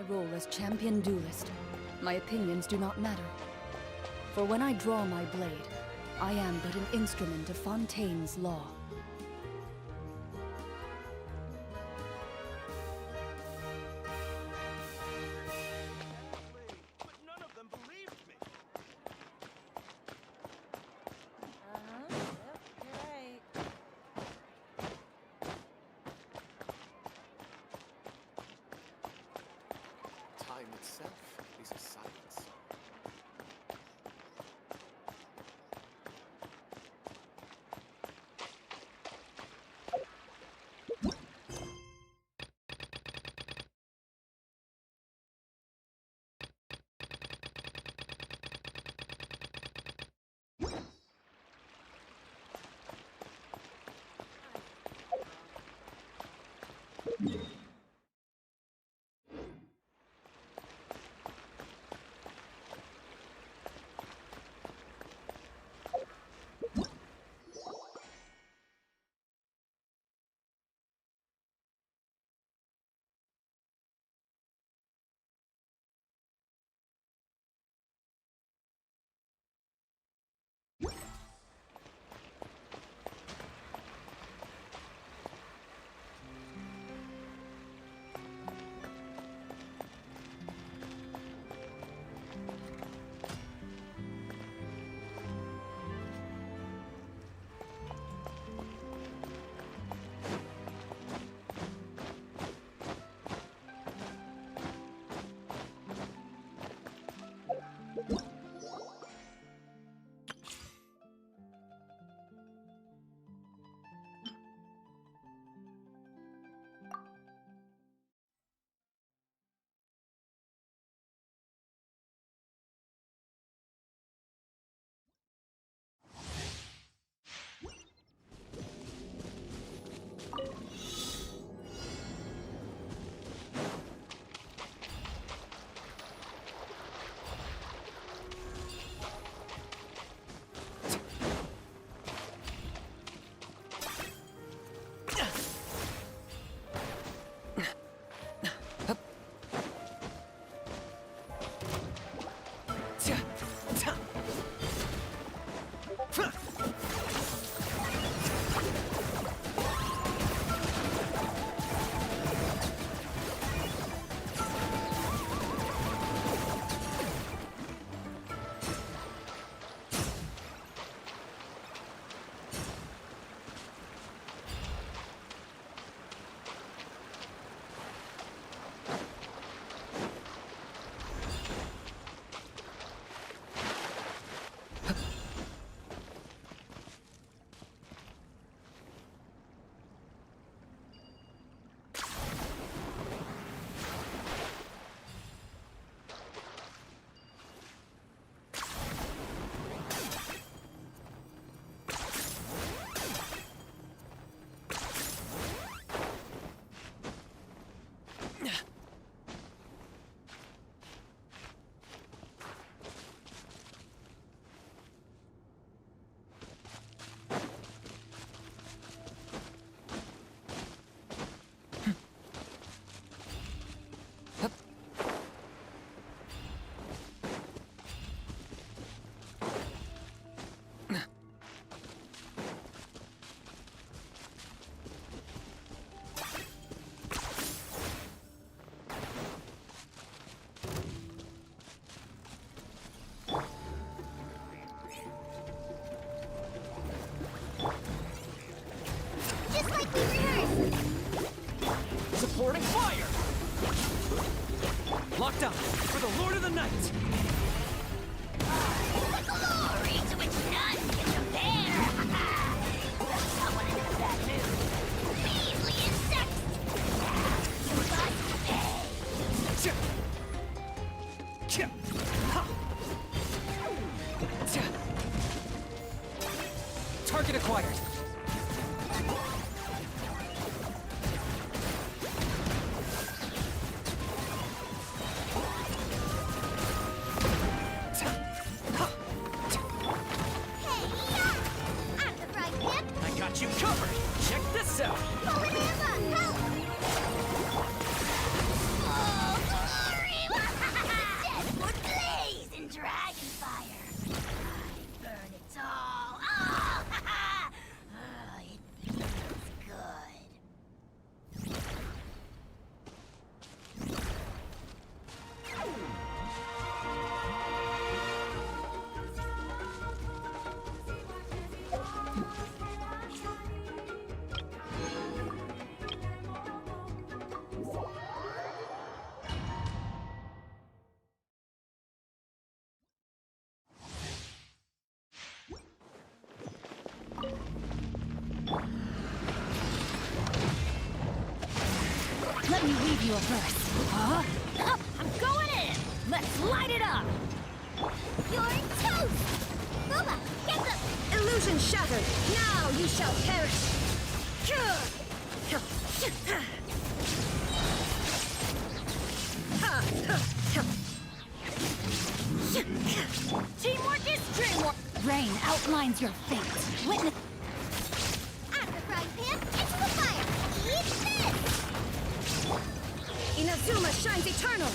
role as champion duelist, my opinions do not matter. For when I draw my blade, I am but an instrument of Fontaine's law. But none of them believed me. Okay. Time itself is a science. Supporting fire! Locked up for the Lord of the Night! The glory to which none can compare! Someone in a bad mood. Measly insects! You must pay! Target acquired. I got you covered. Check this out. Help! Oh, glory! Let me read you a verse. Huh? I'm going in! Let's light it up! You're toast! Booba, get the... Illusion shattered! Now you shall perish! Teamwork is dreamwork! Rain outlines your fate. Witness... Out of the frying pan, into the fire! Eat this! Inazuma shines eternal!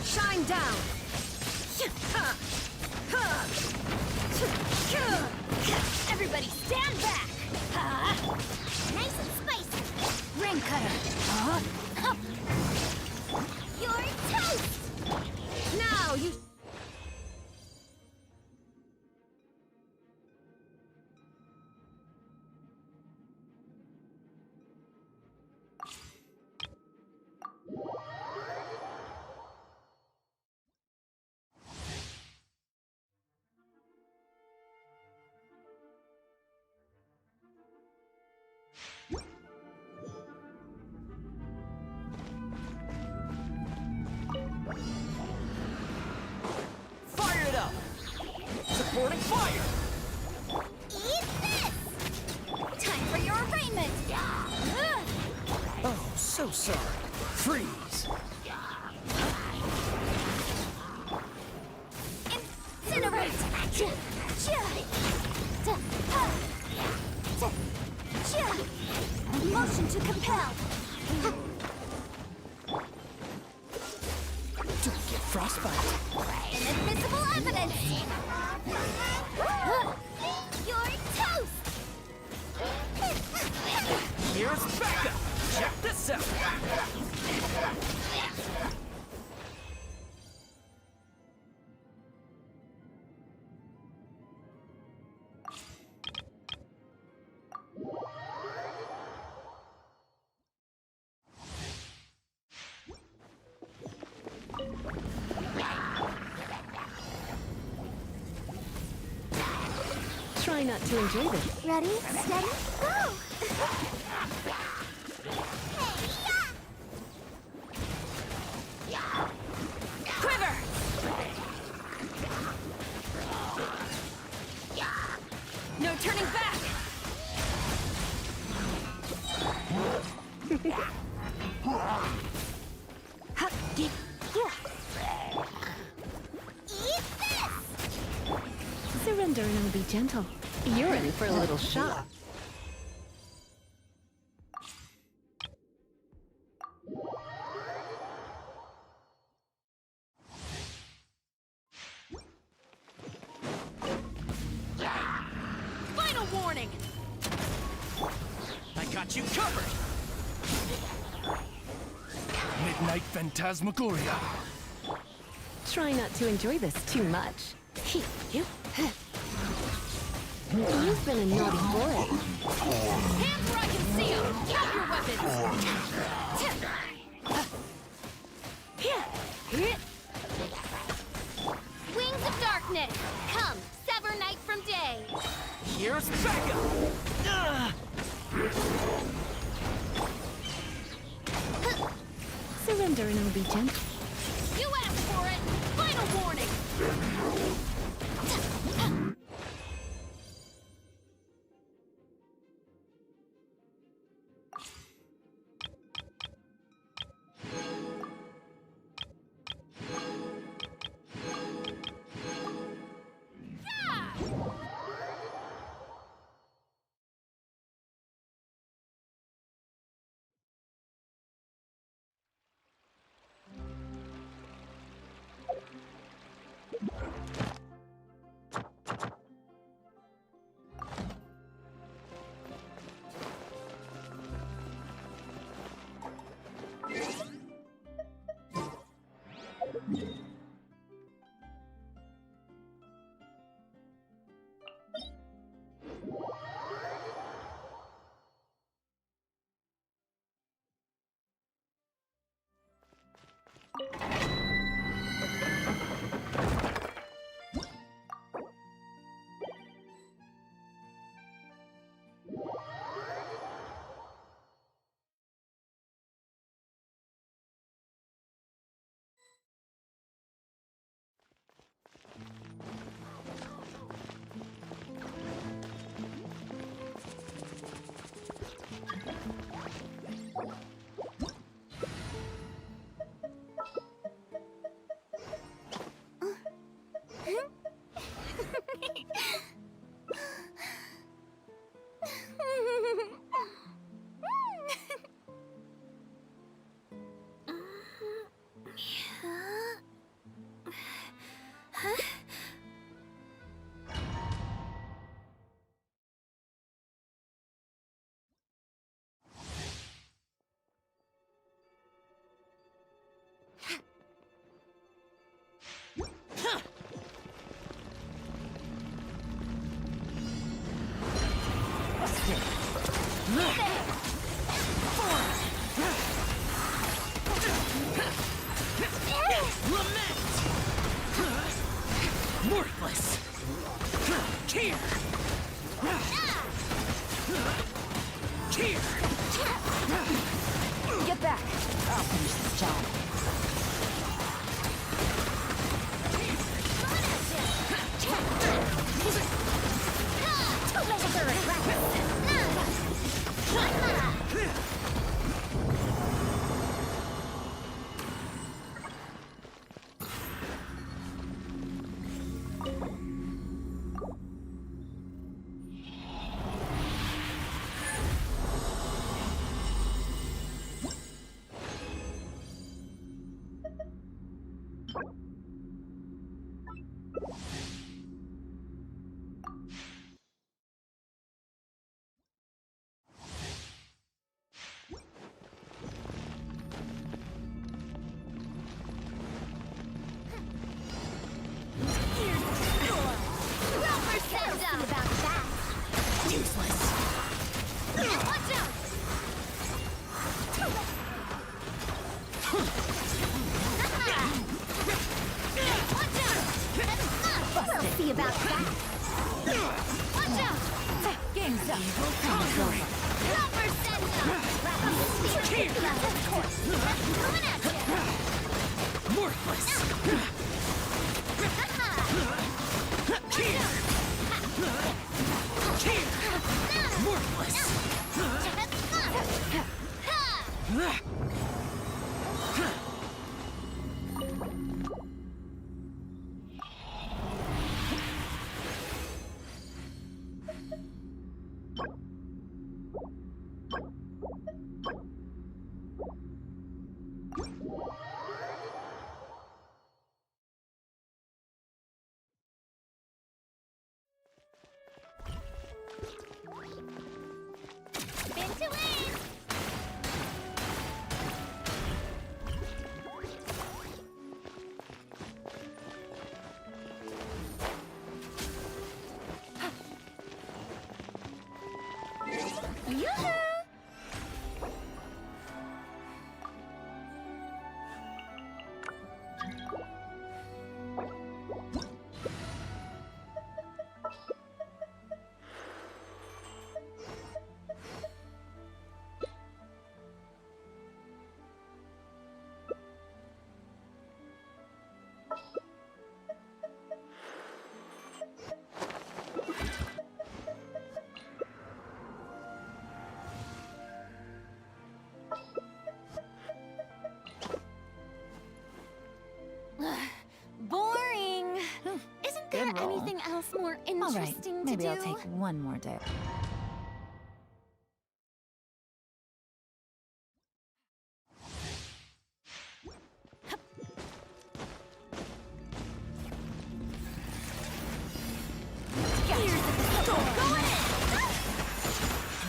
Shine down! Everybody stand back! Nice and spicy! Rain cutter! You're toast! Now you... Fire it up! Supporting fire! Eat this! Time for your arraignment! Oh, so sorry. Freeze! Incinerate! Motion to compel! Don't get frostbite. Inadmissible evidence! You're toast! Here's backup! Check this out! Try not to enjoy this. Ready, steady, go! Quiver! No turning back! Eat this! Surrender and I'll be gentle. You're in for a little shock. Final warning! I got you covered! Midnight Phantasmagoria. Try not to enjoy this too much. You? You've been a naughty boy. Hands where I can see them! Drop your weapons! Wings of darkness! Come, sever night from day! Here's backup! Surrender and I'll be gentle. You asked for it! Final warning! Lament! Worthless! Cheer! Cheer! Get back! I'll finish this job. See about that. Watch out! Game's up. Rubber send up! Wrap up the spear. Of course. Coming at you. Worthless! Cheer! Worthless! Spin to win! Yoo-hoo! Boring. Isn't there Good roll. anything else more All right, interesting maybe to I'll do? take one more day.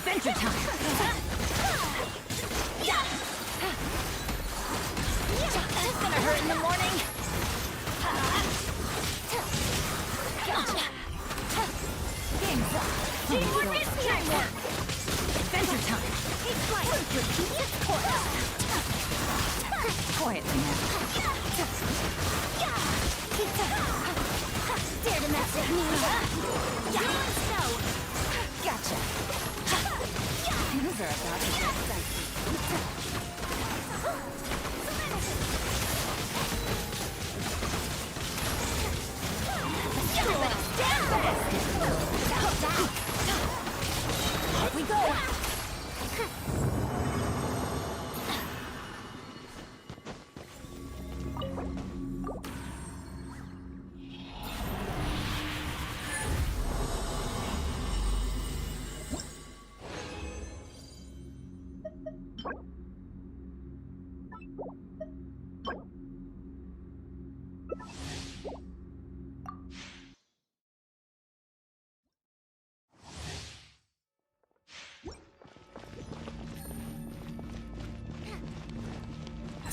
Adventure time! It's gonna hurt in the morning. Game's up. Teamwork is teamwork. Adventure time! Take flight. Repeat this course. Quietly now. Dare to mess with me? So. Gotcha! Things are about to get dicey. Everybody stand back. Here we go!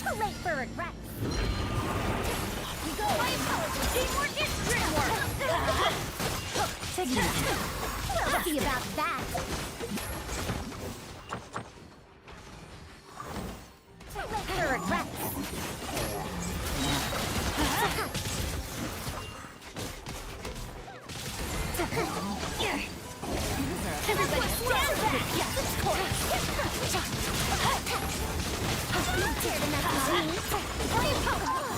Too late for regret. You go. My apologies. Teamwork is dreamwork. Take it easy. We'll see about that. Everybody stand back! Yes, of course! Tear the knife.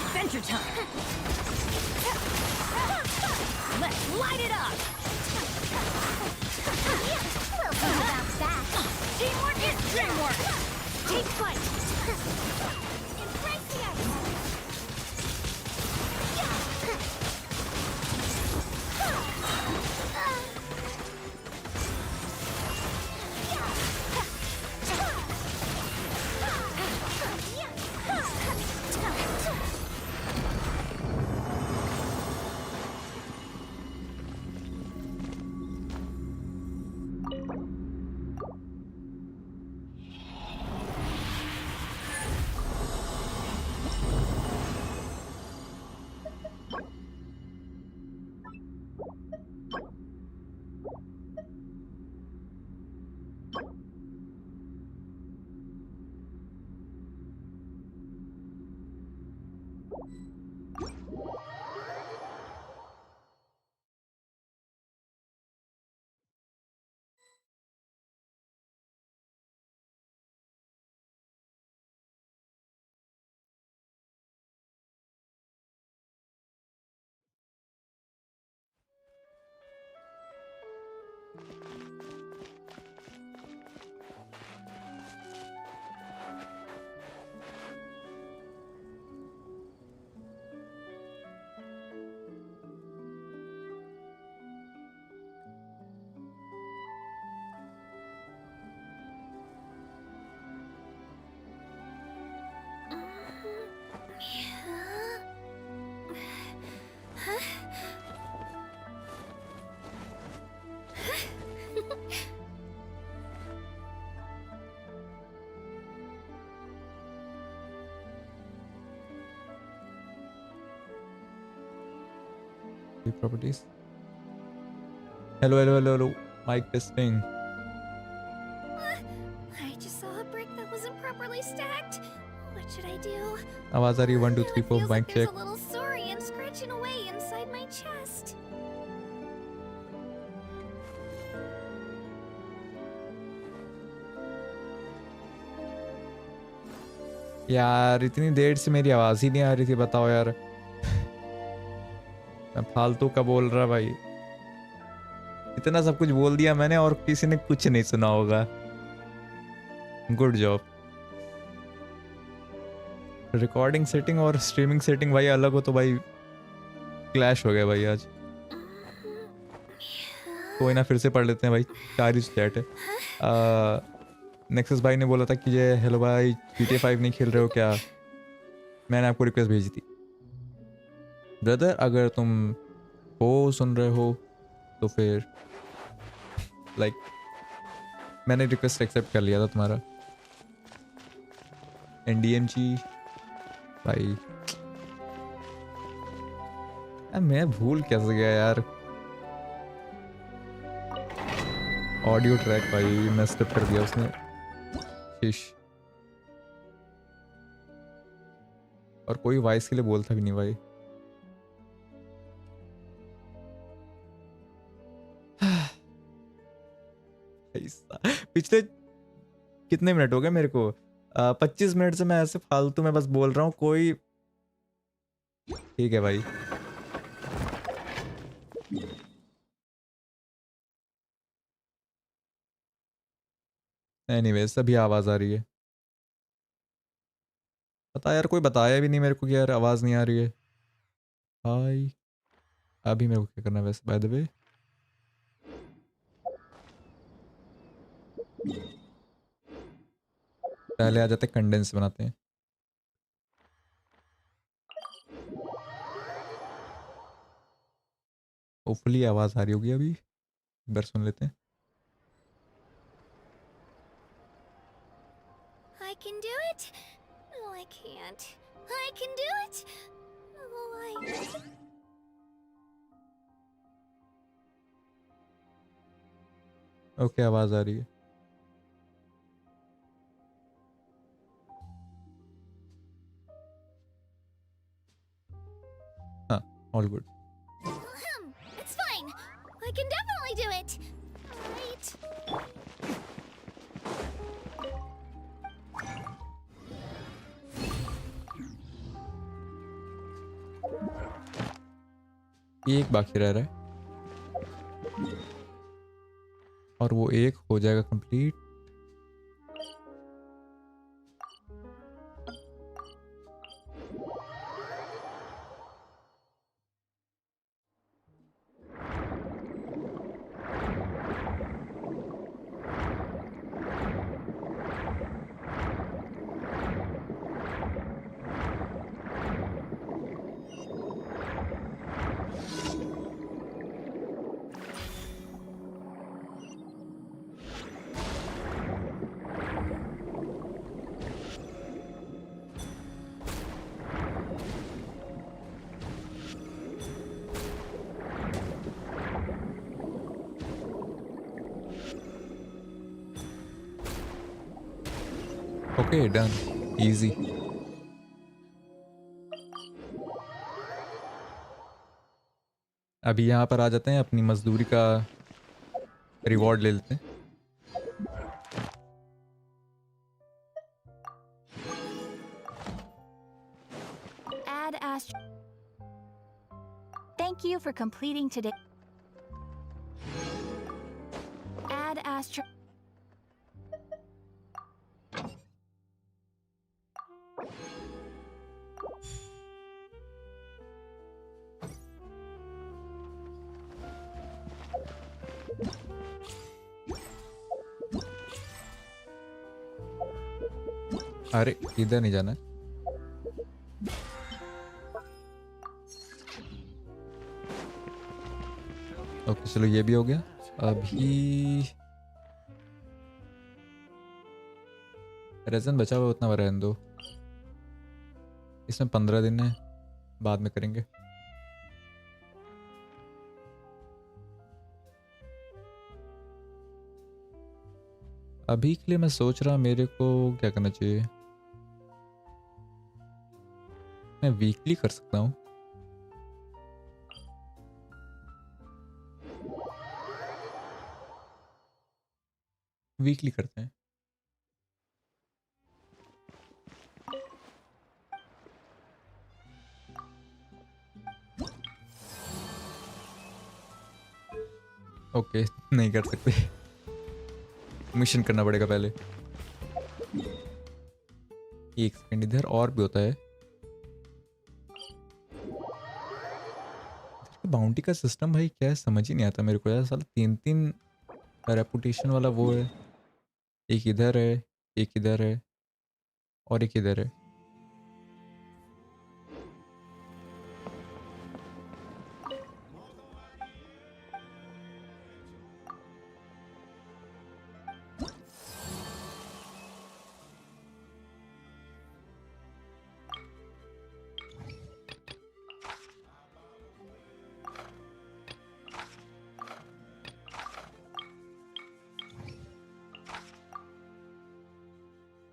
Adventure time! Let's light it up! We'll see about that. Teamwork is dreamwork! Take flight! Embrace the ice. Properties. Hello. Mic testing. I just saw a brick that wasn't properly stacked. What should I do? आवाज आ रही है 1 2 It 3 4 feels mic like there's check. a little saurian scratching away inside my chest. यार इतनी देर से मेरी आवाज ही नहीं आ रही थी, बताओ यार। मैं फालतू का बोल रहा भाई, इतना सब कुछ बोल दिया मैंने और किसी ने कुछ नहीं सुना होगा। Good job. रिकॉर्डिंग सेटिंग और स्ट्रीमिंग सेटिंग भाई अलग हो तो भाई क्लैश हो गया भाई आज। कोई ना, फिर से पढ़ लेते हैं भाई, 4 ही चैट है। नेक्सस भाई ने बोला था कि ये हेलो भाई GTA 5 नहीं खेल रहे हो क्या, मैंने आपको रिक्वेस्ट भेजी थी। ब्रदर अगर तुम हो सुन रहे हो तो फिर लाइक मैंने रिक्वेस्ट एक्सेप्ट कर लिया था तुम्हारा। NDMG भाई मैं भूल कैसे गया यार। ऑडियो ट्रैक भाई मेस्ड अप कर दिया उसने। शीश। और कोई वॉइस के लिए बोलता भी नहीं भाई। पिछले कितने मिनट हो गए मेरे को? 25 मिनट से मैं ऐसे फालतू में बस बोल रहा हूँ। कोई ठीक है भाई। एनीवे सभी आवाज आ रही है। पता यार कोई बताया भी नहीं मेरे को कि यार आवाज नहीं आ रही है। हाय अभी मेरे को क्या करना है वैसे बाय द वे? पहले आ जाते कंडेंस बनाते हैं। होपफुली आवाज आ रही होगी अभी, एक बार सुन लेते हैं। I can do it. No, I can't. I can do it. No, I. Okay आवाज आ रही है। हाँ all good. It's fine. I can definitely do it. Right. ये एक बाकी रह रहा है और वो एक हो जाएगा कंप्लीट। Okay done, easy. अभी यहाँ पर आ जाते हैं, अपनी मजदूरी का रिवॉर्ड ले लेते हैं। Add Astro. Thank you for completing today. Add Astro. अरे इधर नहीं जाना है। ओके चलो ये भी हो गया। अभी रेजन बचा हुआ उतना रहने दो, इसमें 15 दिन है, बाद में करेंगे। अभी के लिए मैं सोच रहा मेरे को क्या करना चाहिए। मैं वीकली कर सकता हूँ। वीकली करते हैं। ओके नहीं कर सकते, मिशन करना पड़ेगा पहले। एक सेकंड, इधर और भी होता है। बाउंटी का सिस्टम भाई क्या है समझ ही नहीं आता मेरे को यार। साला 3-3 रेपुटेशन वाला वो है। एक इधर है, एक इधर है और एक इधर है।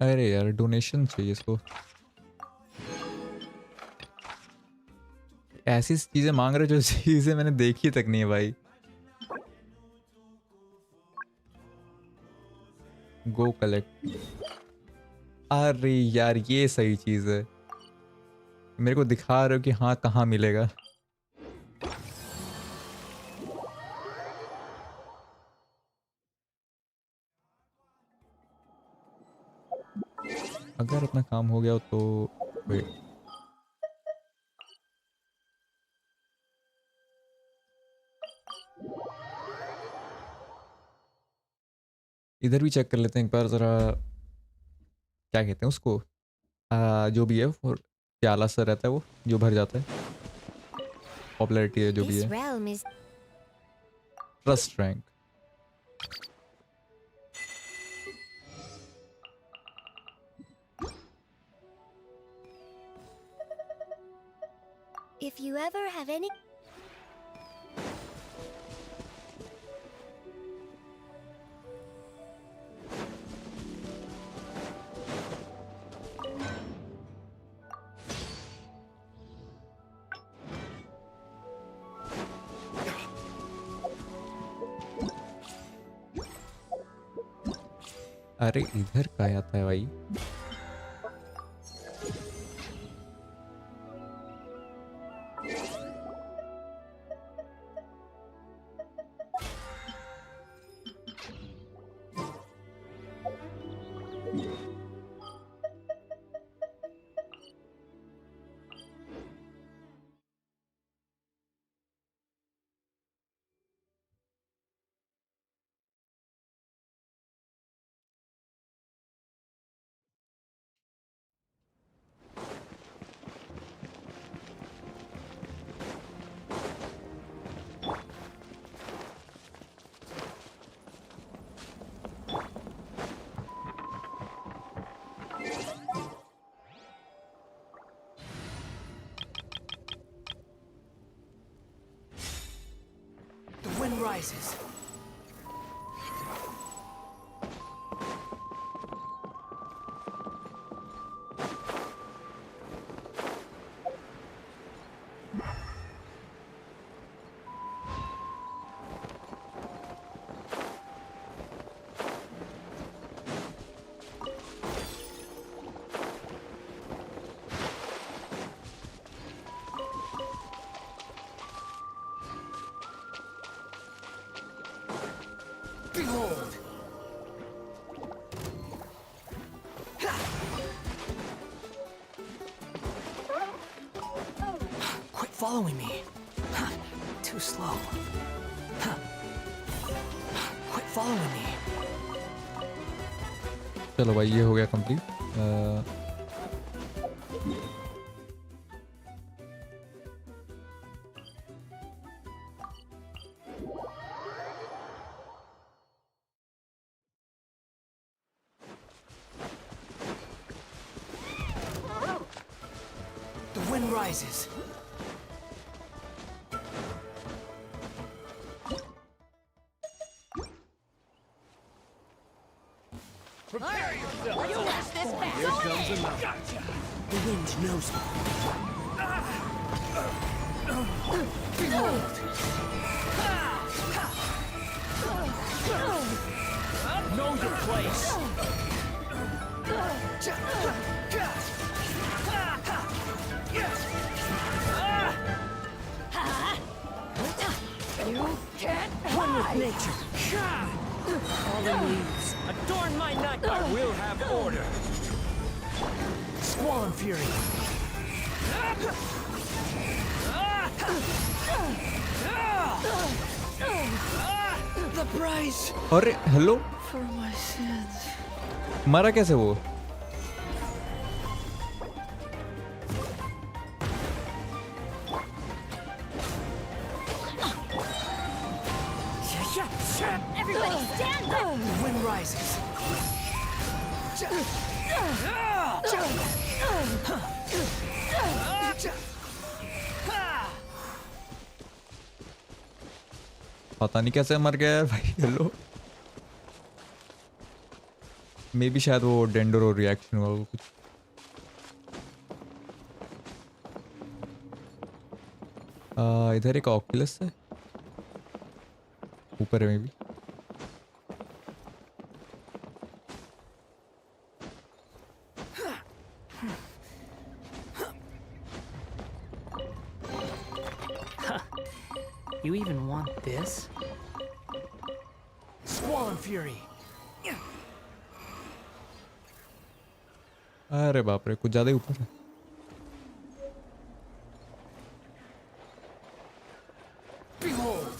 अरे यार डोनेशन चाहिए इसको। ऐसी चीजें मांग रहे जो चीजें मैंने देखी तक नहीं है भाई। गो कलेक्ट। अरे यार ये सही चीज है, मेरे को दिखा रहे हो कि हाँ कहाँ मिलेगा। अगर अपना काम हो गया हो तो वेट, इधर भी चेक कर लेते हैं एक बार जरा। क्या कहते हैं उसको, जो भी है वो प्याला सा रहता है वो जो भर जाता है। पॉपुलैरिटी है जो भी This है। realm is trust rank. if you ever have any अरे इधर का आता है भाई? The wind rises. Behold! Quit following me. Too slow. Quit following me. चलो भाई ये हो गया complete. The wind rises. Prepare yourself! Let's dash this back. Here comes a mountain. The wind knows me. Behold! Know your place. You can't One with hide. nature. Fallen leaves. Adorn my night. I will have order. Swan fury. The price अरे hello, for my sins. मारा कैसे वो? Everybody stand back. The wind rises. पता नहीं कैसे मर गया यार भाई. हेलो, मे बी शायद वो डेंडरो रिएक्शन हुआ वो कुछ. इधर एक ऑक्यूलस है, ऊपर है may be. You even want this? Swan fury. अरे बाप रे, कुछ ज्यादा ही ऊपर है. Behold.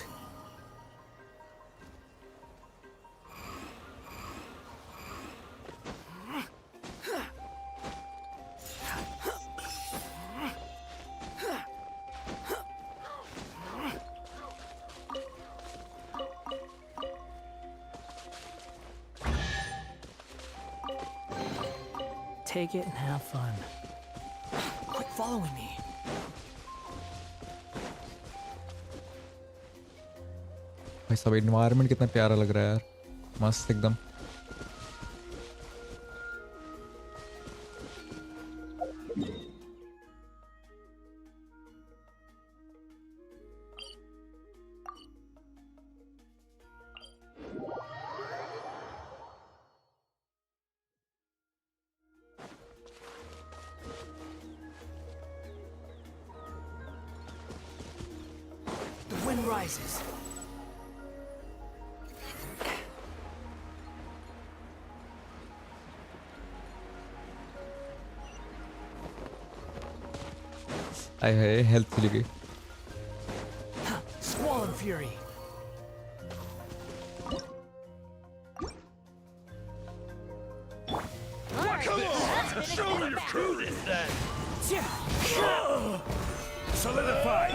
Take it and have fun. Quit following me. भाई सब एनवायरनमेंट कितना प्यारा लग रहा है यार, मस्त एकदम. rises. आए हाय हेल्थ चली गई. Squall and fury. Solidify!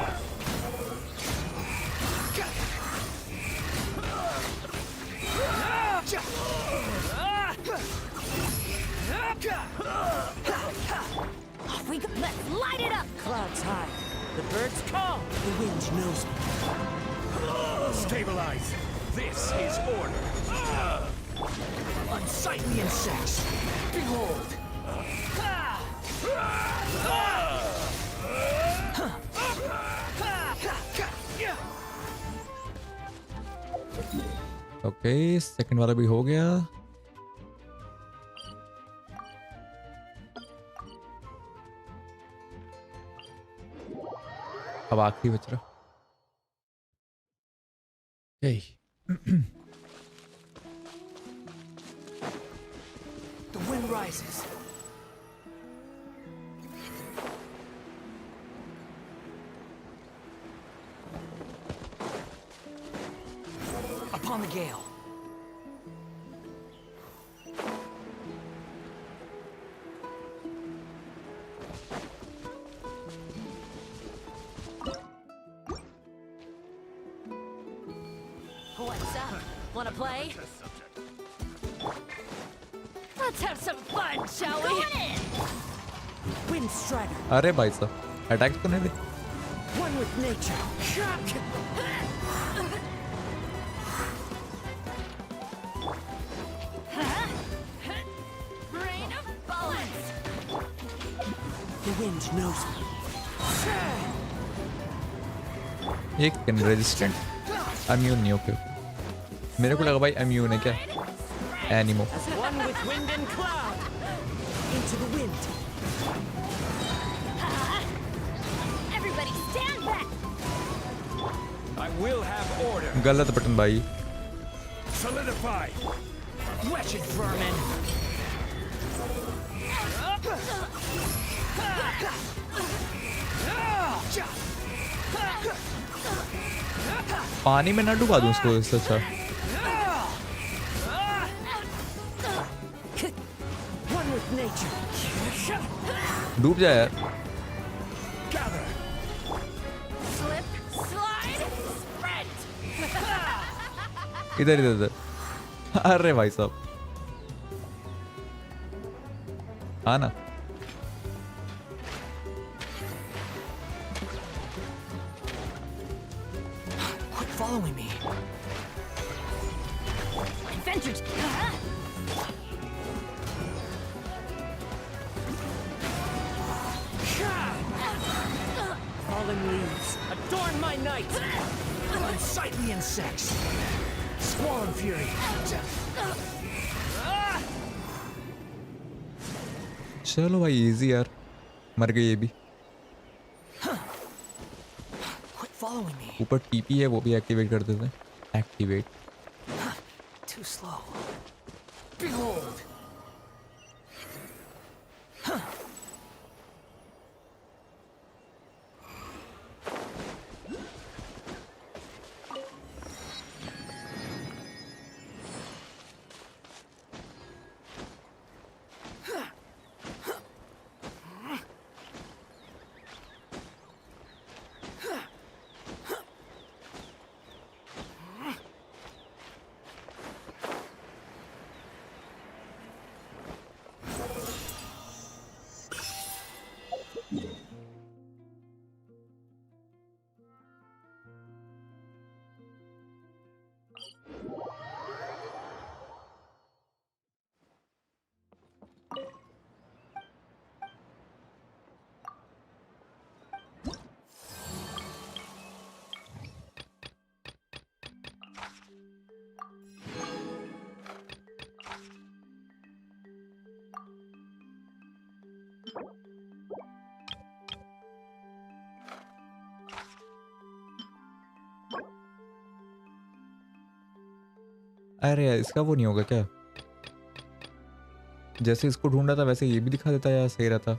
Off we go. Let's light it up. Clouds high. The birds call. The wind knows me. Stabilize! This is order! Unsightly insects. Behold. Okay second वाला भी हो गया. अब आखिरी बच रहा. The wind rises. Upon the gale. What's up? Wanna play? Let's have some fun, shall we? Wind strider. अरे भाई साहब अटैक तो नहीं दे. One with nature. Rain of bullets. The wind knows me. एक कैन रेजिस्टेंट इम्यून नहीं. Okay मेरे को लगा भाई इम्यून है क्या. एनिमो. One with wind and cloud. Into the wind. Everybody stand back. I will have order! गलत बटन भाई. Solidify! Wretched vermin. पानी में ना डुबा दूं उसको इससे अच्छा. One with nature. डूब जाए यार. Gather! Slip, slide, sprint. इधर इधर इधर. अरे भाई साहब हाँ ना. Quit following me. Adventures. Fallen leaves. Adorn my night. Unsightly insects. Squall and fury. चलो भाई इजी यार. मर गई ये भी. Quit following me. ऊपर टीपी है वो भी एक्टिवेट कर देते हैं. एक्टिवेट. Too slow. Behold. अरे यार, इसका वो नहीं होगा क्या? जैसे इसको ढूंढा था वैसे ये भी दिखा देता यार, सही रहता।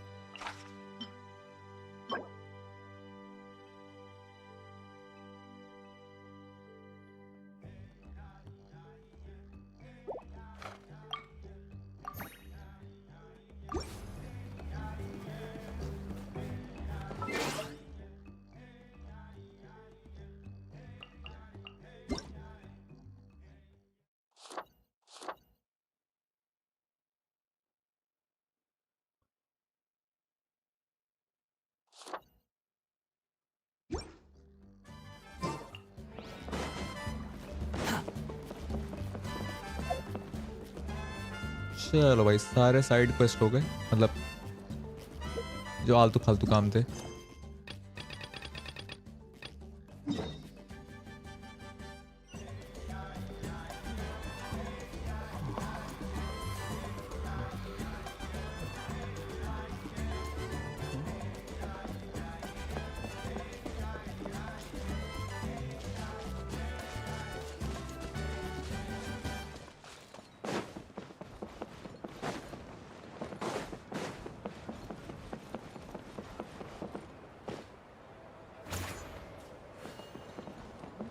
चलो भाई, सारे साइड क्वेस्ट हो गए, मतलब जो आलतू फालतू काम थे।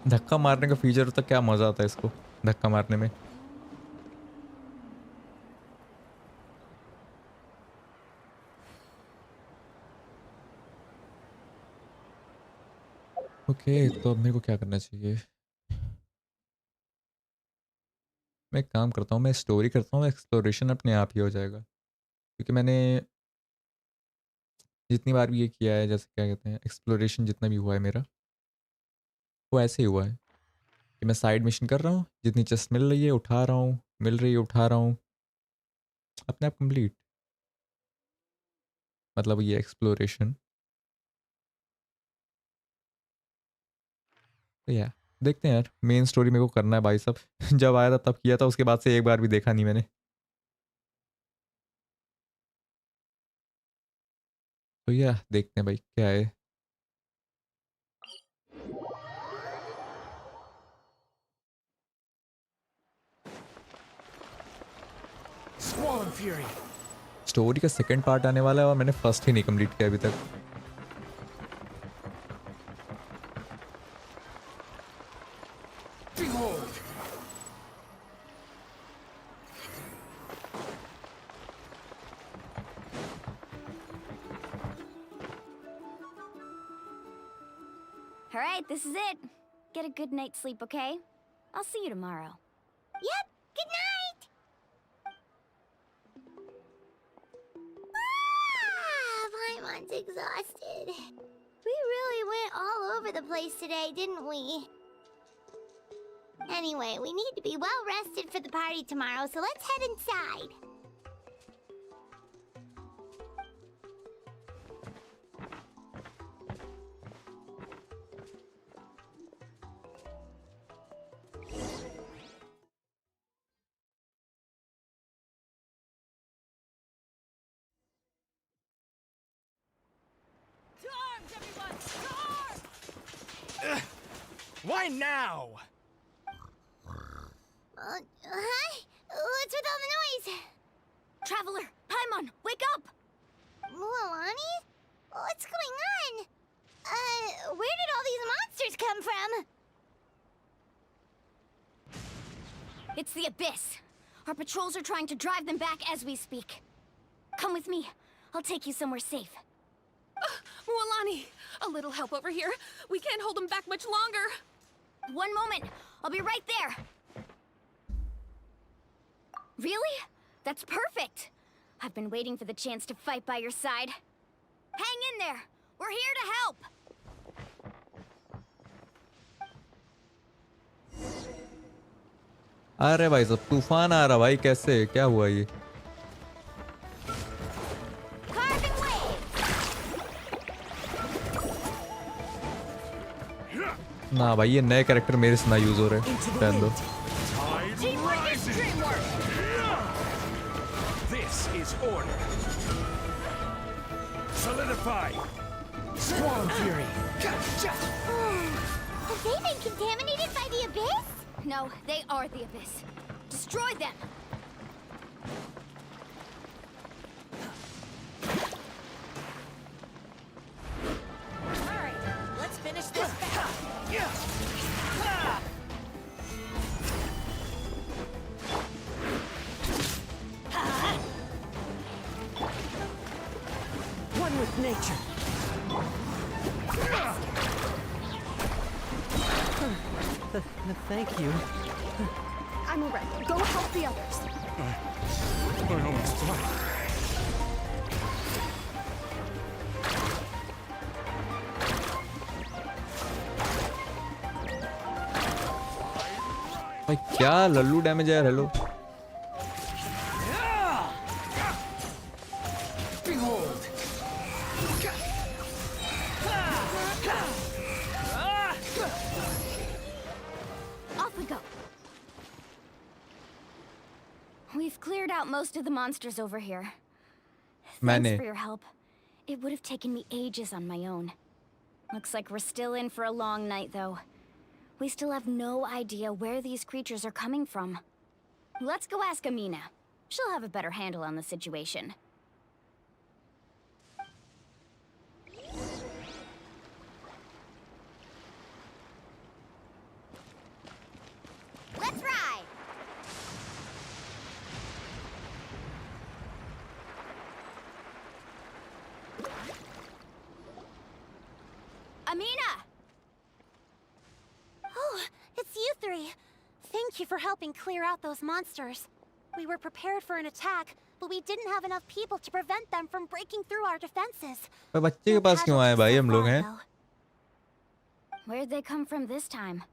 धक्का मारने का फीचर तो क्या मजा आता है इसको धक्का मारने में। ओके, तो अब मेरे को क्या करना चाहिए? मैं एक काम करता हूँ, मैं स्टोरी करता हूँ, एक्सप्लोरेशन अपने आप ही हो जाएगा, क्योंकि मैंने जितनी बार भी ये किया है, जैसे क्या कहते हैं, एक्सप्लोरेशन जितना भी हुआ है मेरा, वो ऐसे ही हुआ है कि मैं साइड मिशन कर रहा हूँ, जितनी चेस्ट मिल रही है उठा रहा हूँ, मिल रही है उठा रहा हूँ, अपने आप कंप्लीट। मतलब ये एक्सप्लोरेशन तो या देखते हैं यार, मेन स्टोरी मेरे को करना है भाई साहब। जब आया था तब किया था, उसके बाद से एक बार भी देखा नहीं मैंने। तो या देखते हैं भाई क्या है। Squall and fury. स्टोरी का सेकंड पार्ट आने वाला है और मैंने फर्स्ट ही नहीं कंप्लीट किया अभी तक। Behold. All right, this is it. Get a good night's sleep, okay? I'll see you tomorrow. Yep, good night! Paimon's exhausted. We really went all over the place today, didn't we? Anyway, we need to be well rested for the party tomorrow, so let's head inside. To arms, everyone! To arms! Why now? Hi? What's with all the noise? Traveler, Paimon, wake up! Mualani? What's going on? Where did all these monsters come from? It's the Abyss. Our patrols are trying to drive them back as we speak. Come with me. I'll take you somewhere safe. Mualani, a little help over here. We can't hold them back much longer. One moment. I'll be right there. Really? That's perfect. I've been waiting for the chance to fight by your side. Hang in there. We're here to help. अरे भाई साहब, तूफान आ रहा भाई, कैसे क्या हुआ ये? Carving waves. ना भाई, ये नए कैरेक्टर मेरे से ना यूज हो रहे, रहने दो। Tide rising. This is order. Solidify. Squall and fury. Have they been contaminated by the Abyss? No, they are the Abyss. Destroy them! Alright, let's finish this battle. One with nature. Thank you. I'm alright. Go help the others. I almost died. भाई क्या Lallu damage है यार. Hello Behold. Off we go. We've cleared out most of the monsters over here. Thanks मैंने for your help. It would have taken me ages on my own. Looks like we're still in for a long night, though. We still have no idea where these creatures are coming from. Let's go ask Amina. She'll have a better handle on the situation. Let's ride! Amina! Oh, it's you three. Thank you for helping clear out those monsters. We were prepared for an attack, but we didn't have enough people to prevent them from breaking through our defenses. भाई बच्चे के पास क्यों आए भाई हम लोग हैं. Where'd they come from this time?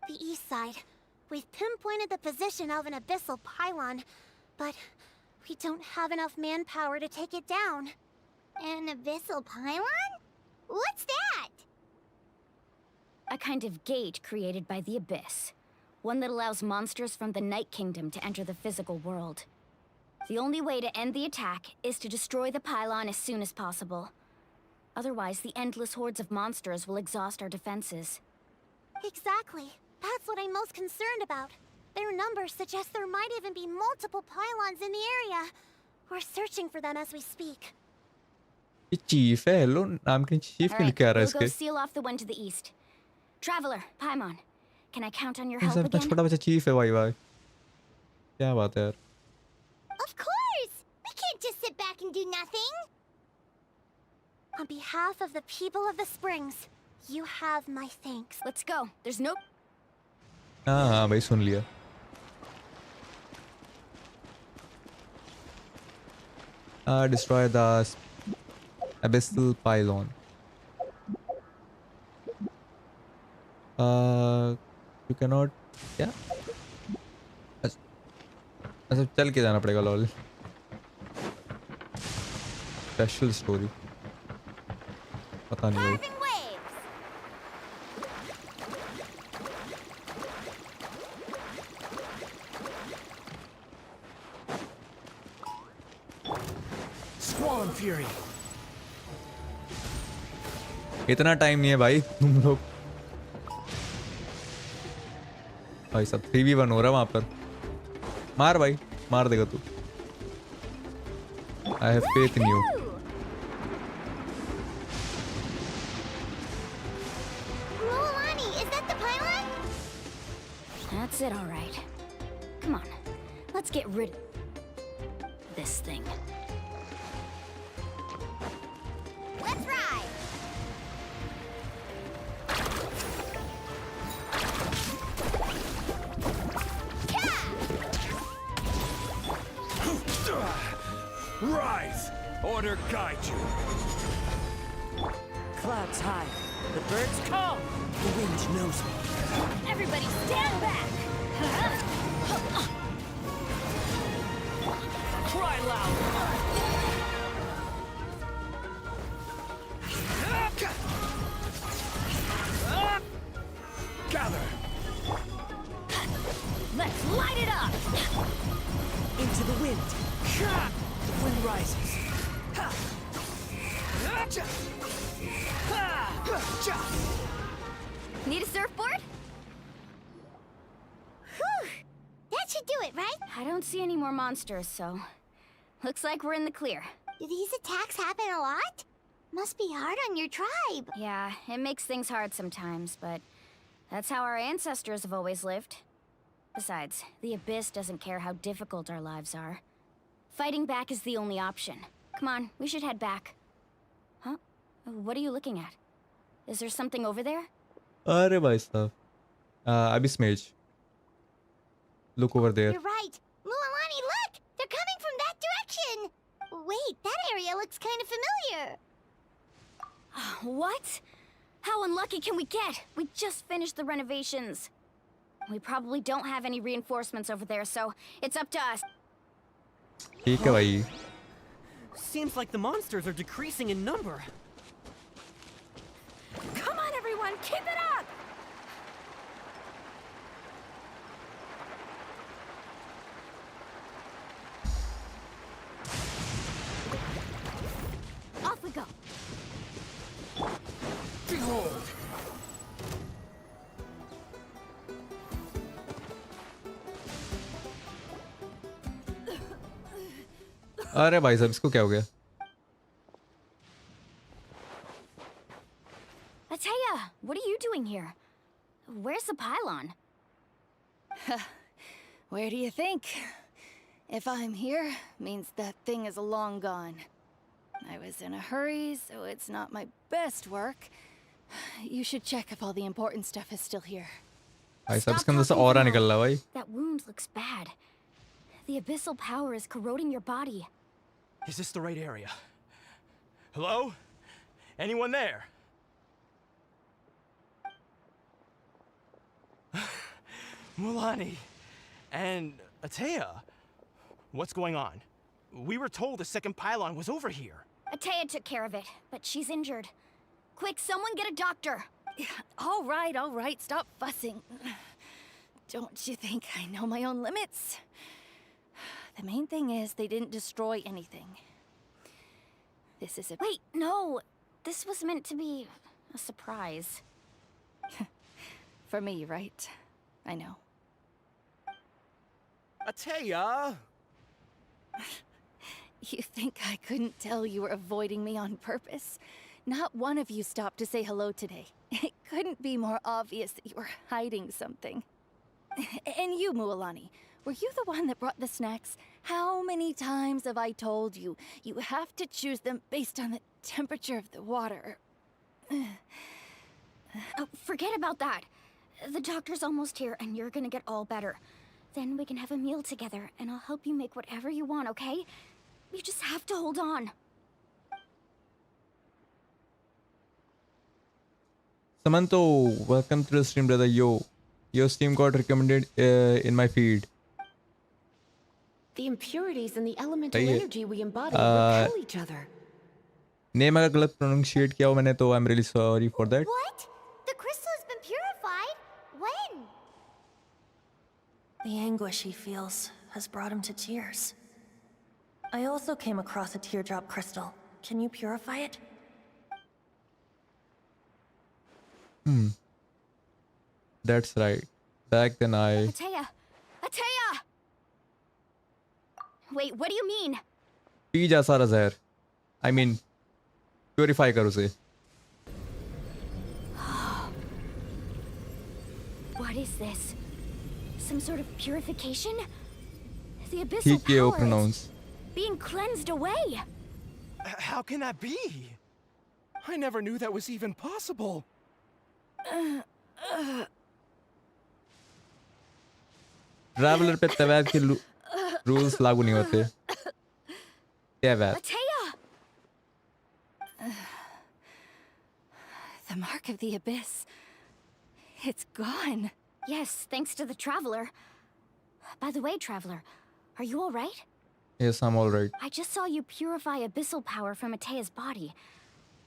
The east side. We've pinpointed the position of an abyssal pylon, but we don't have enough manpower to take it down. An abyssal pylon? What's that? A kind of gate created by the Abyss. One that allows monsters from the Night Kingdom to enter the physical world. The only way to end the attack is to destroy the pylon as soon as possible. Otherwise, the endless hordes of monsters will exhaust our defenses. Exactly. That's what I'm most concerned about. Their numbers suggest there might even be multiple pylons in the area. We're searching for them as we speak. ये chief है. Hello नाम की chief क्यों लिखा रहा है we'll go इसके. seal off the one to the east. Traveler, Paimon, can I count on your ये help सब इतना again? छोटा बच्चा चीफ है भाई भाई. क्या बात है यार. Of course! We can't just sit back and do nothing! On behalf of the people of the Springs, you have my thanks. Let's go. There's no... हाँ हाँ भाई सुन लिया. Destroy the abyssal pylon. You cannot. क्या? अच्छा चल के जाना पड़ेगा लॉल. Special story. पता नहीं भाई. Carving waves! Squall and fury. इतना टाइम नहीं है भाई तुम लोग. भाई सब 3v1 हो रहा है वहां पर. मार भाई मार देगा तू. I have faith in you. Mualani, is that the pylon? That's it, all right. Come on, let's get rid of this thing. Let's ride! Rise! Order guide you. Clouds high. The birds call. The wind knows me. Everybody stand back! Cry loud. Gather! Let's light it up! Into the wind. The wind rises. Need a surfboard? should do it, right? I don't see any more monsters, so looks like we're in the clear. Do these attacks happen a lot? Must be hard on your tribe. Yeah, it makes things hard sometimes, but that's how our ancestors have always lived. Besides, the Abyss doesn't care how difficult our lives are. Fighting back is the only option. Come on, we should head back. Huh? What are you looking at? Is there something over there? अरे भाई साहब Abyss Mage. Look over there. You're right. Mualani, look! They're coming from that direction! Wait, that area looks kind of familiar. What? How unlucky can we get? We just finished the renovations. We probably don't have any reinforcements over there, so it's up to us. ठीक है भाई. Seems like the monsters are decreasing in number. Come on, everyone, keep it up! Off we go. Behold! अरे भाई साहब इसको क्या हो गया? Ateya, what are you doing here? Where's the pylon? Where do you think? If I'm here, means that thing is long gone. I was in a hurry, so it's not my best work. You should check if all the important stuff is still here. भाई साहब Stop इसके अंदर से talking aura now. निकल रहा है भाई. That wound looks bad. The abyssal power is corroding your body. Is this the right area? Hello? Anyone there? Mualani and Ateya, what's going on? We were told the second pylon was over here. Ateya took care of it, but she's injured. Quick, someone get a doctor. All right, stop fussing. Don't you think I know my own limits? The main thing is they didn't destroy anything. This is a... Wait, no. This was meant to be a surprise. For me, right? I know. Ateya! You think I couldn't tell you were avoiding me on purpose? Not one of you stopped to say hello today. It couldn't be more obvious that you were hiding something. And you, Mualani, were you the one that brought the snacks? How many times have I told you? You have to choose them based on the temperature of the water. Oh, forget about that. The doctor's almost here, and you're gonna get all better. Then we can have a meal together, and I'll help you make whatever you want, okay? You just have to hold on. Samanto, welcome to the stream, brother. Yo, your stream got recommended in my feed. The impurities in the elemental Hey, energy we embody repel each other. Name अगर गलत pronunciate किया हो मैंने तो I'm really sorry for that. What? The crystal has been purified? When? The anguish he feels has brought him to tears. I also came across a teardrop crystal. Can you purify it? That's right. Back then I... Ateya! Ateya! Wait, what do you mean? P जा सारा जहर. I mean, purify कर उसे. What is this? Some sort of purification? The ठीक abyssal है वो power is pronounce. being cleansed away. How can that be? I never knew that was even possible. Traveller पे तैवात के रूल्स लागू नहीं होते. तैवात. Ateya! The mark of the abyss. It's gone. Yes, thanks to the Traveler. By the way, Traveler, are you all right? Yes, I'm all right. I just saw you purify abyssal power from Atea's body.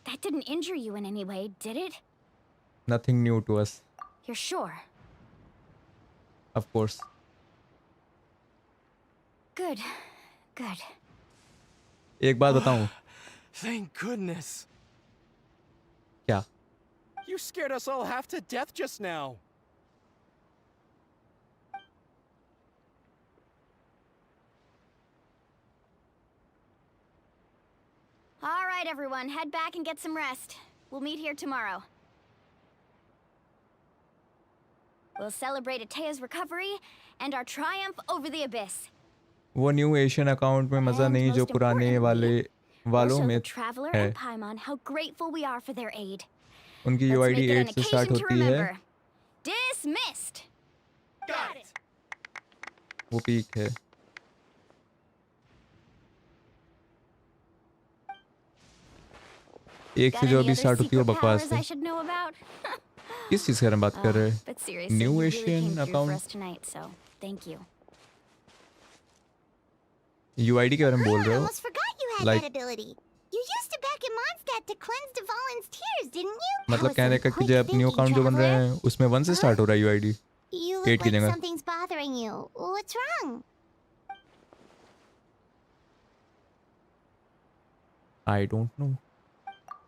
That didn't injure you in any way, did it? Nothing new to us, You're sure? of course. Good. Good. एक बात बताऊं Thank goodness. क्या? You scared us all half to death just now. right, everyone, head back and get some rest. We'll meet here tomorrow. We'll celebrate Atea's recovery and our triumph over the abyss. वो new Asian account में मज़ा And नहीं जो most पुराने importantly, वालों we'll show में the Traveler है. and Paimon how grateful we are for their aid. उनकी Let's UID make it 8 an से स्टार्ट occasion to होती है. remember. Dismissed. Got it. वो पीक है. एक से Got जो any अभी other स्टार्ट होती है वो secret बकवास powers है. I should know about? किस चीज़ के बारे में बात कर रहे हैं? But seriously, new you really Asian came through for account us tonight, so thank you. UID के बारे में बोल I रहे हो? almost forgot you had Like- that ability. You used it back in Mondstadt to cleanse Dvalin's tears, didn't you? मतलब कहने का कि जब न्यू अकाउंट जो बन रहे हैं उसमें 1 से स्टार्ट हो रहा है UID. You 8 look की like जगह. something's bothering you. What's wrong? I don't know.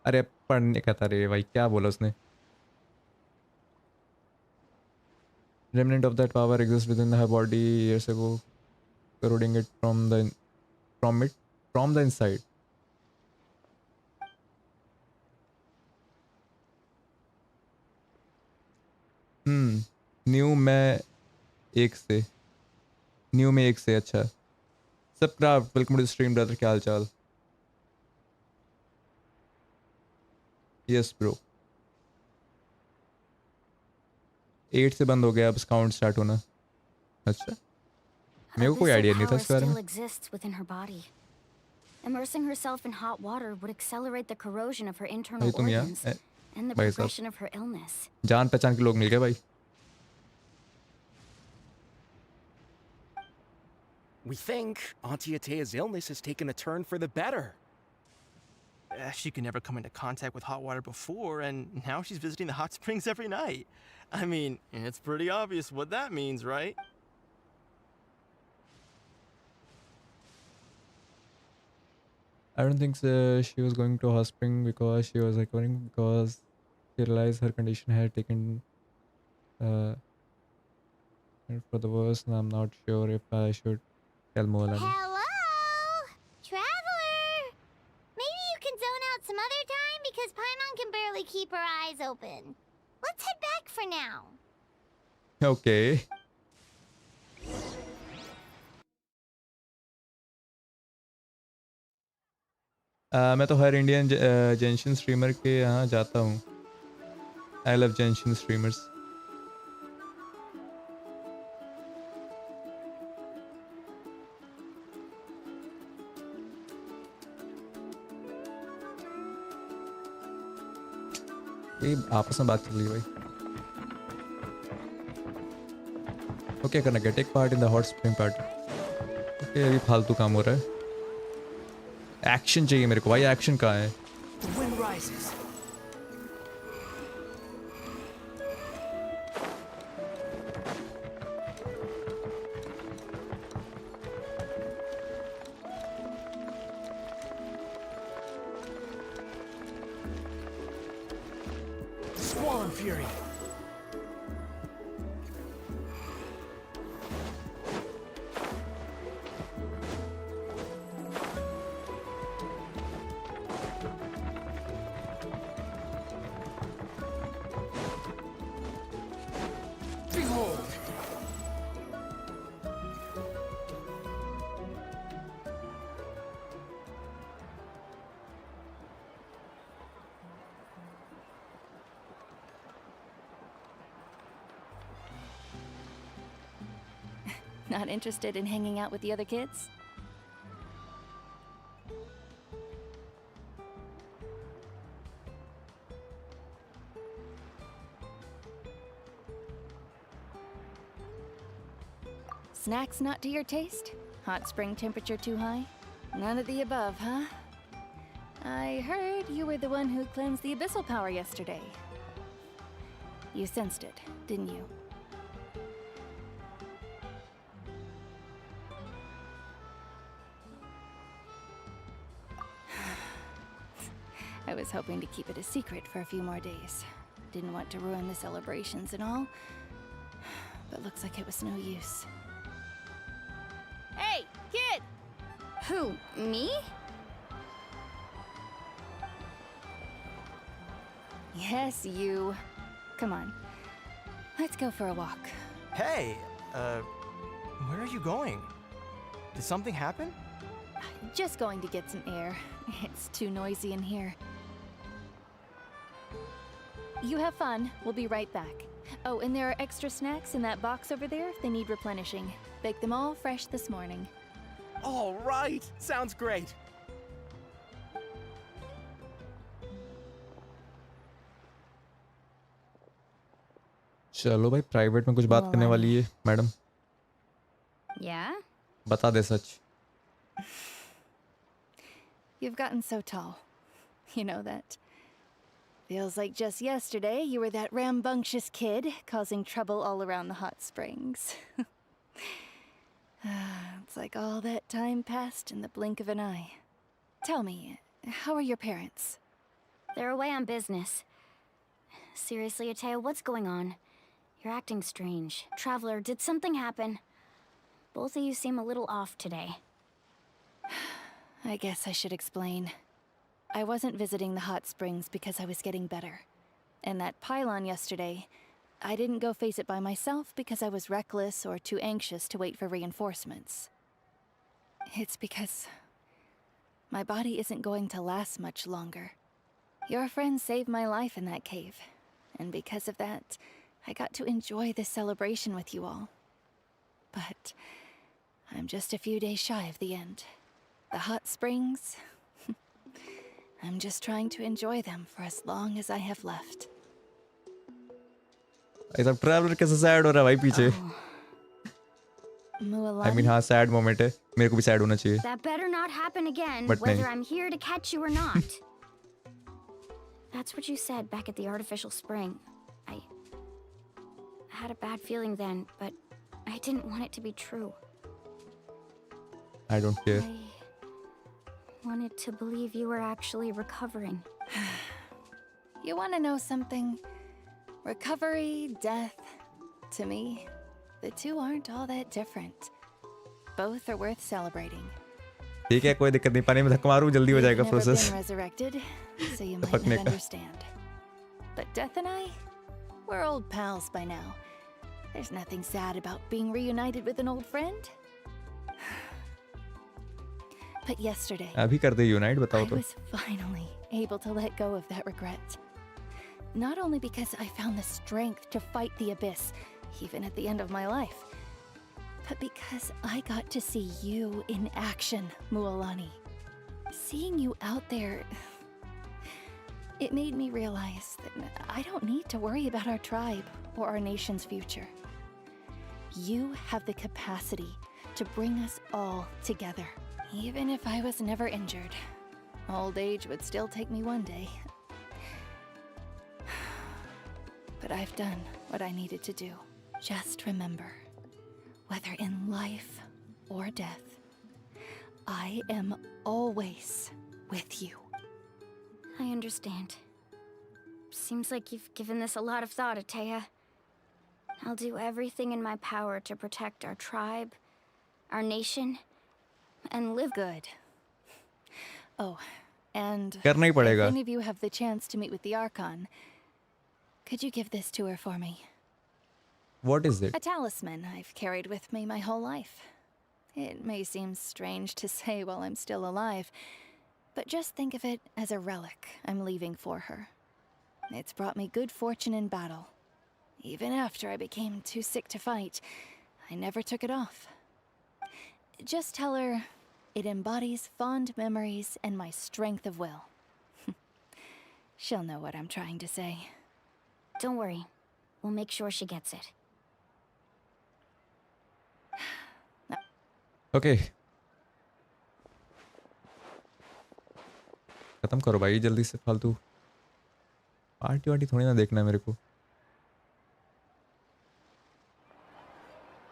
अरे पढ़ने का था रे भाई, क्या बोला उसने? Remnant of that power exists within her body years ago, corroding it from the inside. New में एक से अच्छा. सब craft welcome to stream brother, क्या हाल चाल? Yes bro. 8 से बंद हो गया, अब काउंट स्टार्ट होना. अच्छा, मेरे को कोई Abyssal आइडिया नहीं था power इसके बारे still में. exists within her body. Immersing herself in hot water would accelerate the corrosion of her internal भाई तुम यहाँ organs and the भाई साहब. progression of her illness. जान पहचान के लोग मिल गए भाई. We think Auntie Atea's illness has taken a turn for the better. She could never come into contact with hot water before, and now she's visiting the hot springs every night. I mean, it's pretty obvious what that means, right? I don't think she was going to hot spring because she was recovering, because she realized her condition had taken for the worst, and I'm not sure if I should tell Molan. Hello? Traveler! Maybe you can zone out some other time because Paimon can barely keep her eyes open. Let's head back for now. Okay. मैं तो हर Indian जेंशन streamer के यहाँ जाता हूँ. I love Genshin streamers. ये आपस में बात चल रही है भाई. ओके, करना क्या? Take part in the hot spring party. Okay, अभी फालतू काम हो रहा है. एक्शन चाहिए मेरे को भाई. एक्शन कहाँ है? The wind rises. Squall and fury. Behold! Not interested in hanging out with the other kids? Snacks not to your taste? Hot spring temperature too high? None of the above, huh? I heard you were the one who cleansed the abyssal power yesterday. You sensed it, didn't you? I was hoping to keep it a secret for a few more days. Didn't want to ruin the celebrations and all. But looks like it was no use. Hey, kid! Who, me? Yes, you. Come on. Let's go for a walk. Hey, where are you going? Did something happen? Just going to get some air. It's too noisy in here. You have fun. We'll be right back. Oh, and there are extra snacks in that box over there if they need replenishing. Baked them all fresh this morning. All right, sounds great. चलो भाई private में कुछ बात करने वाली है madam. Yeah? बता दे सच. You've gotten so tall. You know that. Feels like just yesterday you were that rambunctious kid causing trouble all around the hot springs. It's like all that time passed in the blink of an eye. Tell me, how are your parents? They're away on business. Seriously, Ateo, what's going on? You're acting strange. Traveler, did something happen? Both of you seem a little off today. I guess I should explain. I wasn't visiting the hot springs because I was getting better. And that pylon yesterday, I didn't go face it by myself because I was reckless or too anxious to wait for reinforcements. It's because my body isn't going to last much longer. Your friend saved my life in that cave. And because of that, I got to enjoy this celebration with you all. But I'm just a few days shy of the end. The hot springs, I'm just trying to enjoy them for as long as I have left. भाई साहब traveller कैसे sad हो रहा है भाई पीछे. Mualani, I mean हाँ sad moment है. मेरे को भी सैड होना चाहिए. That better not happen again, But whether nahi. I'm here to catch you or not. That's what you said back at the artificial spring. I had a bad feeling then, but I didn't want it to be true. I don't care. I wanted to believe you were actually recovering. you want to know something? Recovery, death, to me, the two aren't all that different. Both are worth celebrating. ठीक है कोई दिक्कत नहीं. पानी में धक्का मारूं जल्दी हो जाएगा You've never process. been resurrected, so you might पकने not का. understand. But Death and I, we're old pals by now. There's nothing sad about being reunited with an old friend. But yesterday, अभी कर दे unite बताओ I तो. was finally able to let go of that regret. Not only because I found the strength to fight the abyss, even at the end of my life, but because I got to see you in action, Mualani. Seeing you out there, it made me realize that I don't need to worry about our tribe or our nation's future. You have the capacity to bring us all together. Even if I was never injured, old age would still take me one day. But I've done what I needed to do. Just remember, whether in life or death, I am always with you. I understand. Seems like you've given this a lot of thought, Atea. I'll do everything in my power to protect our tribe, our nation, and live good. Oh, and करना ही if पड़ेगा. any of you have the chance to meet with the Archon, could you give this to her for me? What is it? A talisman I've carried with me my whole life. It may seem strange to say while I'm still alive, but just think of it as a relic I'm leaving for her. It's brought me good fortune in battle. Even after I became too sick to fight, I never took it off. Just tell her it embodies fond memories and my strength of will. She'll know what I'm trying to say. Don't worry. We'll make sure she gets it. Okay. खत्म करो भाई जल्दी से फालतू. Party वार्टी थोड़ी ना देखना है मेरे को.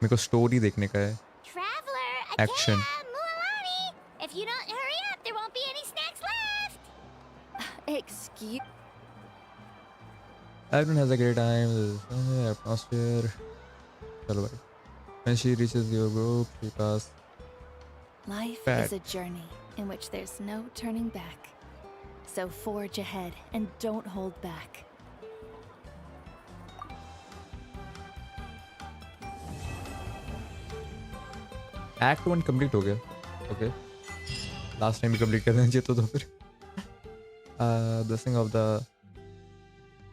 मेरे को स्टोरी देखने का है. Traveler, Action. Mualani! If you don't hurry up, there won't be any snacks left! Excuse... Everyone has a great time. Atmosphere. चलो भाई. When she reaches your group, she passes. Life Bad. is a journey in which there's no turning back. So forge ahead and don't hold back. Act 1 complete हो गया. Okay. Last time भी complete कर देना चाहिए तो फिर. Blessing of the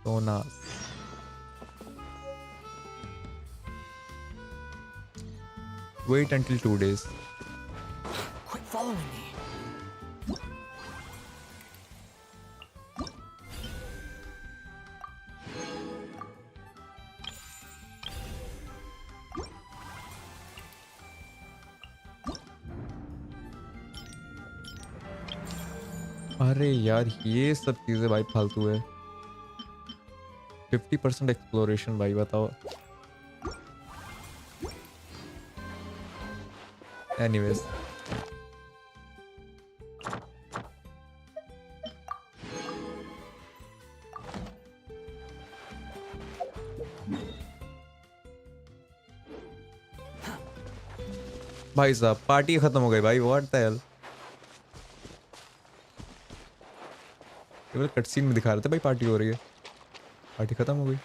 Sonas. Wait until 2 days. Quit following me. अरे यार ये सब चीज़ें भाई फालतू है. 50% एक्सप्लोरेशन भाई बताओ. एनीवेज भाई साहब पार्टी खत्म हो गई भाई. What the hell. केवल कटसीन में दिखा रहे थे भाई पार्टी हो रही है. पार्टी खत्म हो गई.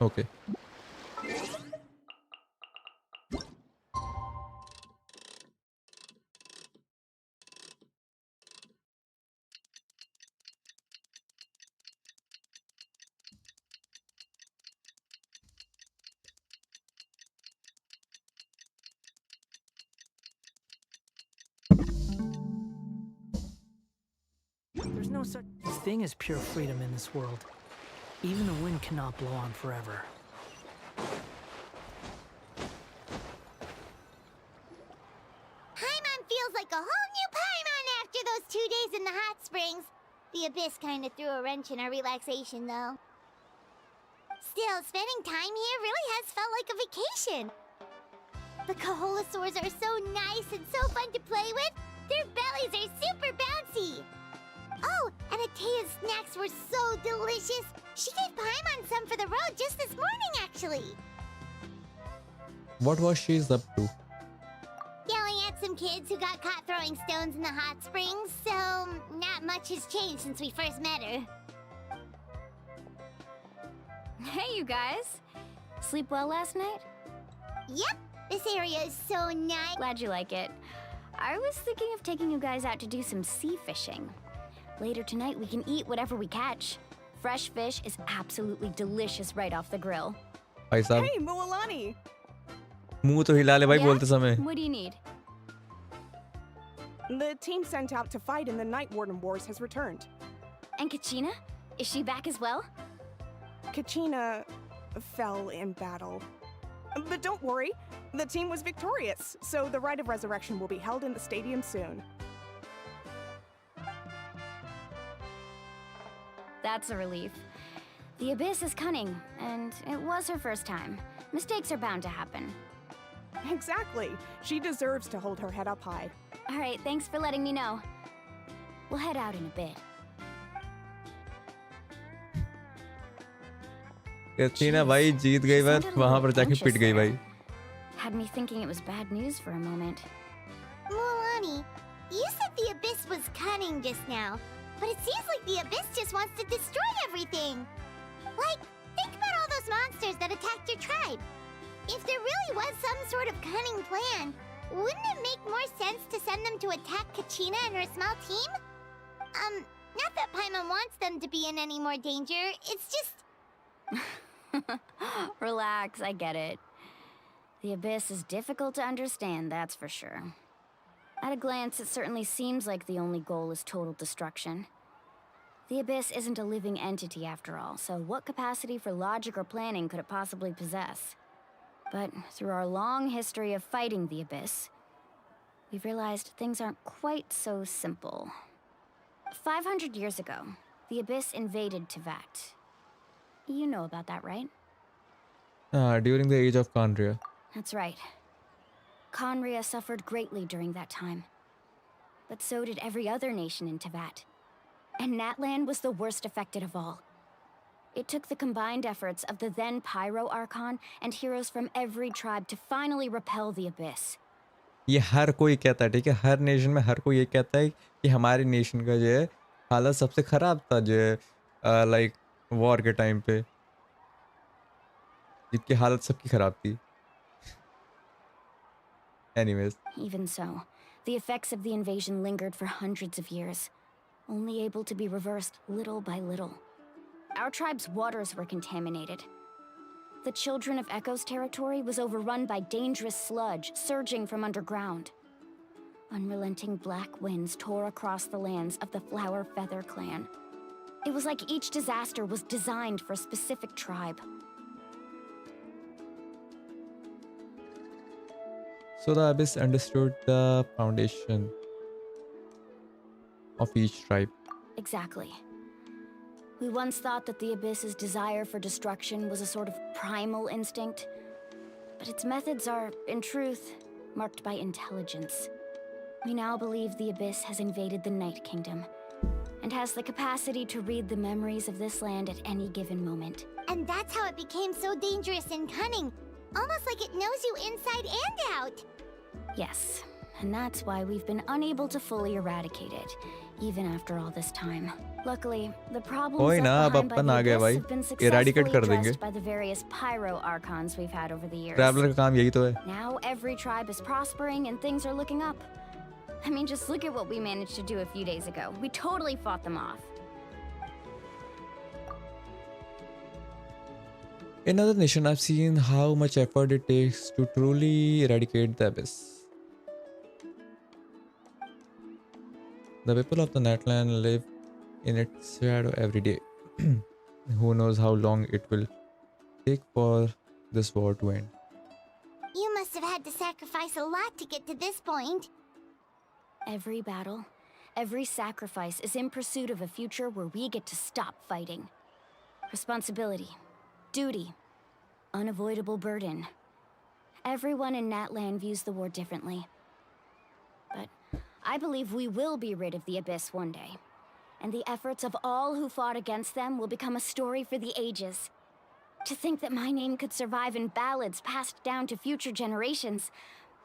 Okay. There's no such thing as pure freedom in this world. Even the wind cannot blow on forever. Paimon feels like a whole new Paimon after those 2 days in the hot springs. The Abyss kind of threw a wrench in our relaxation, though. Still, spending time here really has felt like a vacation. The Kaholosaurs are so nice and so fun to play with. Their bellies are super bouncy. Oh, and Atea's snacks were so delicious. She gave Paimon some for the road just this morning, actually. What was she up to? Yelling at some kids who got caught throwing stones in the hot springs, so not much has changed since we first met her. Hey, you guys. Sleep well last night? Yep, this area is so nice. Glad you like it. I was thinking of taking you guys out to do some sea fishing. Later tonight, we can eat whatever we catch. Fresh fish is absolutely delicious right off the grill. भाई साहब Hey, Mualani! मुंह तो हिला ले भाई Yeah? बोलते समय. What do you need? The team sent out to fight in the Night Warden Wars has returned. And Kachina? Is she back as well? Kachina fell in battle. But don't worry, the team was victorious, so the Rite of Resurrection will be held in the stadium soon. That's a relief. The Abyss is cunning, and it was her first time. Mistakes are bound to happen. Exactly. She deserves to hold her head up high. All right, thanks for letting me know. We'll head out in a bit. कचीना भाई जीत गई बात Sounded a वहां पर little जाके पिट anxious गई there. भाई. Had me thinking it was bad news for a moment. Mualani, you said the Abyss was cunning just now, but it seems like the Abyss just wants to destroy everything. Like, think about all those monsters that attacked your tribe. If there really was some sort of cunning plan, wouldn't it make more sense to send them to attack Kachina and her small team? Not that Paimon wants them to be in any more danger, it's just... Relax, I get it. The Abyss is difficult to understand, that's for sure. At a glance, it certainly seems like the only goal is total destruction. The Abyss isn't a living entity after all, so what capacity for logic or planning could it possibly possess? But through our long history of fighting the Abyss, we've realized things aren't quite so simple. 500 years ago, the Abyss invaded Teyvat. You know about that, right? During the age of Khaenri'ah. That's right. Khaenri'ah suffered greatly during that time. But so did every other nation in Teyvat. And Natlan was the worst affected of all. It took the combined efforts of the then Pyro Archon and heroes from every tribe to finally repel the Abyss. ये हर कोई कहता है ठीक है. हर nation में हर कोई ये कहता है कि हमारे नेशन का जो है हालत सबसे खराब था जो लाइक वॉर के टाइम पे जिनकी हालत सबकी खराब थी. Anyways, Even so, the effects of the invasion lingered for hundreds of years, only able to be reversed little by little. Our tribe's waters were contaminated. The Children of Echo's territory was overrun by dangerous sludge surging from underground. Unrelenting black winds tore across the lands of the Flower Feather clan. It was like each disaster was designed for a specific tribe. so the Abyss understood the foundation of each tribe. Exactly. We once thought that the Abyss's desire for destruction was a sort of primal instinct, but its methods are, in truth, marked by intelligence. We now believe the Abyss has invaded the Night Kingdom, and has the capacity to read the memories of this land at any given moment. And that's how it became so dangerous and cunning. Almost like it knows you inside and out. Yes, and that's why we've been unable to fully eradicate it, even after all this time. Luckily, the problems कोई ना, left अब behind by upon the आ गए Abyss भाई. have been Eradicate successfully कर देंगे. addressed by the various pyro archons we've had over the years. Traveller का काम यही तो है. Now every tribe is prospering and things are looking up. I mean, just look at what we managed to do a few days ago. We totally fought them off. In other nation, I've seen how much effort it takes to truly eradicate the Abyss. The people of the Natlan live in its shadow every day. Who knows how long it will take for this war to end. You must have had to sacrifice a lot to get to this point. Every battle, every sacrifice is in pursuit of a future where we get to stop fighting. Responsibility, duty, unavoidable burden. Everyone in Natlan views the war differently. But I believe we will be rid of the Abyss one day. And the efforts of all who fought against them will become a story for the ages. To think that my name could survive in ballads passed down to future generations,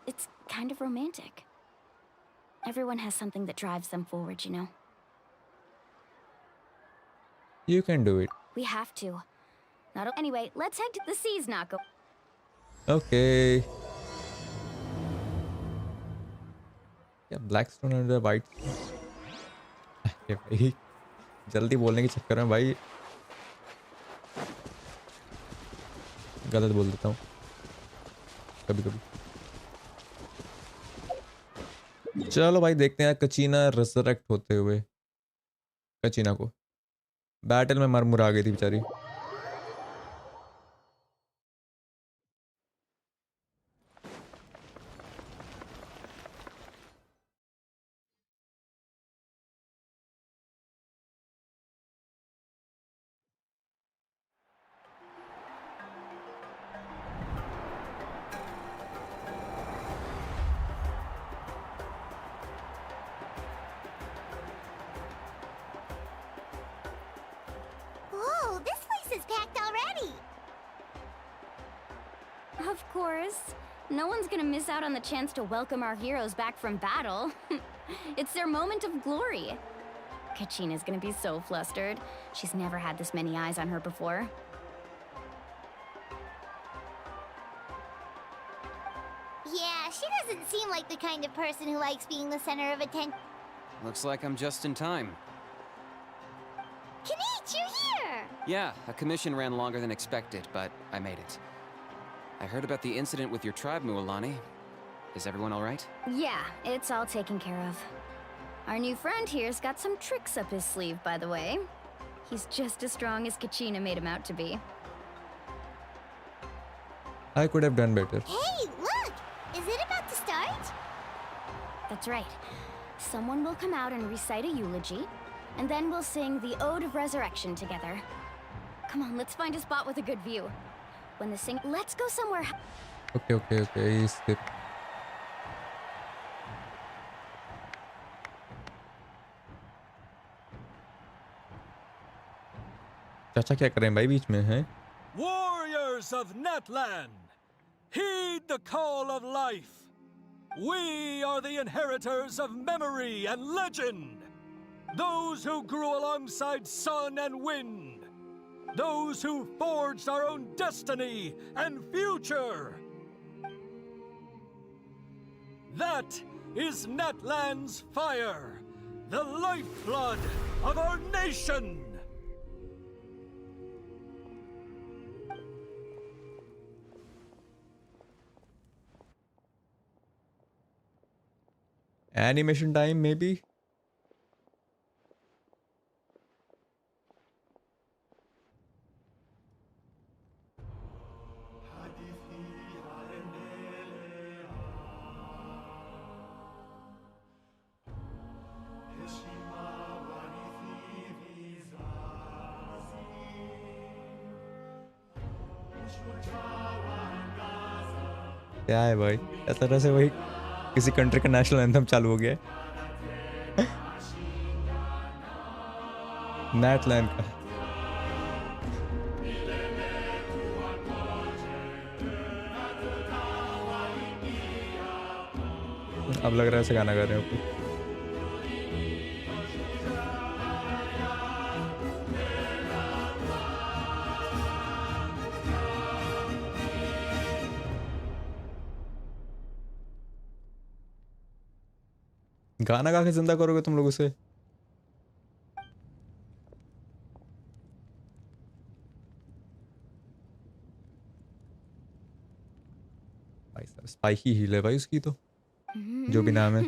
it's kind of romantic. Everyone has something that drives them forward, you know? You can do it. We have to. Anyway, let's head to the seas, Nako. Okay. क्या Blackstone under white ये भाई जल्दी बोलने के चक्कर में भाई गलत बोल देता हूँ कभी कभी. चलो भाई देखते हैं कचीना रिजरेक्ट होते हुए. कचीना को बैटल में मर मुरा गई थी बेचारी. Whoa, this place is packed already. Of course. No one's gonna miss out on the chance to welcome our heroes back from battle. It's their moment of glory. Kachina's gonna be so flustered. She's never had this many eyes on her before. Yeah, she doesn't seem like the kind of person who likes being the center of attention. Looks like I'm just in time. Kanich, you're here! Yeah, a commission ran longer than expected, but I made it. I heard about the incident with your tribe, Mualani. Is everyone all right? Yeah, it's all taken care of. Our new friend here's got some tricks up his sleeve, by the way. He's just as strong as Kachina made him out to be. I could have done better. Hey, look! Is it about to start? That's right. Someone will come out and recite a eulogy, and then we'll sing the Ode of Resurrection together. Come on, let's find a spot with a good view. When the let's go somewhere. Okay. Skip. चाचा क्या करें भाई बीच में हैं? Warriors of Natlan, heed the call of life. We are the inheritors of memory and legend. Those who grew alongside sun and wind. Those who forged our own destiny and future. That is Natlan's fire, the lifeblood of our nation. Animation time, maybe? क्या है भाई, ऐसा तरह से वही किसी country का national anthem चालू हो गया है। नेटलैंड का। अब लग रहा है ऐसे गाना गा रहे हो कोई। गाना गा के जिंदा करोगे तुम लोग उसे? भाई साहब स्पाइकी हील है भाई उसकी तो, जो भी नाम है।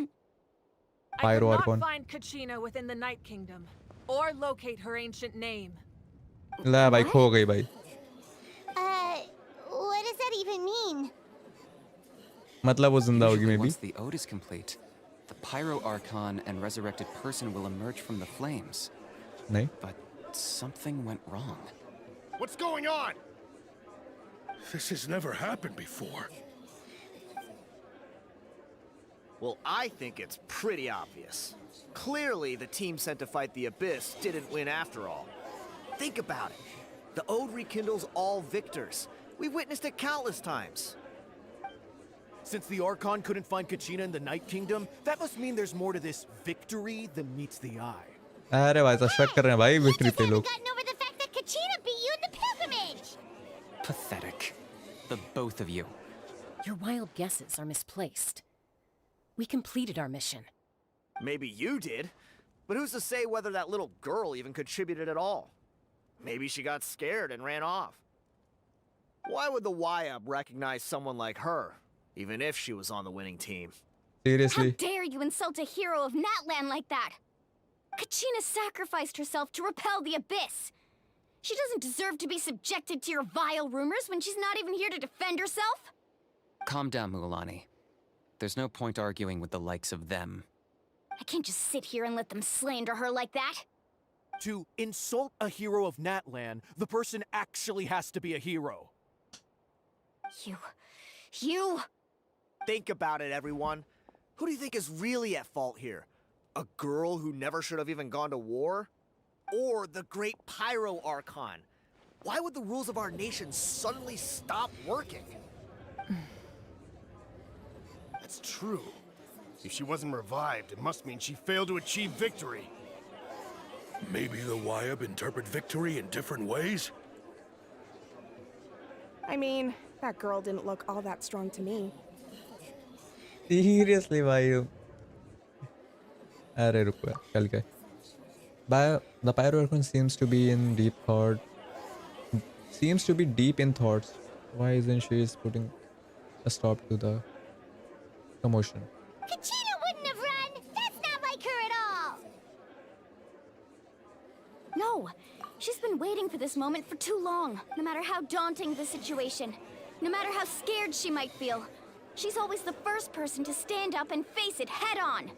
Pyro I Archon. cannot find Kachina within the Night Kingdom, or locate her ancient name. ला भाई खो गई भाई। What does that even mean? मतलब वो जिंदा होगी Usually may be. once the ode is complete, the Pyro Archon and resurrected person will emerge from the flames. नहीं। But something went wrong. What's going on? This has never happened before. Well, I think it's pretty obvious. Clearly, the team sent to fight the Abyss didn't win after all. Think about it. The Ode rekindles all victors. We've witnessed it countless times. Since the Archon couldn't find Kachina in the Night Kingdom, that must mean there's more to this victory than meets the eye. अरे भाई साहब शक कर रहे हैं भाई victory पे लोग। Gotten over the fact that Kachina beat you in the pilgrimage. Pathetic. The both of you. Your wild guesses are misplaced. We completed our mission. Maybe you did, but who's to say whether that little girl even contributed at all? Maybe she got scared and ran off. Why would the YUB recognize someone like her, even if she was on the winning team? Seriously? How dare you insult a hero of Natlan like that? Kachina sacrificed herself to repel the Abyss. She doesn't deserve to be subjected to your vile rumors when she's not even here to defend herself. Calm down, Mualani. There's no point arguing with the likes of them. I can't just sit here and let them slander her like that. To insult a hero of Natlan, the person actually has to be a hero. You... Think about it, everyone. Who do you think is really at fault here? A girl who never should have even gone to war? Or the great Pyro Archon? Why would the rules of our nation suddenly stop working? That's true. If she wasn't revived, it must mean she failed to achieve victory. Maybe the YUB interpret victory in different ways? I mean, that girl didn't look all that strong to me. Seriously भाई। अरे रुको यार चल गए। The Pyro Archon seems to be deep in thoughts. Why isn't she putting a stop to the commotion? Kachina wouldn't have run! That's not like her at all! No! She's been waiting for this moment for too long. No matter how daunting the situation, no matter how scared she might feel, she's always the first person to stand up and face it head on.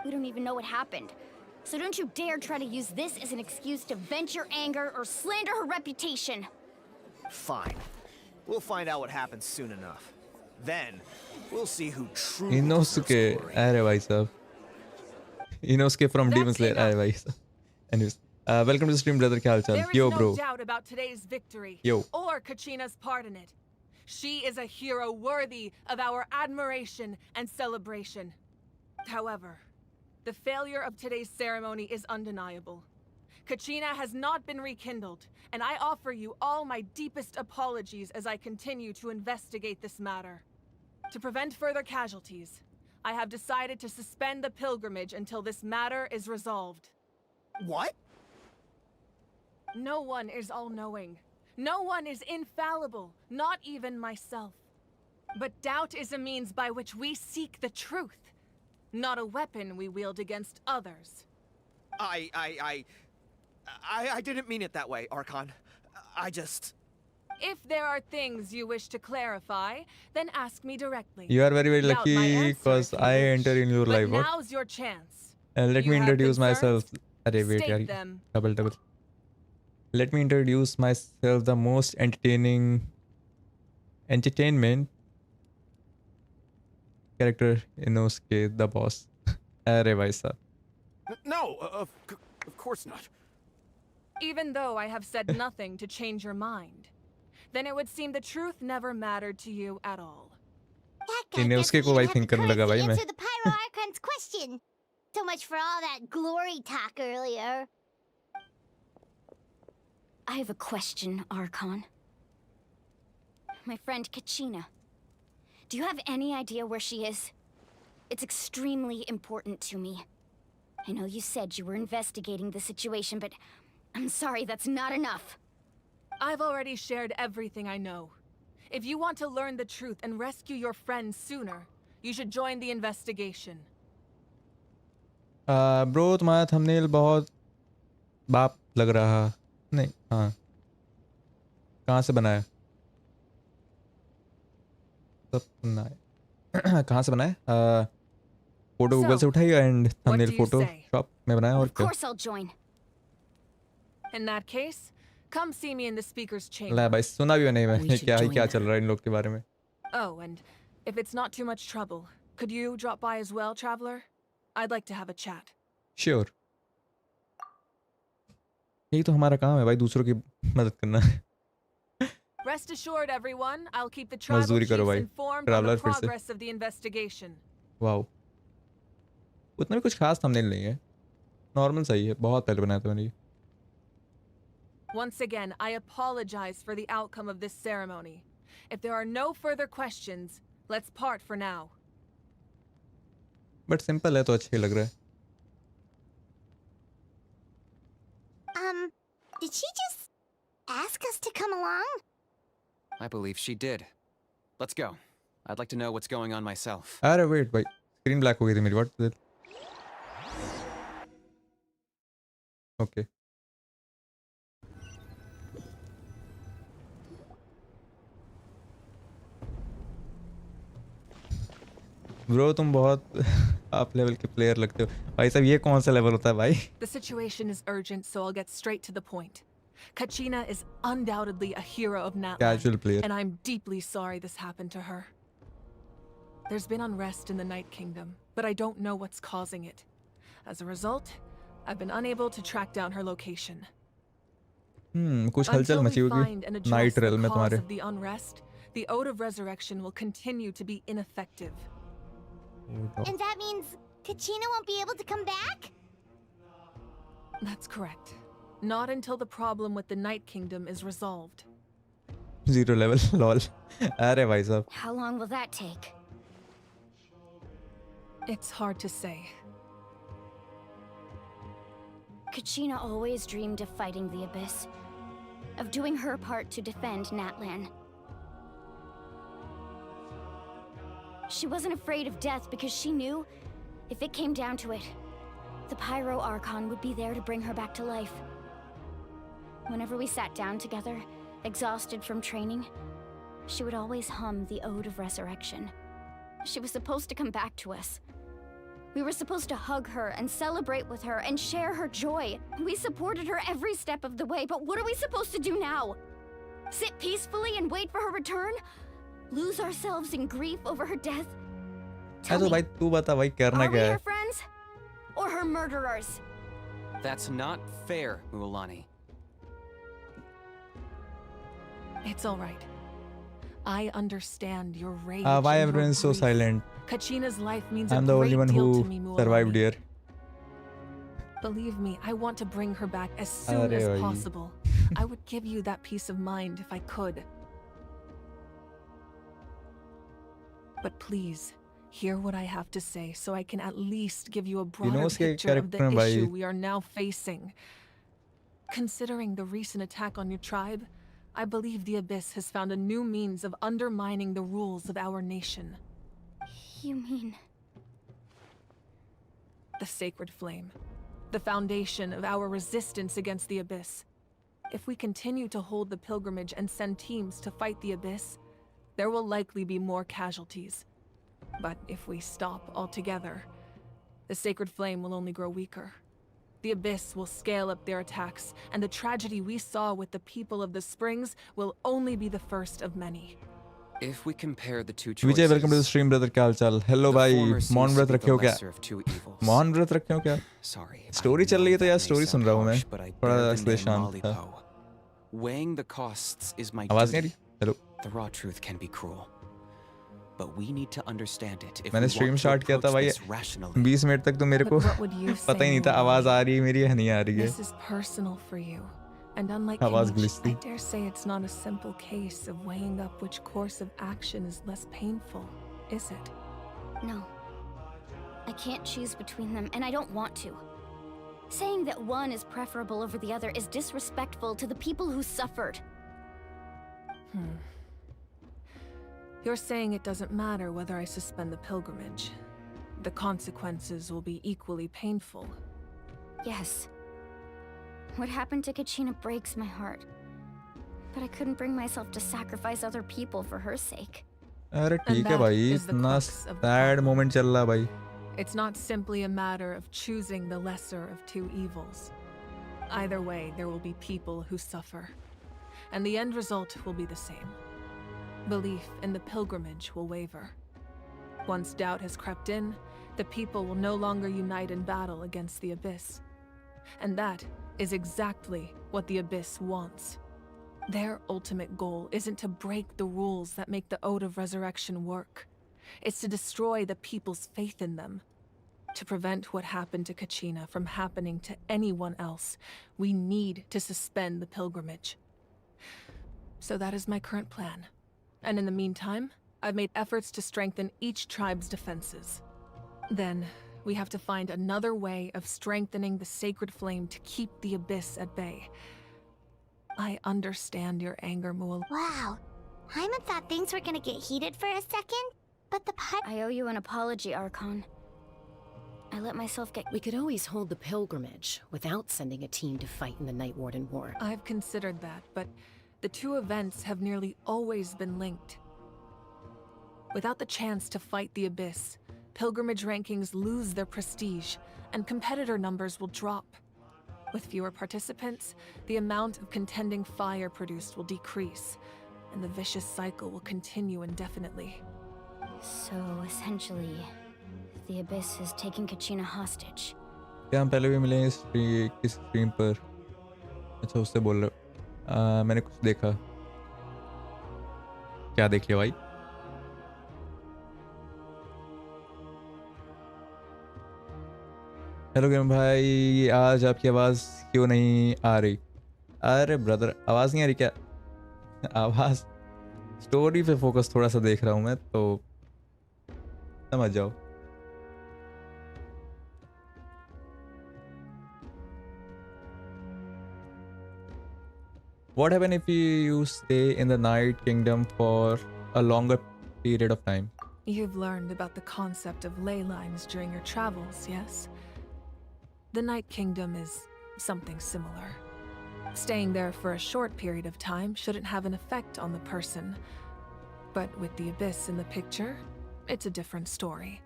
We don't even know what happened. So don't you dare try to use this as an excuse to vent your anger or slander her reputation. Fine. We'll find out what happens soon enough. Then, we'll see who truly Inosuke, अरे भाई साहब। Inosuke from Demon Slayer, अरे भाई साहब। Anyways, welcome to the stream, brother. क्या हाल चाल? There is Yo, no bro. doubt about today's victory. Yo. Or Kachina's part in it. She is a hero worthy of our admiration and celebration. However, The failure of today's ceremony is undeniable. Kachina has not been rekindled, and I offer you all my deepest apologies as I continue to investigate this matter. To prevent further casualties, I have decided to suspend the pilgrimage until this matter is resolved. What? No one is all-knowing. No one is infallible, not even myself. But doubt is a means by which we seek the truth, not a weapon we wield against others. I didn't mean it that way, Archon. I just... If there are things you wish to clarify, then ask me directly. You are very, very Doubt my lucky answer because if you I wish. enter in your But life. What? now's your chance. Let You me have introduce myself. concerns? Arey, wait, State yaar. them. Double. Let me introduce myself, the most entertainment character in Inosuke, the boss. Arey, bhai sahab. No, of course not. Even though I have said nothing to change your mind, then it would seem the truth never mattered to you at all. Inosuke ko bhai think karne laga bhai main. Answer the Pyro Archon's question. So much for all that glory talk earlier. I have a question, Archon. My friend Kachina. Do you have any idea where she is? It's extremely important to me. I know you said you were investigating the situation, but I'm sorry, that's not enough. I've already shared everything I know. If you want to learn the truth and rescue your friend sooner, you should join the investigation. Bro, तुम्हारा thumbnail बहुत बाप लग रहा. नहीं, हाँ. कहाँ से बनाया? कहाँ से बनाया? फोटो गूगल से उठाई and thumbnail Photoshop में बनाया और Of क्या? course I'll join. In that case, come see me in the speaker's chamber. ला भाई सुना भी नहीं मैंने should क्या ही join क्या them. चल रहा है इन लोग के बारे में. Oh, and if it's not too much trouble, could you drop by as well, traveler? I'd like to have a chat. Sure. यही तो हमारा काम है भाई, दूसरों की मदद करना. Rest assured, everyone, I'll keep the tribal मजदूरी chiefs करो भाई. informed on Traveler the फिर से. progress of the investigation. Wow. उतना भी कुछ खास thumbnail नहीं है. नॉर्मल सही है. बहुत पहले बनाया था मैंने ये. Once again, I apologize for the outcome of this ceremony. If there are no further questions, let's part for now. But simple है तो अच्छा ही लग रहा है. Did she just ask us to come along? I believe she did. Let's go. I'd like to know what's going on myself. अरे wait भाई, screen black हो गई थी मेरी. व्हाट? ओके. ब्रो तुम बहुत आप लेवल के प्लेयर लगते हो भाई साहब. ये कौन सा लेवल होता है भाई? The situation is urgent, so I'll get straight to the point. Kachina is undoubtedly a hero of natlan, Casual player. and I'm deeply sorry this happened to her. There's been unrest in the Night Kingdom, but I don't know what's causing it. As a result, I've been unable to track down her location. कुछ हलचल Until मची we होगी find and address night the rail में cause तुम्हारे. of the unrest, the Ode of Resurrection will continue to be ineffective. And that means Kachina won't be able to come back? That's correct. Not until the problem with the Night Kingdom is resolved. 0 level. lol. अरे भाई साहब. How long will that take? It's hard to say. Kachina always dreamed of fighting the Abyss, of doing her part to defend Natlan. She wasn't afraid of death because she knew, if it came down to it, the Pyro Archon would be there to bring her back to life. Whenever we sat down together, exhausted from training, she would always hum the Ode of Resurrection. She was supposed to come back to us. We were supposed to hug her and celebrate with her and share her joy. We supported her every step of the way, but what are we supposed to do now? Sit peacefully and wait for her return? Lose ourselves in grief over her death? Tell तो me, भाई तू बता भाई करना are we क्या her है? friends? Or her murderers? That's not fair, Mualani. It's all right. I understand your rage. Why and your everyone is so grief. silent? Kachina's life means I'm a the great only one deal who to me, Mualani. survived here. Believe me, I want to bring her back as soon as possible. I would give you that peace of mind if I could. But please, hear what I have to say so I can at least give you a broader picture of the issue we are now facing. Considering the recent attack on your tribe, I believe the Abyss has found a new means of undermining the rules of our nation. You mean... The Sacred Flame. The foundation of our resistance against the Abyss. If we continue to hold the pilgrimage and send teams to fight the Abyss, there will likely be more casualties. But if we stop altogether, the Sacred Flame will only grow weaker. The Abyss will scale up their attacks, and the tragedy we saw with the people of the Springs will only be the first of many. If we compare the two choices, Vijay, welcome to the stream, brother. क्या हाल चाल? Hello भाई, मौन व्रत रखे हो क्या? मौन व्रत रखे हो क्या? स्टोरी चल रही है तो यार स्टोरी सुन रहा हूँ मैं. थोड़ा इसलिए शांत था. Weighing the costs is my आवाज नहीं आ duty. रही? Hello. The raw truth can be cruel, but we need to understand it if we मैंने want स्ट्रीम to स्टार्ट किया था approach भाई. this rationally. 20 मिनट तक तो मेरे को But what would you पता ही say, नहीं था Mulani? आवाज आ रही है मेरी या नहीं आ रही है. This is personal for you. And unlike आवाज Kenichi, ग्लिच थी. I dare say it's not a simple case of weighing up which course of action is less painful, is it? No. I can't choose between them, and I don't want to. Saying that one is preferable over the other is disrespectful to the people who suffered. You're saying it doesn't matter whether I suspend the pilgrimage. The consequences will be equally painful. Yes. What happened to Kachina breaks my heart. But I couldn't bring myself to sacrifice other people for her sake. अरे ठीक है भाई, इतना sad moment चल रहा भाई. It's not simply a matter of choosing the lesser of two evils. Either way, there will be people who suffer. And the end result will be the same. Belief in the pilgrimage will waver. Once doubt has crept in, the people will no longer unite in battle against the Abyss. And that is exactly what the Abyss wants. Their ultimate goal isn't to break the rules that make the Ode of Resurrection work. It's to destroy the people's faith in them. To prevent what happened to Kachina from happening to anyone else, we need to suspend the pilgrimage. So that is my current plan. And in the meantime, I've made efforts to strengthen each tribe's defenses. Then, we have to find another way of strengthening the Sacred Flame to keep the Abyss at bay. I understand your anger, Mual. Wow. Paimon thought things were gonna get heated for a second, but the I owe you an apology, Archon. I let myself get... We could always hold the pilgrimage without sending a team to fight in the Night Warden War. I've considered that, but the two events have nearly always been linked. Without the chance to fight the Abyss, pilgrimage rankings lose their prestige, and competitor numbers will drop. With fewer participants, the amount of contending fire produced will decrease, and the vicious cycle will continue indefinitely. So, essentially, the Abyss is taking Kachina hostage. क्या हम पहले भी मिले हैं किस stream पर? अच्छा उससे बोल रहे हो. मैंने कुछ देखा. क्या देख लिया भाई? हेलो गेम भाई, आज आपकी आवाज़ क्यों नहीं आ रही? अरे ब्रदर, आवाज़ नहीं आ रही क्या? आवाज़ स्टोरी पे फोकस थोड़ा सा देख रहा हूँ मैं, तो समझ जाओ. What happens if you stay in the Night Kingdom for a longer period of time? You've learned about the concept of ley lines during your travels, yes? The Night Kingdom is something similar. Staying there for a short period of time shouldn't have an effect on the person. But with the Abyss in the picture, it's a different story.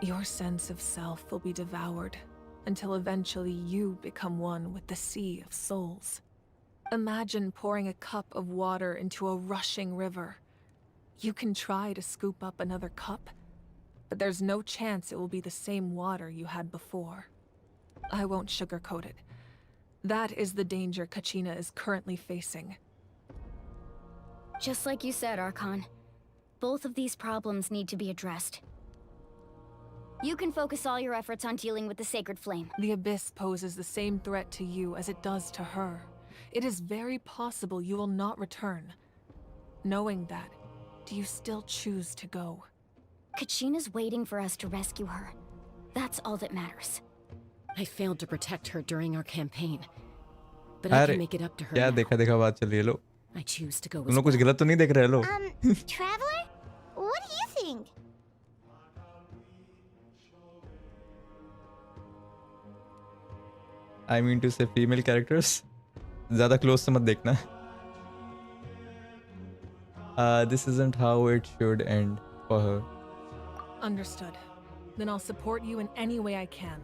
Your sense of self will be devoured until eventually you become one with the sea of souls. Imagine pouring a cup of water into a rushing river. You can try to scoop up another cup, but there's no chance it will be the same water you had before. I won't sugarcoat it. That is the danger Kachina is currently facing. Just like you said, Archon. Both of these problems need to be addressed. You can focus all your efforts on dealing with the sacred flame. The Abyss poses the same threat to you as it does to her. It is very possible you will not return. Knowing that, do you still choose to go? Kachina's waiting for us to rescue her. That's all that matters. I failed to protect her during our campaign, but I अरे can make it up to her क्या now. देखा देखा बात चल रही है लो. I choose to go तुम as लोग कुछ well. गलत तो नहीं देख रहे लो. Traveler? What do you think? I mean to say female characters. ज़्यादा close से मत देखना. This isn't how it should end for her. Understood. Then I'll support you in any way I can.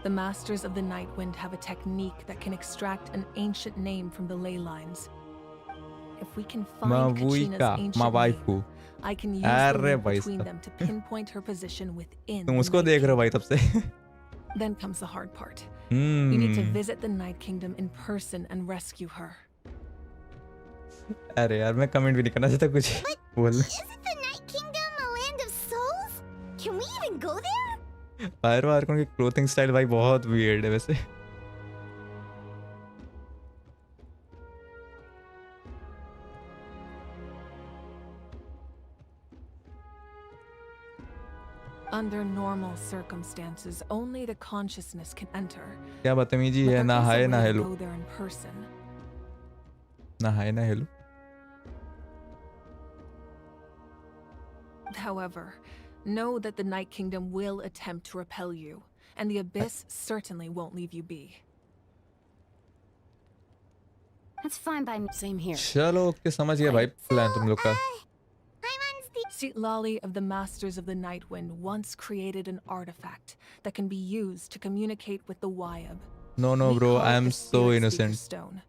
The Masters of the Nightwind have a technique that can extract an ancient name from the ley lines. If we can find Kachina's ancient name, I can use the link between them to pinpoint her position within तुम the उसको Night देख रहे हो भाई Kingdom. तब से. Then comes the hard part. You need to Hmm. visit the Night Kingdom in person and rescue her. अरे यार मैं कमेंट भी नहीं करना चाहता कुछ बोलने. Isn't the Night Kingdom a land of souls? Can we even go there? Fire Arkan की क्लोथिंग स्टाइल भाई बहुत वियर्ड है वैसे. Under normal circumstances, only the consciousness can enter. क्या बदतमीजी But है. there ना is a हाय way ना to hello. go there in person. ना हाय ना hello. However, know that the Night Kingdom will attempt to repel you, and the Abyss certainly won't leave you be. That's fine by me. Same here. चलो okay समझ गया भाई plan तुम लोग का. Lali of the Masters of the Nightwind once created an artifact that can be used to communicate with the Wyab. No, We bro, call I it am the so Spirit innocent. Speaker Stone.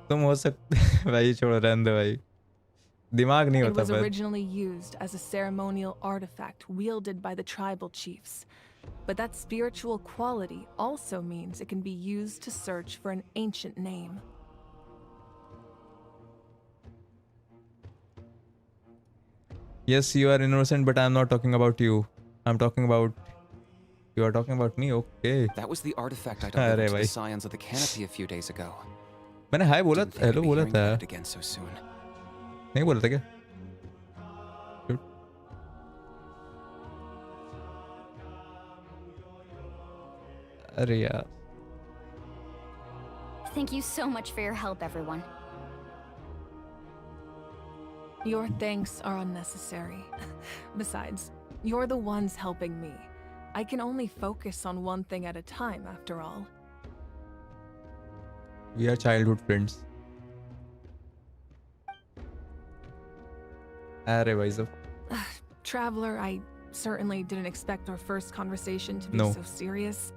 तुम हो सकते भाई छोड़ो रहने दो भाई. दिमाग नहीं It होता was पर. originally used as a ceremonial artifact wielded by the tribal chiefs. But that spiritual quality also means it can be used to search for an ancient name. Yes, you are innocent, but I'm not talking about you. I'm talking about. You are talking about me, okay? That was the artifact I अरे delivered to भाई. the Scions of the Canopy a few days ago. मैंने हाय बोला Didn't think hello I'd be बोला hearing था. about it again so soon. नहीं बोला था क्या? अरे यार. Thank you so much for your help, everyone. Your thanks are unnecessary. Besides, you're the ones helping me. I can only focus on one thing at a time, after all. We are childhood friends. अरे भाई साहब. Traveler, I certainly didn't expect our first conversation to be No. so serious.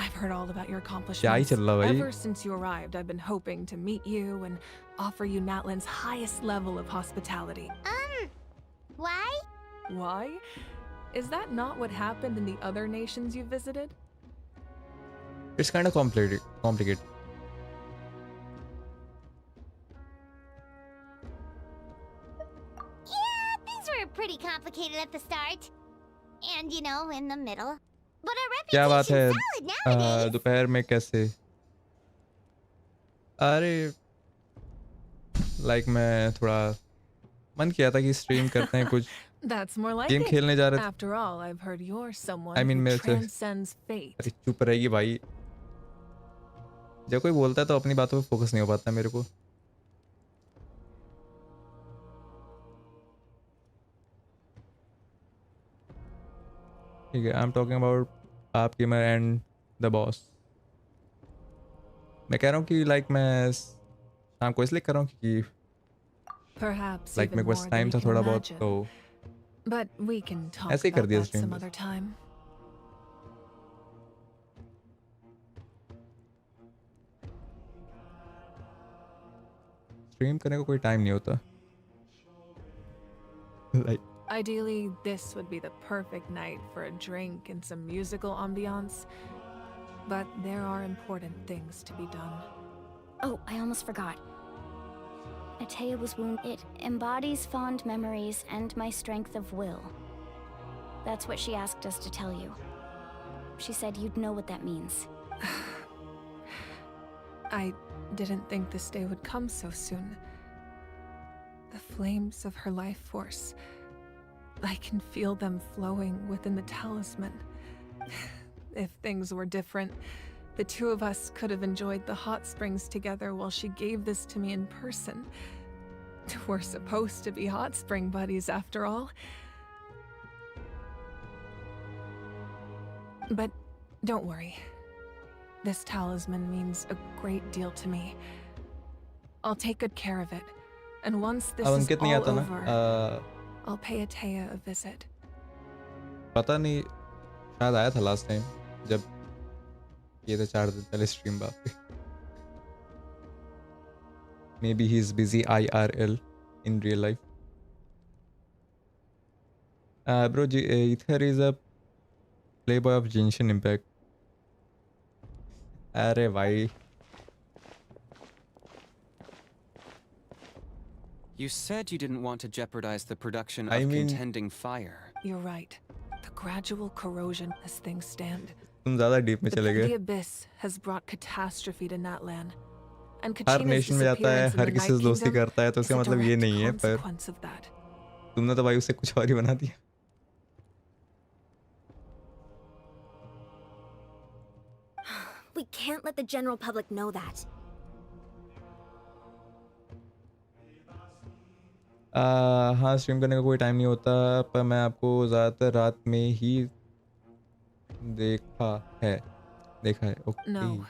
I've heard all about your क्या ही accomplishments. चल रहा भाई? Ever since you arrived, I've been hoping to meet you and offer you Natlan's highest level of hospitality. Why? Why? Is that not what happened in the other nations you visited? It's kind of complicated. Yeah, things were pretty complicated at the start. And, you know, in the middle. But our क्या बात है? reputation's solid nowadays. दोपहर में कैसे? अरे like मैं थोड़ा मन किया था कि स्ट्रीम करते हैं कुछ. That's more like game it. खेलने जा रहे थे. After all, I've heard you're someone I mean, who मेरे से. transcends fate. अरे चुप रहेगी भाई. जब कोई बोलता है तो अपनी बातों पे फोकस नहीं हो पाता मेरे को. ठीक है. I'm talking about आप गेमर एंड द बॉस. मैं कह रहा हूँ कि लाइक मैं शाम को इसलिए कर रहा हूँ कि Perhaps लाइक even मेरे more pass than time we था can थोड़ा बहुत imagine. तो But we can talk ऐसे ही कर about दिया that stream some बस. other time. स्ट्रीम करने को कोई टाइम नहीं होता. Like Ideally, this would be the perfect night for a drink and some musical ambiance. But there are important things to be done. Oh, I almost forgot. Atea was wounded. It embodies fond memories and my strength of will. That's what she asked us to tell you. She said you'd know what that means. I didn't think this day would come so soon. The flames of her life force. I can feel them flowing within the talisman. If things were different, the two of us could have enjoyed the hot springs together while she gave this to me in person. We're supposed to be hot spring buddies after all. But don't worry. This talisman means a great deal to me. I'll take good care of it. And once this is all over, I'll pay Atea a visit. पता नहीं शायद आया था last time जब ये था 4 दिन पहले स्ट्रीम बात पे maybe he's busy IRL in real life. Bro, Ether is a playboy of Genshin Impact. अरे भाई You said you didn't want to jeopardize the production of contending fire. You're right. The gradual corrosion as things stand. तुम ज़्यादा deep में चले गए. The abyss has brought catastrophe to Natlan. And her Kachina's nation में जाता है, disappearance in her the किसी से Night दोस्ती Kingdom करता है, तो is उसका a मतलब ये direct नहीं है, पर consequence of that. तुमने तो भाई उससे कुछ और ही बना दिया. We can't let the general public know that. हाँ स्ट्रीम करने का कोई टाइम नहीं होता पर मैं आपको ज़्यादातर रात में ही देखा है okay No.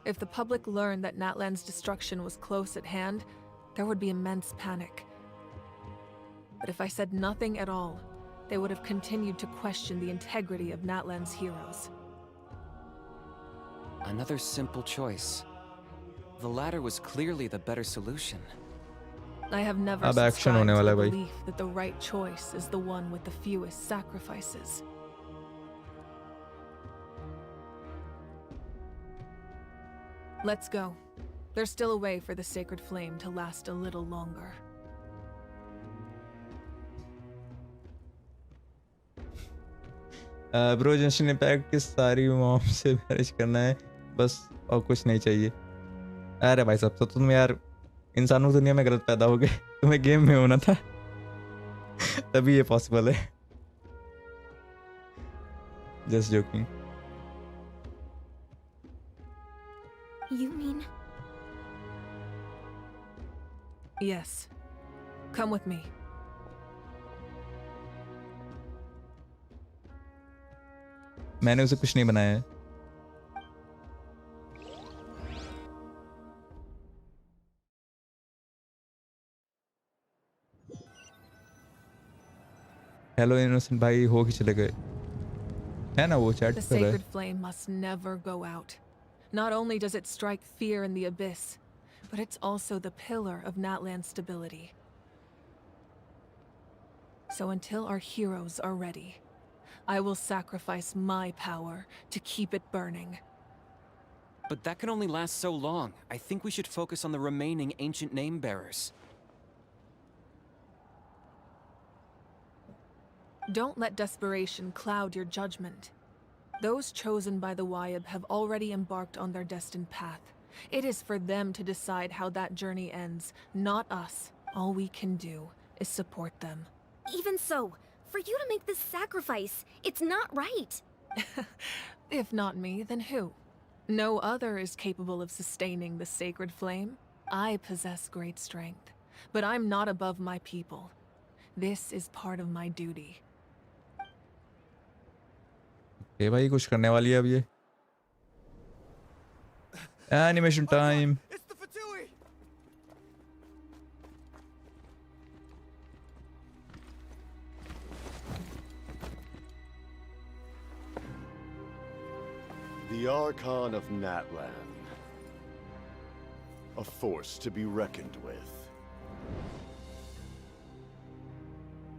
If the public learned that Natlan's destruction was close at hand, there would be immense panic. But if I said nothing at all, they would have continued to question the integrity of Natlan's heroes. Another simple choice. The latter was clearly the better solution. I have never अब action subscribed होने to वाला the है भाई. belief that the right choice is the one with the fewest sacrifices. Let's go. There's still a way for the sacred flame to last a little longer. Bro Genshin Impact की सारी mom से marriage करना है बस और कुछ नहीं चाहिए. अरे भाई साहब तो तुम यार इंसानों की दुनिया में गलत पैदा हो गए. तुम्हें गेम में होना था तभी ये पॉसिबल है. Just joking. You mean? Yes. Come with me. मैंने उसे कुछ नहीं बनाया है. हेलो इनोसेंट भाई हो के चले गए है ना वो चैट The कर रहा है. sacred flame must never go out. Not only does it strike fear in the abyss, but it's also the pillar of Natlan's stability. So until our heroes are ready, I will sacrifice my power to keep it burning. But that can only last so long. I think we should focus on the remaining ancient name bearers. Don't let desperation cloud your judgment. Those chosen by the Wayab have already embarked on their destined path. It is for them to decide how that journey ends, not us. All we can do is support them. Even so, for you to make this sacrifice, it's not right. If not me, then who? No other is capable of sustaining the sacred flame. I possess great strength, but I'm not above my people. This is part of my duty. ये भाई कुछ करने वाली है अब ये. Animation time. The Archon of Natlan. A force to be reckoned with.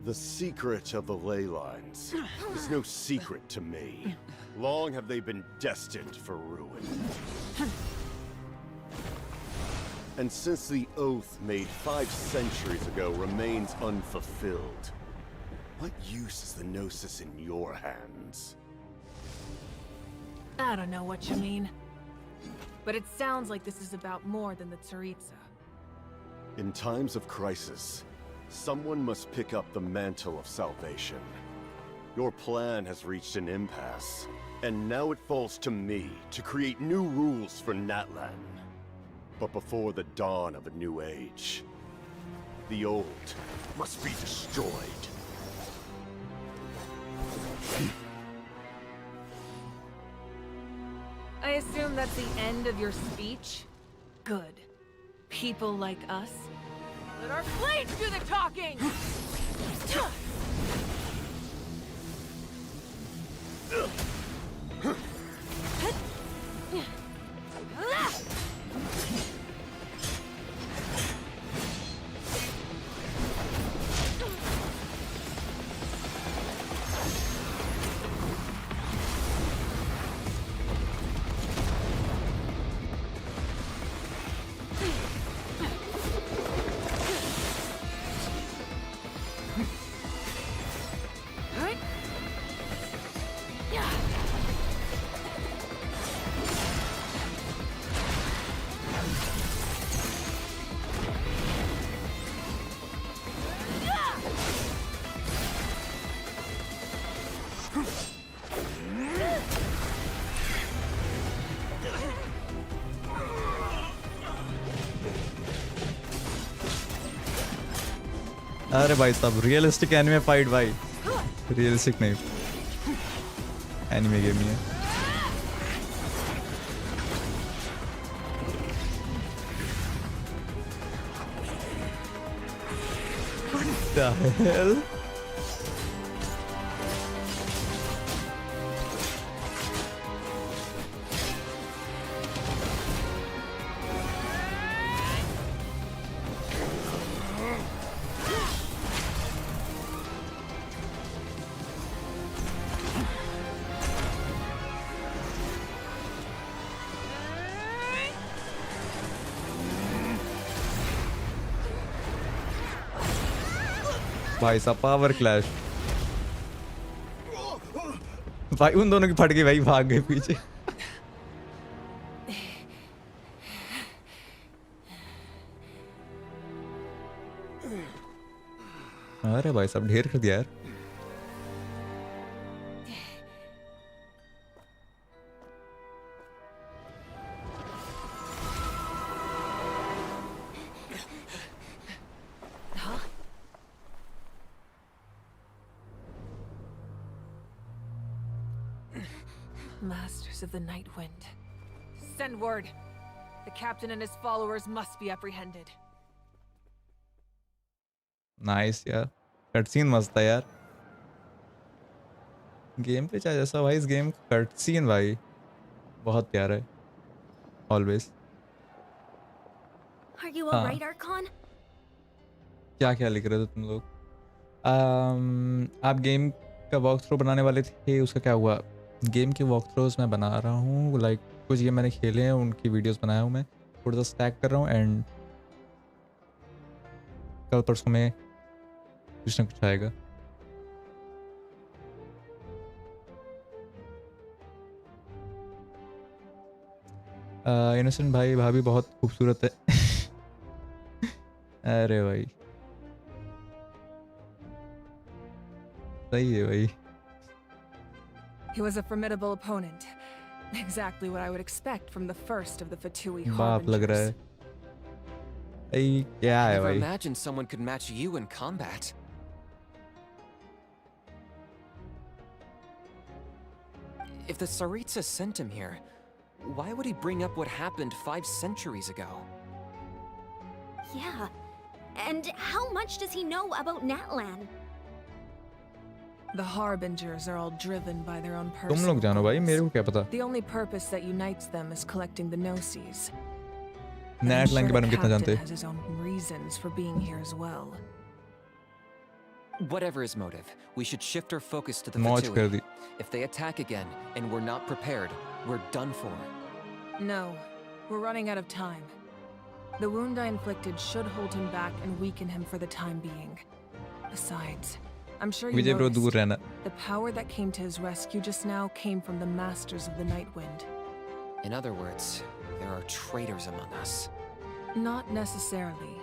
The secret of the ley lines is no secret to me. Long have they been destined for ruin. And since the oath made 5 centuries ago remains unfulfilled, what use is the Gnosis in your hands? I don't know what you mean. But it sounds like this is about more than the Tsaritsa. In times of crisis, someone must pick up the mantle of salvation. Your plan has reached an impasse, and now it falls to me to create new rules for Natlan. But before the dawn of a new age, the old must be destroyed. I assume that's the end of your speech? Good. People like us? Let our blades do the talking! अरे भाई साहब realistic anime fight भाई realistic नहीं anime game ही है What the hell? भाई साहब power clash भाई उन दोनों की फट गई भाई भाग गए पीछे अरे भाई साहब ढेर कर दिया यार Masters of the Night Wind. Send word. The captain and his followers must be apprehended. Nice यार कटसीन मस्त है यार गेम पे चाहे जैसा भाई इस गेम कटसीन भाई बहुत प्यारा है always Are you alright, Archon? क्या क्या लिख रहे थे तुम लोग आप गेम का वॉक थ्रू बनाने वाले थे उसका क्या हुआ गेम के वॉक थ्रोज मैं बना रहा हूँ लाइक कुछ गेम मैंने खेले हैं उनकी वीडियोस बनाया हूँ मैं थोड़ा सा स्टैक कर रहा हूँ एंड कल परसों में कुछ ना कुछ आएगा इनोसेंट भाई भाभी बहुत खूबसूरत है अरे भाई सही है भाई He was a formidable opponent. Exactly what I would expect from the first of the Fatui बाप लग रहा है I क्या है never भाई imagined someone could match you in combat. If the Tsaritsa sent him here, why would he bring up what happened 5 centuries ago? Yeah. And how much does he know about Natlan? The Harbingers are all driven by their own तुम personal लोग जानो भाई goals. मेरे को क्या पता The only purpose that unites them is collecting the Gnosis. Natlan के बारे में the कितना जानते captain has his own reasons for being here as well. Whatever his motive, we should shift our focus to the मौज कर fertility. The. If they attack again and we're not prepared, we're done for. No, we're running out of time. The wound I inflicted should hold him back and weaken him for the time being. Besides, I'm sure you Vijay bro दूर noticed, रहना. the power that came to his rescue just now came from the Masters of the Night Wind. In other words, there are traitors among us. Not necessarily.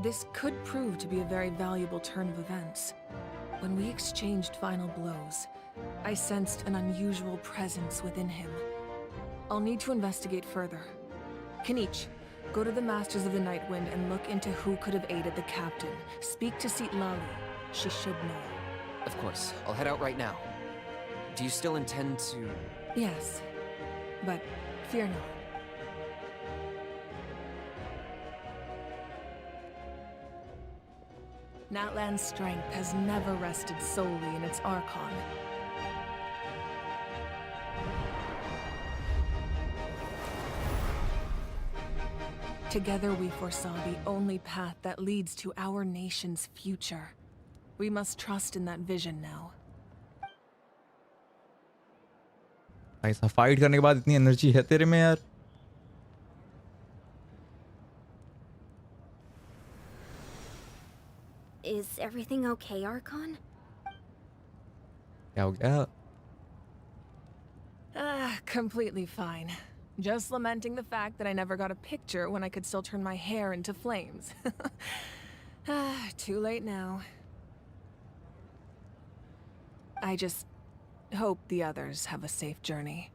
This could prove to be a very valuable turn of events. When we exchanged final blows, I sensed an unusual presence within him. I'll need to investigate further. Kanich, go to the Masters of the Night Wind and look into who could have aided the captain. Speak to Seat Lali. She should know. Of course, I'll head out right now. Do you still intend to... Yes, but fear not. Natlan's strength has never rested solely in its Archon. Together we foresaw the only path that leads to our nation's future. We must trust in that vision now. ऐसा fight करने के बाद इतनी energy है तेरे में यार. Is everything okay, Archon? क्या हो गया? Completely fine. Just lamenting the fact that I never got a picture when I could still turn my hair into flames. Too late now. I just hope the others have a safe journey.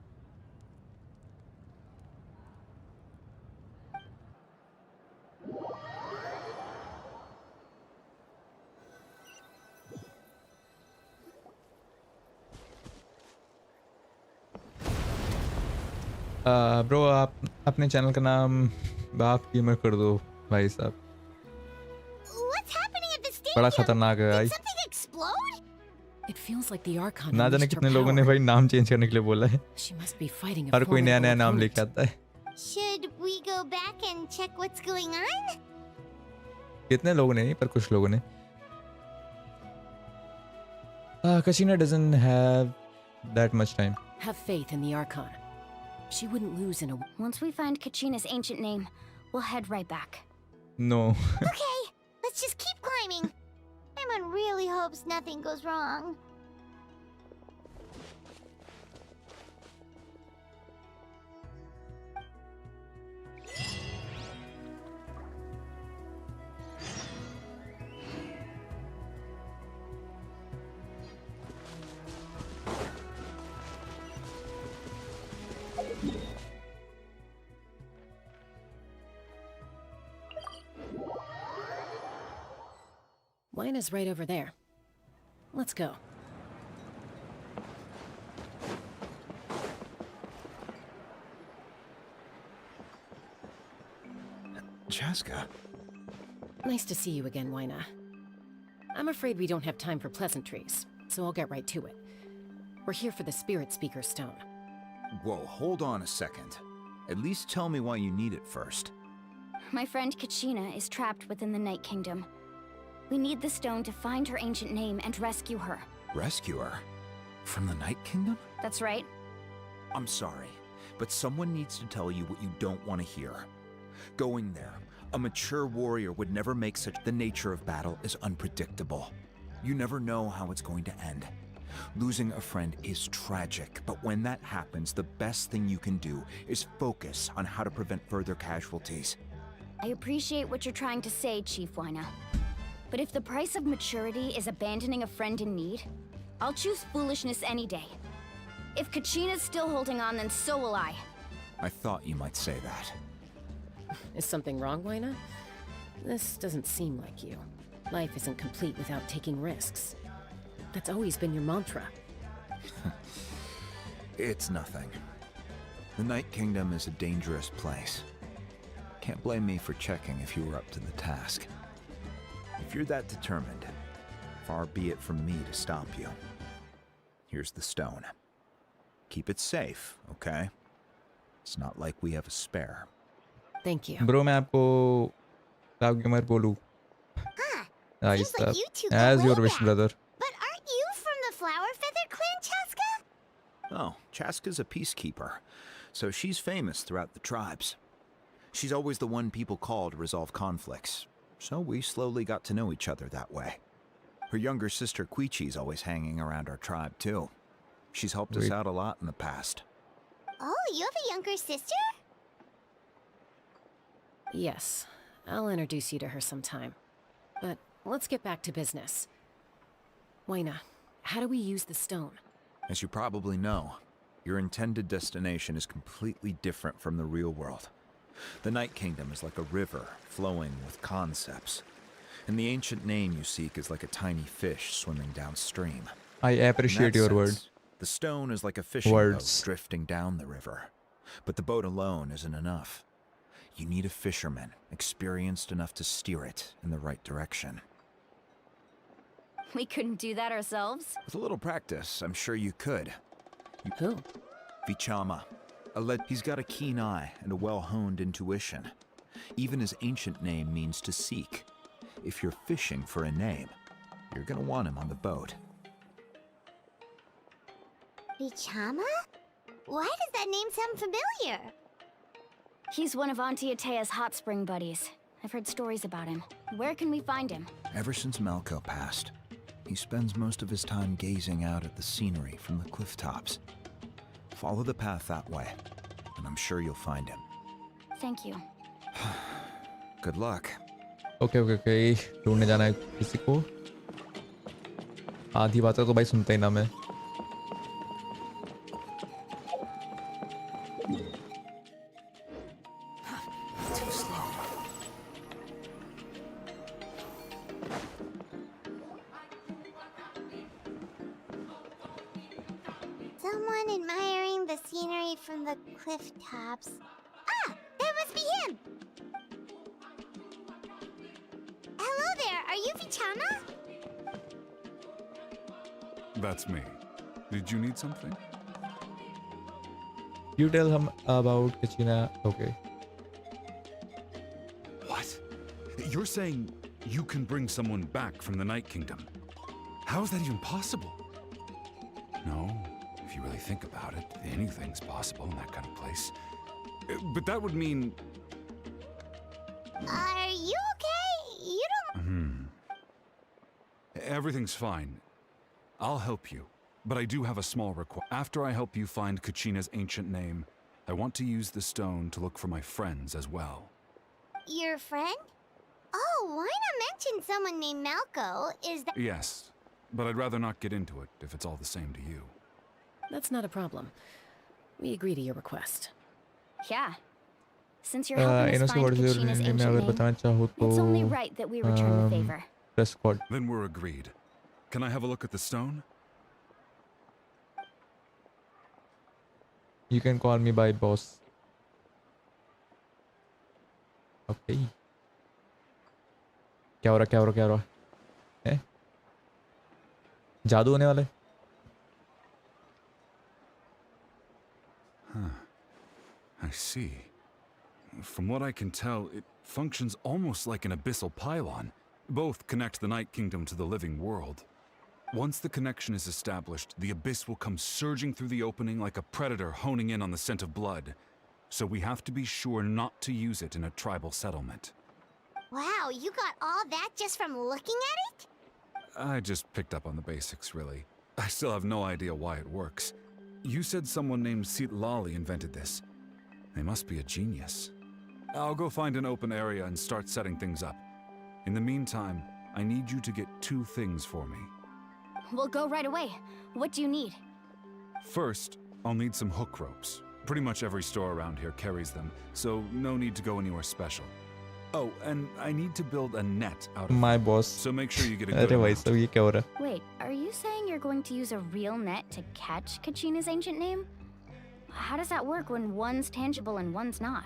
Bro आप अपने channel का नाम बाप gamer कर दो भाई साहब. What's happening at the stadium? बड़ा खतरनाक है भाई. Did something explode? It feels like the Archon ना जाने unleashed her कितने लोगों ने power. भाई नाम चेंज करने के लिए बोला है. She must be fighting a हर कोई नया नया formidable नाम opponent. लेके आता है. Should we go back and check what's going on? कितने लोगों ने नहीं पर कुछ लोगों ने. Kashina doesn't have that much time. Have faith in the Archon. She wouldn't lose in a... Once we find Kachina's ancient name, we'll head right back. No. Okay, let's just keep climbing. Paimon really hopes nothing goes wrong. Wine is right over there. Let's go. Chaska. Nice to see you again, Wyna. I'm afraid we don't have time for pleasantries, so I'll get right to it. We're here for the Spirit Speaker Stone. Whoa, hold on a second. At least tell me why you need it first. My friend Kachina is trapped within the Night Kingdom. We need the stone to find her ancient name and rescue her. Rescue her? From the Night Kingdom? That's right. I'm sorry, but someone needs to tell you what you don't want to hear. Going there, a mature warrior would never make such... The nature of battle is unpredictable. You never know how it's going to end. Losing a friend is tragic, but when that happens, the best thing you can do is focus on how to prevent further casualties. I appreciate what you're trying to say, Chief Wyna. But if the price of maturity is abandoning a friend in need, I'll choose foolishness any day. If Kachina's still holding on, then so will I. I thought you might say that. Is something wrong, Wyna? This doesn't seem like you. Life isn't complete without taking risks. That's always been your mantra. It's nothing. The Night Kingdom is a dangerous place. Can't blame me for checking if you were up to the task. If you're that determined, far be it from me to stop you. Here's the stone. Keep it safe, okay? It's not like we have a spare. Thank you. Bro, मैं आपको बाप gamer बोलूँ. Huh. Nice Seems like stuff. you two go As way your wish, back. brother. But aren't you from the Flower Feather clan, Chaska? Oh, Chaska's a peacekeeper, so she's famous throughout the tribes. She's always the one people call to resolve conflicts, so we slowly got to know each other that way. Her younger sister Quichi's always hanging around our tribe, too. She's helped us out a lot in the past. Oh, you have a younger sister? Yes, I'll introduce you to her sometime. But let's get back to business. Waina, how do we use the stone? As you probably know, your intended destination is completely different from the real world. The Night Kingdom is like a river flowing with concepts, and the ancient name you seek is like a tiny fish swimming downstream. I appreciate your words. The stone is like a fishing boat drifting down the river, but the boat alone isn't enough. You need a fisherman experienced enough to steer it in the right direction. We couldn't do that ourselves? With a little practice, I'm sure you could. Who? Vichama. He's got a keen eye and a well-honed intuition. Even his ancient name means to seek. If you're fishing for a name, you're gonna want him on the boat. Vichama? Why does that name sound familiar? He's one of Auntie Atea's hot spring buddies. I've heard stories about him. Where can we find him? Ever since Malco passed, he spends most of his time gazing out at the scenery from the cliff tops. Follow the path that way, and I'm sure you'll find him. Thank you. Good luck. Okay. ढूंढने जाना है किसी को. आधी बातें तो भाई सुनता ही ना मैं. Too slow. Someone admiring the scenery from the cliff tops. Ah, that must be him! Hello there, are you Vichama? That's me. Did you need something? You tell him about Kachina. Okay. What? You're saying you can bring someone back from the Night Kingdom? How is that even possible? No, if you really think about it, anything's possible in that kind of place. But that would mean... Are you okay? You don't... Everything's fine. I'll help you, but I do have a small request. After I help you find Kachina's ancient name, I want to use the stone to look for my friends as well. Your friend? Oh, why not mention someone named Malco? Is that... Yes, but I'd rather not get into it if it's all the same to you. That's not a problem. We agree to your request. Yeah. Since you're helping us find Kachina's ancient name, it's only right that we return the favor. Press squad. Then we're agreed. Can I have a look at the stone? You can call me by boss. Okay. क्या हो रहा है? जादू होने वाला है? I see. From what I can tell, it functions almost like an abyssal pylon. Both connect the Night Kingdom to the living world. Once the connection is established, the abyss will come surging through the opening like a predator honing in on the scent of blood. So we have to be sure not to use it in a tribal settlement. Wow, you got all that just from looking at it? I just picked up on the basics, really. I still have no idea why it works. You said someone named Lali invented this. They must be a genius. I'll go find an open area and start setting things up. In the meantime, I need you to get 2 things for me. We'll go right away. What do you need? First, I'll need some hook ropes. Pretty much every store around here carries them, so no need to go anywhere special. Oh, and I need to build a net out of My them, boss. so make sure you get a good अरे भाई amount. सब ये क्या हो रहा है? Wait, are you saying you're going to use a real net to catch Kachina's ancient name? How does that work when one's tangible and one's not?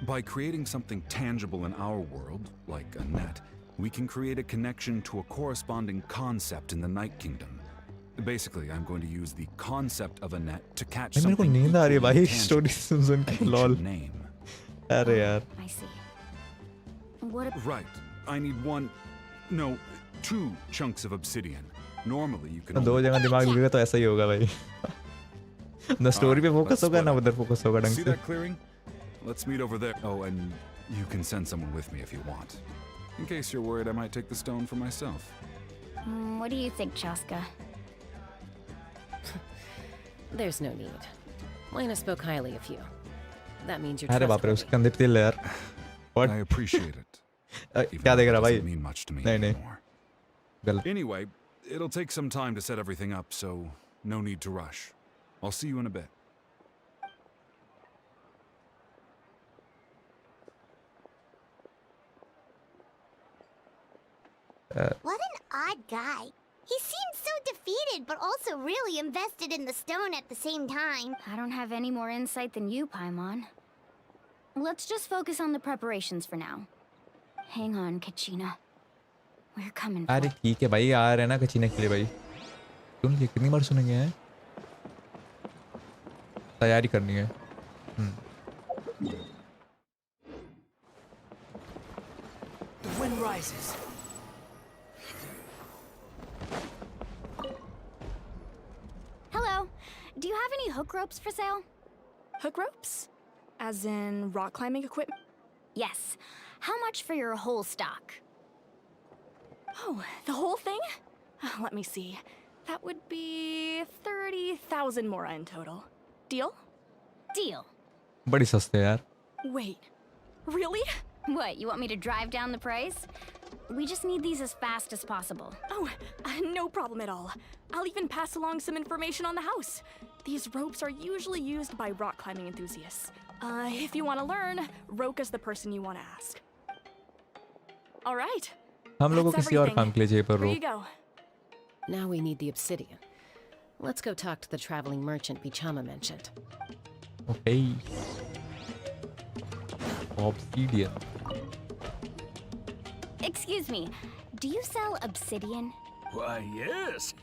By creating something tangible in our world, like a net, we can create a connection to a corresponding concept in the Night Kingdom. Basically, I'm going to use the concept of a net to catch भाई मेरे को something नींद आ रही है भाई equally story tangible, soon an के lol. ancient name. अरे यार. I see. What Right. I need one No, 2 chunks of obsidian. Normally you can दो only... जगह दिमाग लगेगा तो ऐसा ही होगा भाई ना स्टोरी पे फोकस होगा ना उधर फोकस होगा ढंग See से that clearing? Let's meet over there. Oh, and you can send someone with me if you want. In case you're worried I might take the stone for myself. What do you think, Chaska? There's no need. Lena spoke highly of you. That means you're अरे बाप रे trustworthy. उसके अंदर तिल है यार What? I appreciate it. क्या देख रहा भाई Doesn't mean much to me नहीं नहीं anymore. गलत Anyway, it'll take some time to set everything up, so no need to rush. I'll see you in a bit. What an odd guy. He seems so defeated, but also really invested in the stone at the same time. I don't have any more insight than you, Paimon. Let's just focus on the preparations for now. Hang on, Kachina. We're coming for अरे ठीक है भाई आ रहे हैं ना कचीने के लिए भाई सुन लिए कितनी बार सुनेंगे हैं तैयारी करनी है The wind rises. Hello. Do you have any hook ropes for sale? Hook ropes? As in rock climbing equipment? Yes. How much for your whole stock? Oh, the whole thing? Let me see. That would be 30,000 mora in total. Deal? Deal. बड़ी सस्ते हैं यार Wait. Really? What, you want me to drive down the price? We just need these as fast as possible. Oh, no problem at all. I'll even pass along some information on the house. These ropes are usually used by rock climbing enthusiasts. If you want to learn, Roka's the person you want to ask. All right. हम लोगों को That's किसी और everything. काम के लिए चाहिए पर Here रो you go. Now we need the obsidian. Let's go talk to the traveling merchant Bichama mentioned. Okay. Obsidian. Excuse me, do you sell obsidian? Why, yes.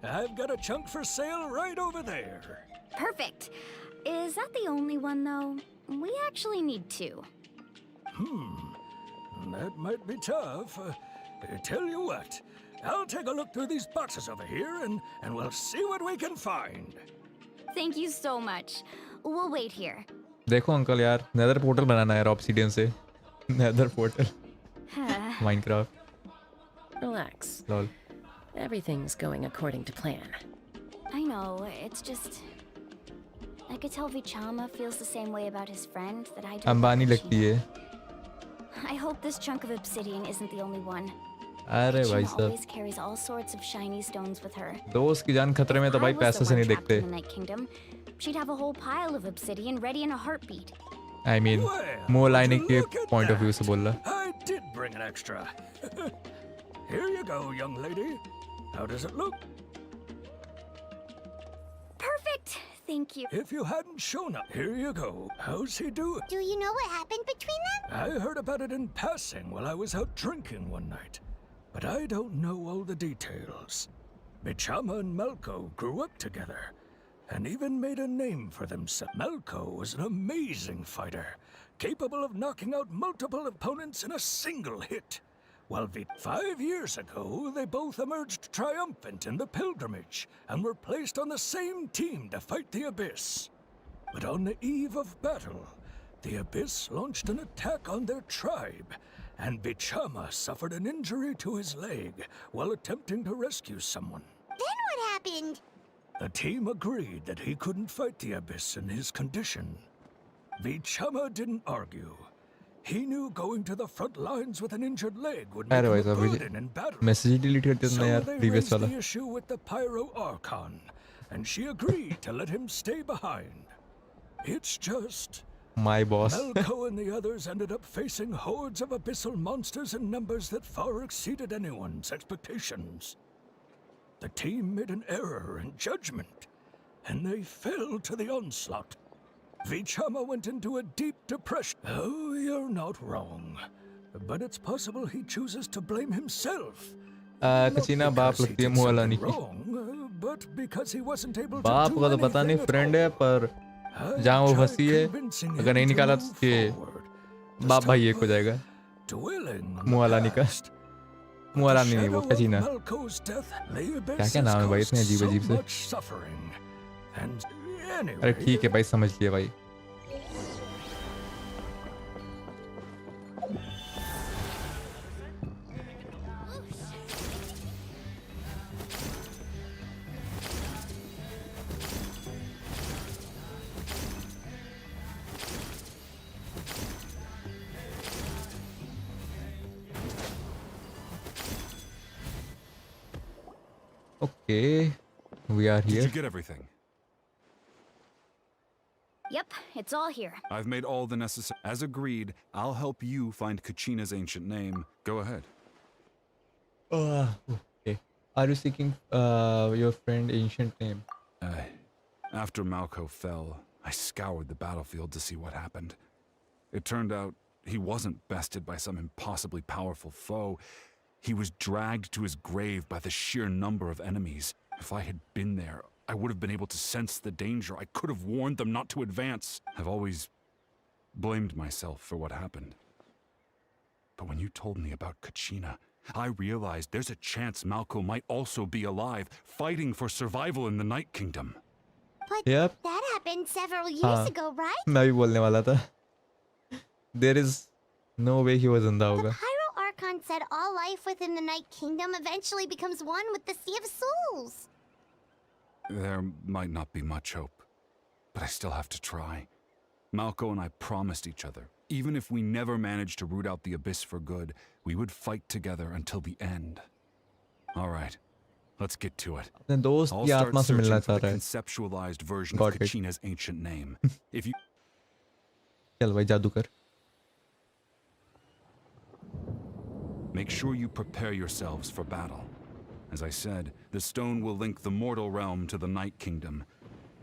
I've got a chunk for sale right over there. Perfect. Is that the only one, though? We actually need 2. That might be tough. Tell you what, I'll take a look through these boxes over here and we'll see what we can find. Thank you so much. We'll wait here. देखो uncle यार nether portal बनाना है यार obsidian से nether portal Minecraft Relax. lol Everything's going according to plan. I know, it's just... I could tell Vichama feels the same way about his friend that I do. Ambani लगती है I hope this chunk of obsidian isn't the only one. अरे भाई Kachina साहब always carries all sorts of shiny stones with her. दोस्त की जान खतरे में तो भाई If I was पैसे the से one नहीं trapped देखते in the Night Kingdom, she'd have a whole pile of obsidian ready in a heartbeat. I mean मोह लाने के पॉइंट ऑफ व्यू से बोल रहा I did bring an extra. Here you go, young lady. How does it look? Perfect! Thank you. If you hadn't shown up, here you go. How's he doing? Do you know what happened between them? I heard about it in passing while I was out drinking one night, but I don't know all the details. Bichama and Malko grew up together, and even made a name for themselves. Malko was an amazing fighter, capable of knocking out multiple opponents in a single hit. While 5 years ago, they both emerged triumphant in the pilgrimage, and were placed on the same team to fight the Abyss. But on the eve of battle, the Abyss launched an attack on their tribe, and Bichama suffered an injury to his leg while attempting to rescue someone. Then what happened? The team agreed that he couldn't fight the Abyss in his condition. Bichama didn't argue. He knew going to the front lines with an injured leg would make अरे भाई him a साहब burden in battle. Message delete कर देना So यार they previous raised वाला the issue with the Pyro Archon, and she agreed to let him stay behind. It's just... my boss Malko and the others ended up facing hordes of abyssal monsters in numbers that far exceeded anyone's expectations. The team made an error in judgment, and they fell to the onslaught. Vichama went into a deep depression. Oh, you're not wrong. But it's possible he chooses to blame himself. कचीना बाप लगती है मुँह लाने की Wrong, but because he wasn't able to बाप do का तो पता नहीं anything at फ्रेंड है पर जहाँ वो फंसी है अगर नहीं निकाला तो ये बाप भाई एक हो जाएगा Dwelling मुँह लाने का मुआरानी नहीं वो कचीना Malco's death lay abyss क्या क्या has नाम है भाई caused इतने अजीब so अजीब से much suffering. And अरे anyway, ठीक है भाई समझ लिया भाई Okay, we are Did here. you get everything? Yep, it's all here. I've made all the necessary. As agreed, I'll help you find Kachina's ancient name. Go ahead. Okay. Are you seeking your friend ancient name? After Malco fell, I scoured the battlefield to see what happened. It turned out he wasn't bested by some impossibly powerful foe. He was dragged to his grave by the sheer number of enemies. If I had been there, I would have been able to sense the danger. I could have warned them not to advance. I've always blamed myself for what happened. But when you told me about Kachina, I realized there's a chance Malco might also be alive, fighting for survival in the Night Kingdom. But Yep. that happened several years ago, right? मैं भी बोलने वाला था. There is no way he was ज़िंदा होगा. Pyro Archon said all life within the Night Kingdom eventually becomes one with the Sea of Souls. There might not be much hope, but I still have to try. Malco and I promised each other, even if we never managed to root out the Abyss for good, we would fight together until the end. All right, let's get to it. अपने दोस्त I'll की start आत्मा से मिलना searching चाह for the रहा है. conceptualized version Got of it. Kachina's ancient name. If you चल भाई जादूगर. make sure you prepare yourselves for battle. As I said, the stone will link the mortal realm to the Night Kingdom.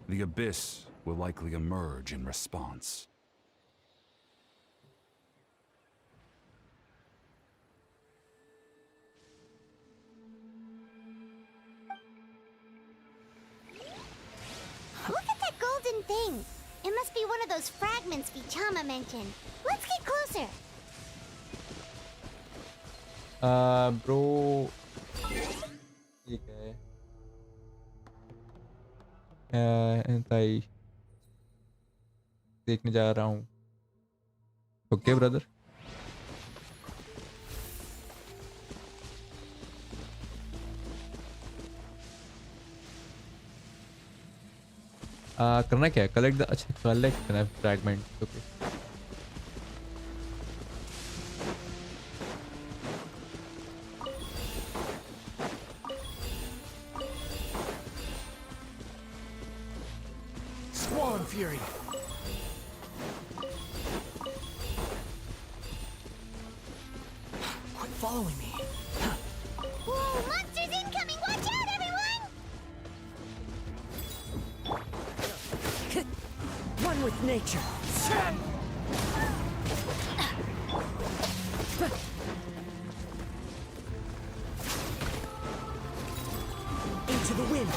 The Abyss will likely emerge in response. Look at that golden thing. It must be one of those fragments Vichama mentioned. Let's get closer. Bro. ठीक है. भाई देखने जा रहा हूँ. Okay, brother. करना क्या है? Collect the अच्छा collect करना है fragment. Okay. Swan Fury. Quit following me. Whoa, monsters incoming! Watch out, everyone! One with nature. Into the wind.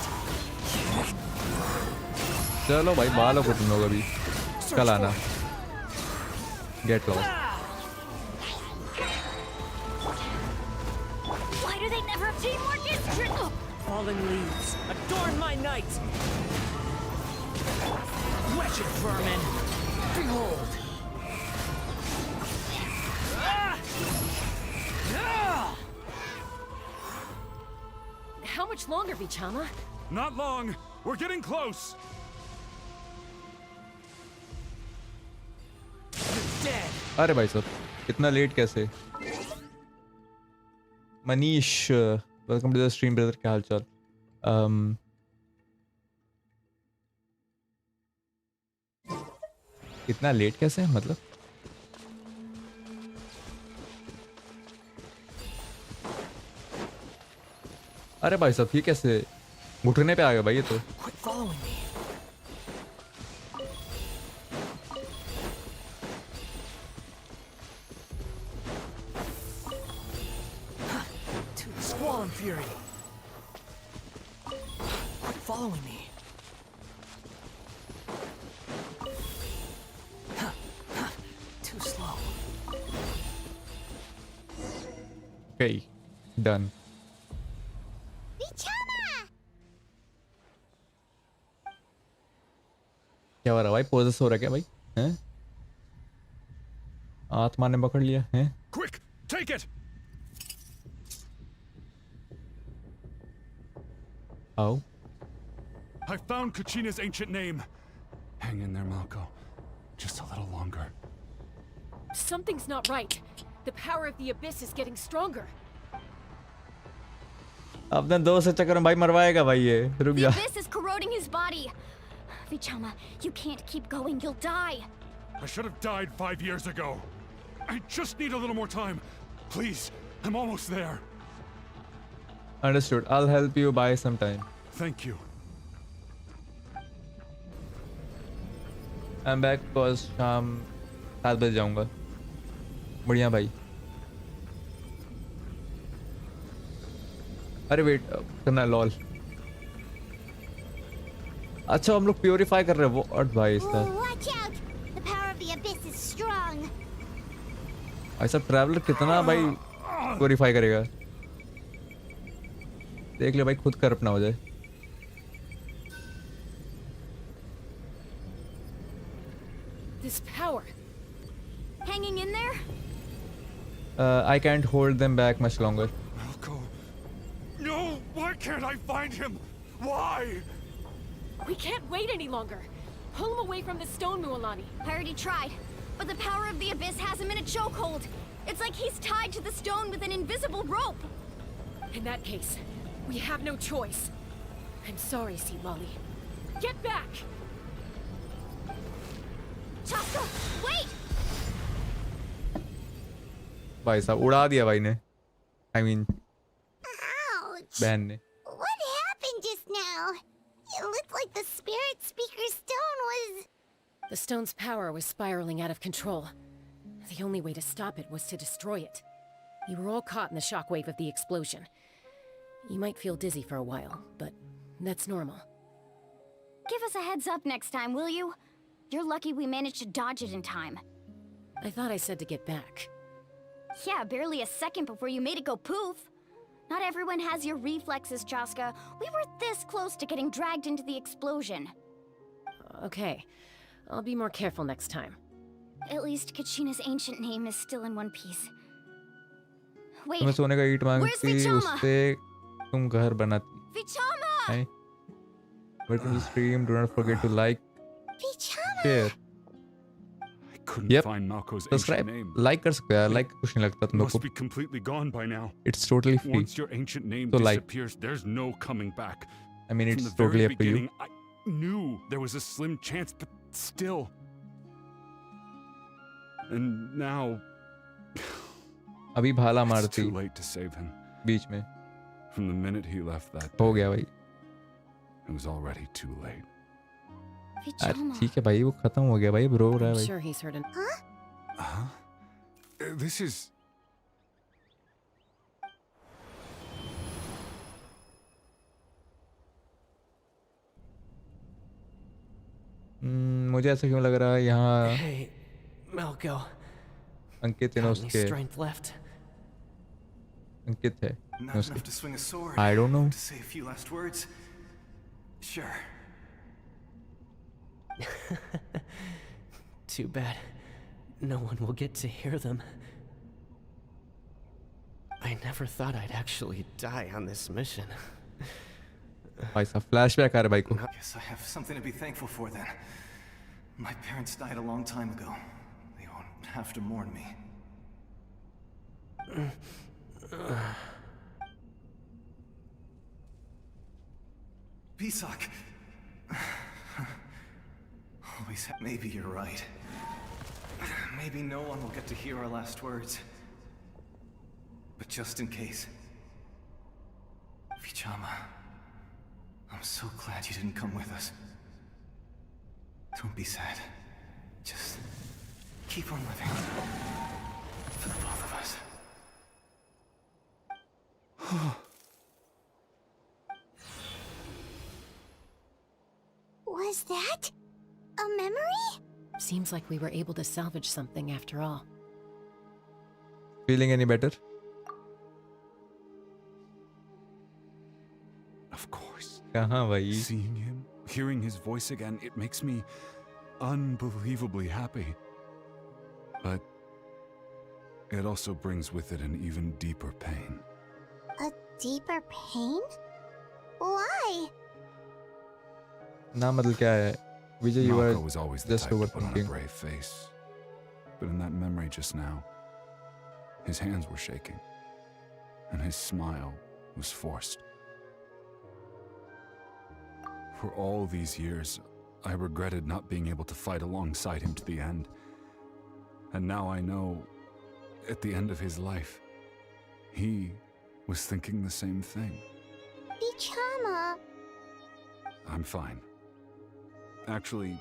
चलो भाई बालों को तुम लोग अभी कल आना. Get lost. Why do they never have teamwork instrument? Fallen leaves, adorn my night. Wretched vermin, behold. How much longer, Vichama? Not long. We're getting close. अरे भाई साहब इतना लेट कैसे? Manish welcome to the stream brother. क्या हाल चाल? इतना late कैसे मतलब? अरे भाई साहब ये कैसे घुटने पे आ गया भाई ये तो. Quit following me. Swan Fury. Quit following me. Too slow. Okay. Done. क्या हो रहा है भाई? पोजेस हो रहा है क्या भाई? हैं? आत्मा ने पकड़ लिया हैं? Quick, take it! How? I found Kachina's ancient name. Hang in there, Malko. Just a little longer. Something's not right. The power of the abyss is getting stronger. अपने दोस्त से चक्कर में भाई मरवाएगा भाई ये। रुक The जा। abyss is corroding his body. Vichama, you can't keep going. You'll die. I should have died 5 years ago. I just need a little more time. Please, I'm almost there. Understood. I'll help you buy some time. Thank you. I'm back cause शाम 7 बजे जाऊंगा। बढ़िया भाई। अरे wait करना lol. अच्छा हम लोग प्योरीफाई कर रहे हैं वो और भाई इसका। Watch out! The power of the abyss is strong. ऐसा ट्रैवलर कितना भाई प्योरीफाई करेगा? देख ले भाई खुद करप्ट ना हो जाए। This power. Hanging in there? I can't hold them back much longer. Malko. No! Why can't I find him? Why? We can't wait any longer. Pull him away from the stone, Mualani. I already tried, but the power of the abyss has him in a chokehold. It's like he's tied to the stone with an invisible rope. In that case, we have no choice. I'm sorry, Sea Lolly. Get back! Chaska, wait! भाई साहब उड़ा दिया भाई ने। I mean Ouch! बहन ने। What happened just now? It looked like the spirit speaker stone was... The stone's power was spiraling out of control. The only way to stop it was to destroy it. You were all caught in the shockwave of the explosion. You might feel dizzy for a while, but that's normal. Give us a heads up next time, will you? You're lucky we managed to dodge it in time. I thought I said to get back. Yeah, barely a second before you made it go poof. Not everyone has your reflexes, Chaska. We were this close to getting dragged into the explosion. Okay, I'll be more careful next time. At least Kachina's ancient name is still in one piece. Wait, तुम्हें सोने का ईंट where's मांगती Vichama? उससे तुम घर बनाती। Vichama! Hey. Welcome to the stream. Do not forget to like, share. I couldn't Yep. find Malko's Subscribe. ancient name. Like कर सकते हो यार। Like कुछ नहीं लगता तुम लोग Must को। be completely gone by now. It's totally free. Once your ancient name So like. disappears, there's no coming back. I mean From it's the very totally up to you. beginning, I knew there was a slim chance, but still. And now अभी भाला it's मारती too late to save him. बीच में। From the minute he left that हो day, गया भाई। it was already too late. अरे ठीक है भाई वो खत्म हो गया भाई रो रहा है I'm भाई। sure he's heard an... Huh? This is... मुझे ऐसा क्यों लग रहा है यहाँ Hey, Malko. अंकित है ना Got any उसके। strength left? अंकित है Not उसके। enough to swing a sword. I don't know. To say a few last words. Sure. Too bad. No one will get to hear them. I never thought I'd actually die on this mission. भाई साहब flashback आ रहा है भाई को। Guess I have something to be thankful for then. My parents died a long time ago. They won't have to mourn me. Pisak. Always, maybe you're right. Maybe no one will get to hear our last words. But just in case. Vichama, I'm so glad you didn't come with us. Don't be sad. Just keep on living. For the both of us. Was that a memory? Seems like we were able to salvage something after all. Feeling any better? कहाँ भाई? Seeing him, hearing his voice again, it makes me unbelievably happy. But it also brings with it an even deeper pain. A deeper pain? Why? ना मतलब क्या है? Vijay, you Mako are was always the just type to put on a overthinking. brave face. But in that memory just now, his hands were shaking, and his smile was forced. For all these years, I regretted not being able to fight alongside him to the end. And now I know, at the end of his life, he was thinking the same thing. Vichama. I'm fine. Actually,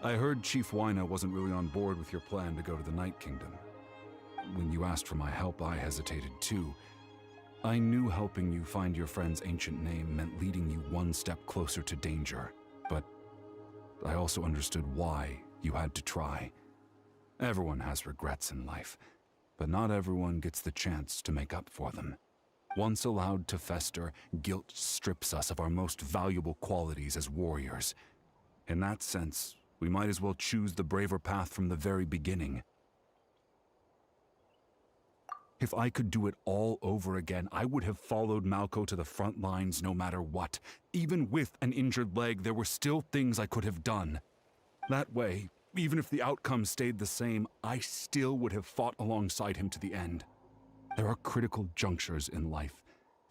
I heard Chief Wyna wasn't really on board with your plan to go to the Night Kingdom. When you asked for my help, I hesitated too. I knew helping you find your friend's ancient name meant leading you one step closer to danger, but I also understood why you had to try. Everyone has regrets in life, but not everyone gets the chance to make up for them. Once allowed to fester, guilt strips us of our most valuable qualities as warriors. In that sense, we might as well choose the braver path from the very beginning. If I could do it all over again, I would have followed Malko to the front lines no matter what. Even with an injured leg, there were still things I could have done. That way, even if the outcome stayed the same, I still would have fought alongside him to the end. There are critical junctures in life,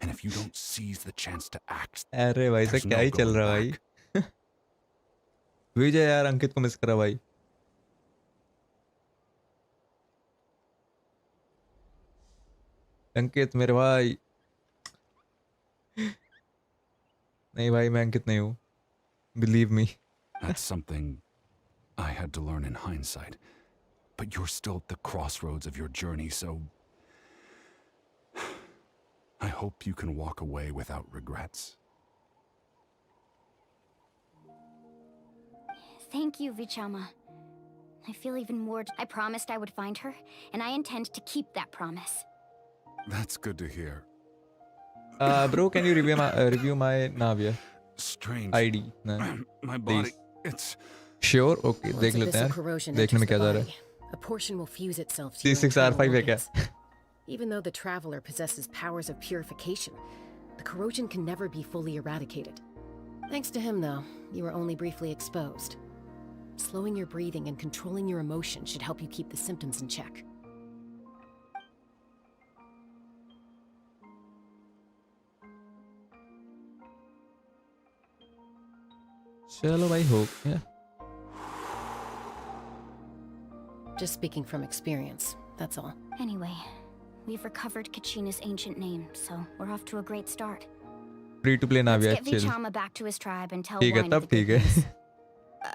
and if you don't seize the chance to act, अरे भाई there's से क्या no ही चल going रहा back. भाई? विजय यार अंकित को miss करा भाई. अंकित मेरे भाई. नहीं भाई मैं अंकित नहीं हूँ. Believe me. That's something I had to learn in hindsight. But you're still at the crossroads of your journey, so I hope you can walk away without regrets. Thank you, Vichama. I feel even more. I promised I would find her, and I intend to keep that promise. That's good to hear. Bro, can you review my Navia Strange. ID? No. My Please. body, it's... Sure, okay. Once देख लेते abyssal हैं. corrosion देखने में enters क्या the जा रहा body, है? a portion will fuse itself to your C6R5 internal है क्या? organs. Even though the Traveler possesses powers of purification, the corrosion can never be fully eradicated. Thanks to him, though, you were only briefly exposed. Slowing your breathing and controlling your emotions should help you keep the symptoms in check. चलो भाई हो गया. Just speaking from experience, that's all. Anyway, we've recovered Kachina's ancient name, so we're off to a great start. Free to play Navia. Let's get Chill. Vichama back to his tribe and tell ठीक है Wyna the तब good ठीक है. news.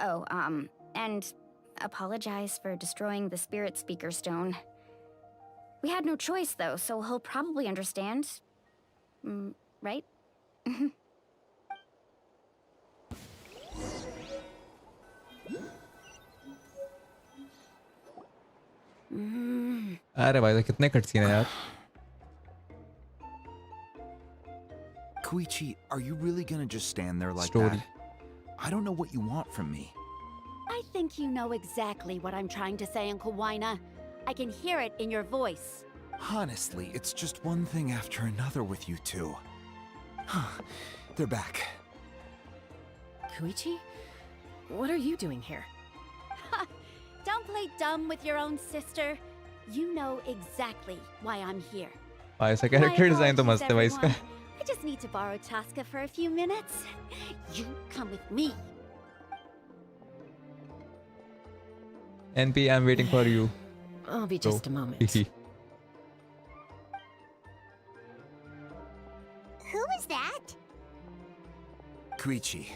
Oh, and apologize for destroying the Spirit Speaker Stone. We had no choice, though, so he'll probably understand. Right? अरे भाई कितने cutscene है यार. Koichi, are you really gonna just stand there like Story. that? I don't know what you want from me. I think you know exactly what I'm trying to say, Uncle Wyna. I can hear it in your voice. Honestly, it's just one thing after another with you two. They're back. Koichi? What are you doing here? Don't play dumb with your own sister. You know exactly why I'm here. भाई ऐसा character design तो apologies, मस्त है भाई इसका. everyone. I just need to borrow Chaska for a few minutes. You come with me. NP, I'm waiting for you. I'll be just a moment. Who is that? Koichi,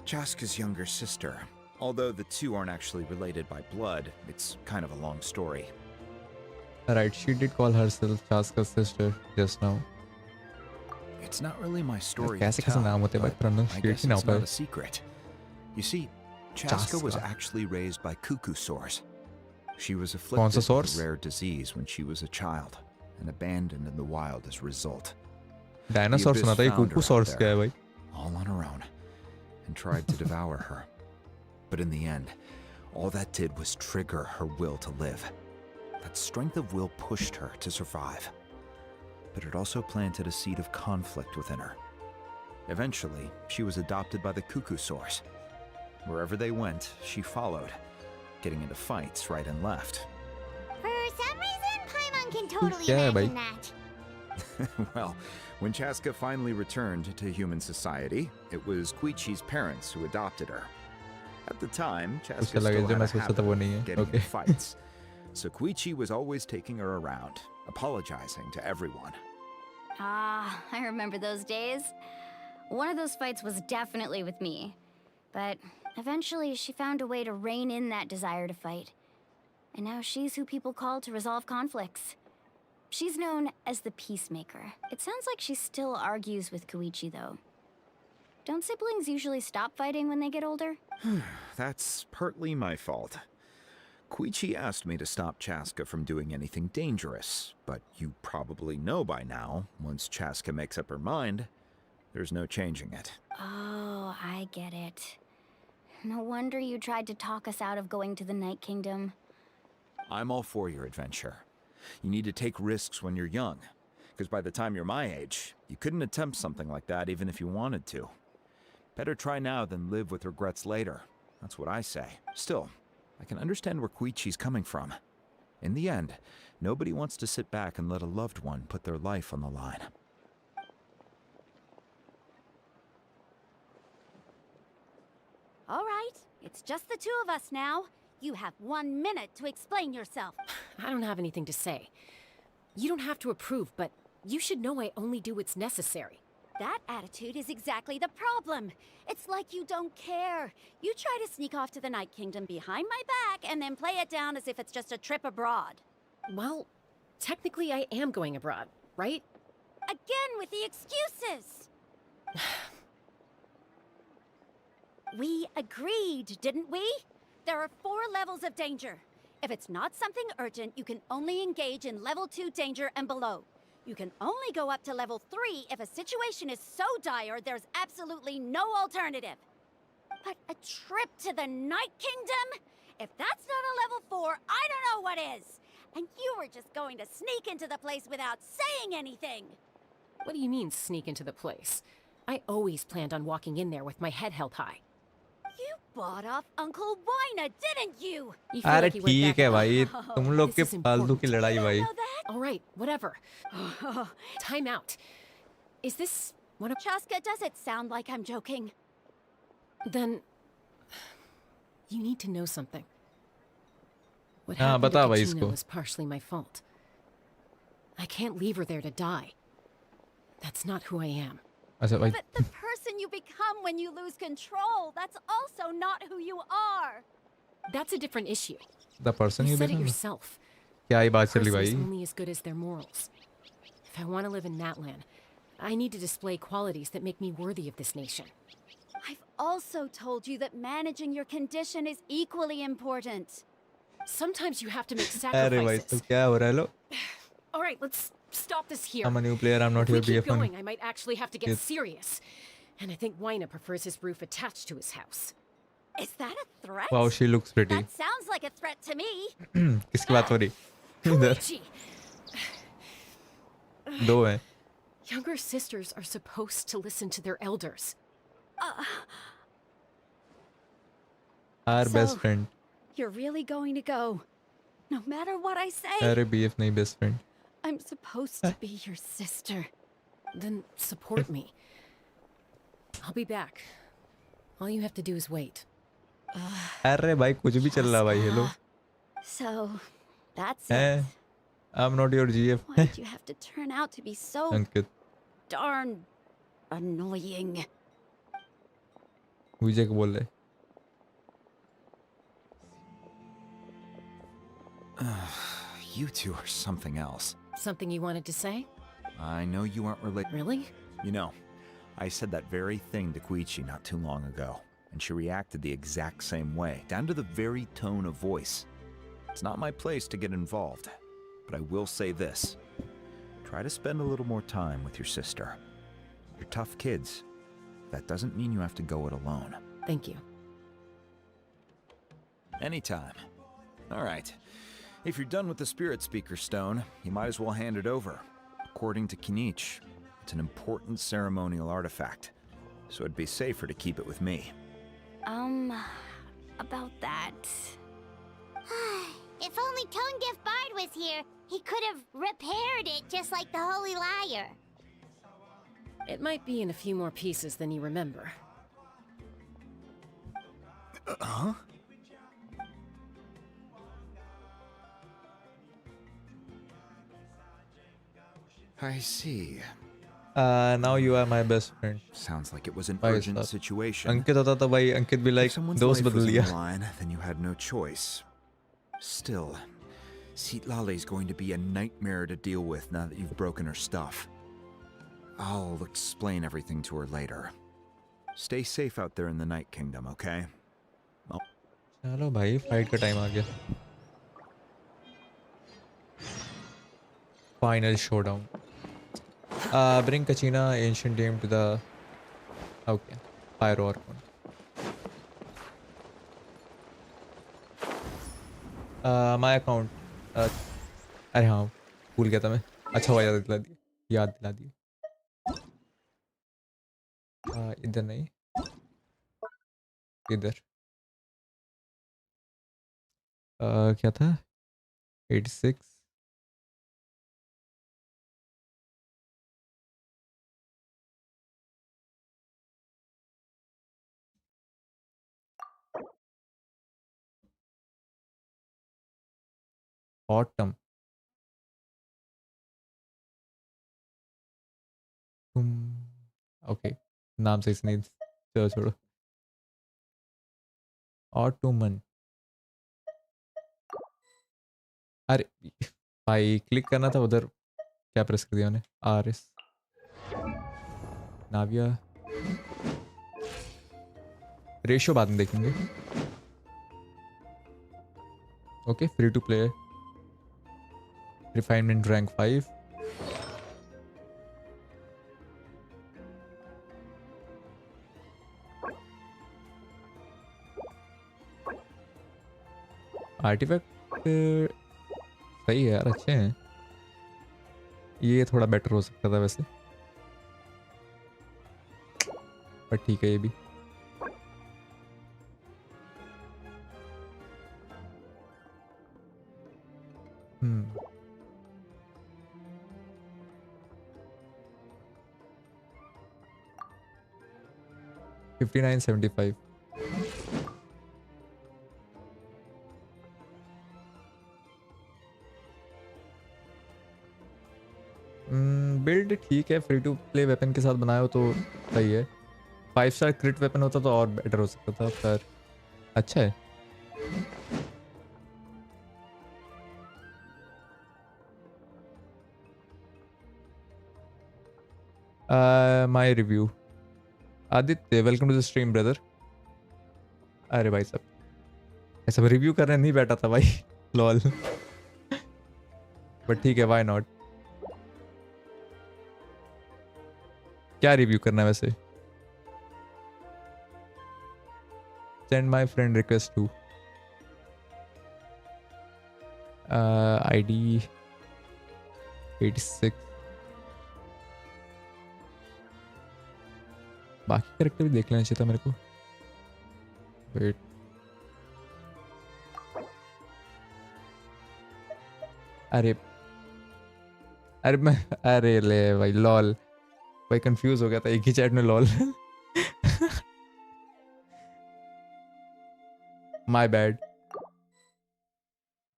Chaska's younger sister. Although the two aren't actually related by blood, it's kind of a long story. Right, she did call herself Chaska's sister just now. It's not really my story to कैसे कैसे tell, नाम होते हैं भाई, but I pronunciate guess ही ना it's हो पाए. not a secret. You see, Chaska was Chaska. actually raised by cuckoo sores. She was Kaun afflicted sa with source? a rare disease when she was a child, and abandoned in the wild as a result. Dinosaur The सुना Abyss था, ये found her cuckoo out source there. क्या है भाई? all on her own, and tried to devour her. But in the end, all that did was trigger her will to live. That strength of will pushed her to survive. But it also planted a seed of conflict within her. Eventually, she was adopted by the Cuckoo Source. Wherever they went, she followed, getting into fights right and left. For some reason, Paimon can totally Yeah, imagine bhai. that. Well, when Chaska finally returned to human society, it was Koichi's parents who adopted her. At the time, Chaska उसे still लगे had जो a मैं सोचा habit था वो of नहीं है. getting Okay. in fights, so Koichi was always taking her around, apologizing to everyone. Ah, I remember those days. One of those fights was definitely with me. But eventually, she found a way to rein in that desire to fight. And now she's who people call to resolve conflicts. She's known as the Peacemaker. It sounds like she still argues with Koichi, though. Don't siblings usually stop fighting when they get older? That's partly my fault. Koichi asked me to stop Chaska from doing anything dangerous, but you probably know by now, once Chaska makes up her mind, there's no changing it. Oh, I get it. No wonder you tried to talk us out of going to the Night Kingdom. I'm all for your adventure. You need to take risks when you're young, because by the time you're my age, you couldn't attempt something like that even if you wanted to. Better try now than live with regrets later. That's what I say. Still, I can understand where Koichi's coming from. In the end, nobody wants to sit back and let a loved one put their life on the line. All right, it's just the two of us now. You have 1 minute to explain yourself. I don't have anything to say. You don't have to approve, but you should know I only do what's necessary. That attitude is exactly the problem. It's like you don't care. You try to sneak off to the Night Kingdom behind my back and then play it down as if it's just a trip abroad. Well, technically I am going abroad, right? Again with the excuses! We agreed, didn't we? There are 4 levels of danger. If it's not something urgent, you can only engage in level 2 danger and below. You can only go up to level 3 if a situation is so dire there's absolutely no alternative. But a trip to the Night Kingdom? If that's not a level 4, I don't know what is. And you were just going to sneak into the place without saying anything. What do you mean, sneak into the place? I always planned on walking in there with my head held high. You bought off Uncle Wina, didn't you? You feel अरे like he went ठीक back है भाई Oh, तुम लोग के This is फालतू की important. लड़ाई भाई All right, whatever. Time out. Is this one of... Chaska, does it sound like I'm joking? Then... You need to know something. What हाँ, happened to बता भाई Katrina इसको. was partially my fault. I can't leave her there to die. That's not who I am. अच्छा भाई But the person you become when you lose control, that's also not who you are. That's a different issue. the person You you said it become yourself. क्या ही बात चली Persons भाई only as good as their morals. If I want to live in Natlan, I need to display qualities that make me worthy of this nation. I've also told you that managing your condition is equally important. Sometimes you have to make अरे भाई sacrifices. तो क्या हो रहा है लो All right, let's stop this here. I'm a new player I'm not If we here to be a keep fun going, I might actually have to get Yes. serious. And I think Wina prefers his roof attached to his house. Is that a threat? wow she looks pretty That sounds like a threat to me. किसकी बात हो रही इधर Koichi! दो हैं Younger sisters are supposed to listen to their elders. our So- best friend You're really going to go. No matter what I say, अरे BF नहीं best friend I'm supposed to be your sister. Then support me. I'll be back. All you have to do is wait. अरे भाई कुछ भी चल रहा है भाई हेलो So, that's हैं it. I'm not your GF Why did you have to turn out to be so Ankit darn annoying? विजय को बोल रहे You two are something else. Something you wanted to say? I know you aren't related. Really? You know, I said that very thing to Koichi not too long ago, and she reacted the exact same way, down to the very tone of voice. It's not my place to get involved, but I will say this. Try to spend a little more time with your sister. You're tough kids. that doesn't mean you have to go it alone. Thank you. Anytime. All right. If you're done with the Spirit Speaker Stone, you might as well hand it over. According to Kinich, it's an important ceremonial artifact, so it'd be safer to keep it with me. About that. If only Tonegif Bard was here, he could have repaired it just like the Holy Liar. It might be in a few more pieces than you remember. Huh? I see. Now you are my best friend. Sounds like it was an भाई urgent साहब, situation. अंकित होता तो भाई अंकित भी If like someone's दोस्त life was बदल on दिया. the line, then you had no choice. Still, Citlale's going to be a nightmare to deal with now that you've broken her stuff. I'll explain everything to her later. Stay safe out there in the Night Kingdom, okay? चलो भाई fight का time आ गया. Final showdown. Bring Kachina, ancient dame, to the okay Pyro Archon. My account. अरे हाँ भूल गया था मैं. अच्छा हुआ याद दिला दी. इधर नहीं, इधर. क्या था? 86. Autumn. ओके नाम से इसने चलो छोड़ो. ऑटोमन. अरे भाई क्लिक करना था उधर, क्या प्रेस कर दिया मैंने? RS. नाविया. रेशियो बाद में देखेंगे. Okay free to play. Refinement rank 5. Artifact सही है यार, अच्छे हैं. ये थोड़ा बेटर हो सकता था वैसे, पर ठीक है ये भी. हम्म 5975. बिल्ड ठीक है, फ्री टू प्ले वेपन के साथ बनाया हो तो सही है. 5 स्टार क्रिट वेपन होता तो और बेटर हो सकता था, पर अच्छा है. My review. Aditya welcome to the stream brother. अरे भाई साहब ऐसा रिव्यू करने नहीं बैठा था भाई. लॉल. बट ठीक है, व्हाई नॉट. क्या रिव्यू करना है वैसे? Send my friend request to ID 86. बाकी कैरेक्टर भी देख लेना चाहिए था मेरे को. वेट. अरे मैं अरे ले भाई लॉल भाई कंफ्यूज हो गया था एक ही चैट में लॉल. माय बैड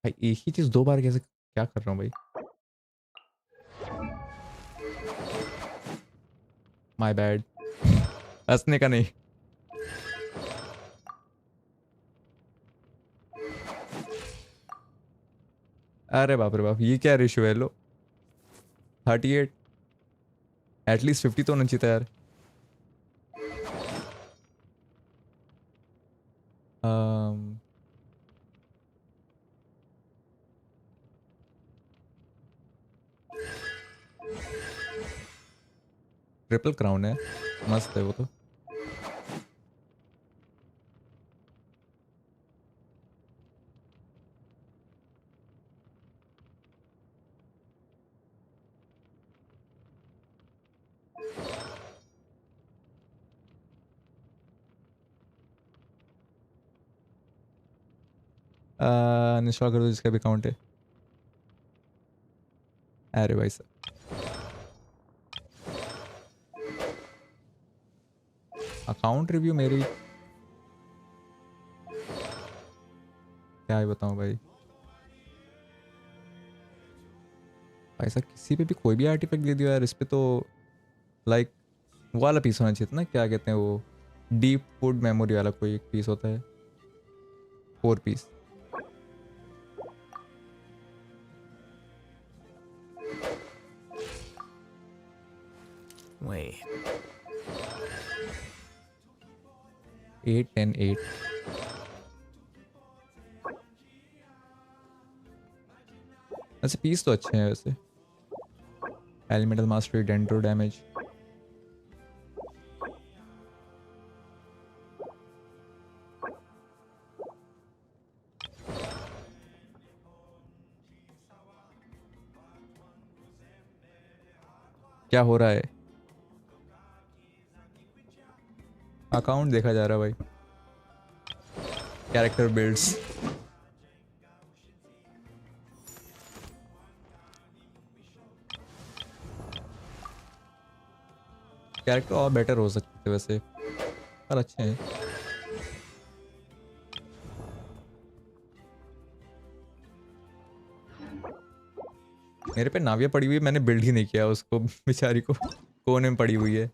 भाई, एक ही चीज 2 बार कैसे क्या कर रहा हूँ भाई. My bad. हंसने का नहीं. अरे बाप रे बाप, ये क्या रेशियो है? लो 38. एटलीस्ट 50 तो होना चाहिए था यार. ट्रिपल क्राउन है, मस्त है वो तो. अनइंस्टॉल कर दो जिसका भी अकाउंट है। अरे भाई साहब, अकाउंट रिव्यू मेरी क्या ही बताऊं भाई। ऐसा किसी पे भी कोई भी आर्टिफैक्ट दे दिया यार, इस पे तो लाइक वो वाला पीस होना चाहिए था ना, क्या कहते हैं वो, डीप फूड मेमोरी वाला कोई एक पीस होता है, 4 पीस। Wait. 8 10 8 ऐसे पीस तो अच्छे हैं वैसे। एलिमेंटल मास्टरी, डेंटो डैमेज, क्या हो रहा है? अकाउंट देखा जा रहा है भाई। कैरेक्टर बिल्ड्स, कैरेक्टर और बेटर हो सकते थे वैसे, पर अच्छे हैं। मेरे पे नाविया पड़ी हुई है, मैंने बिल्ड ही नहीं किया उसको बेचारी को, कोने में पड़ी हुई है।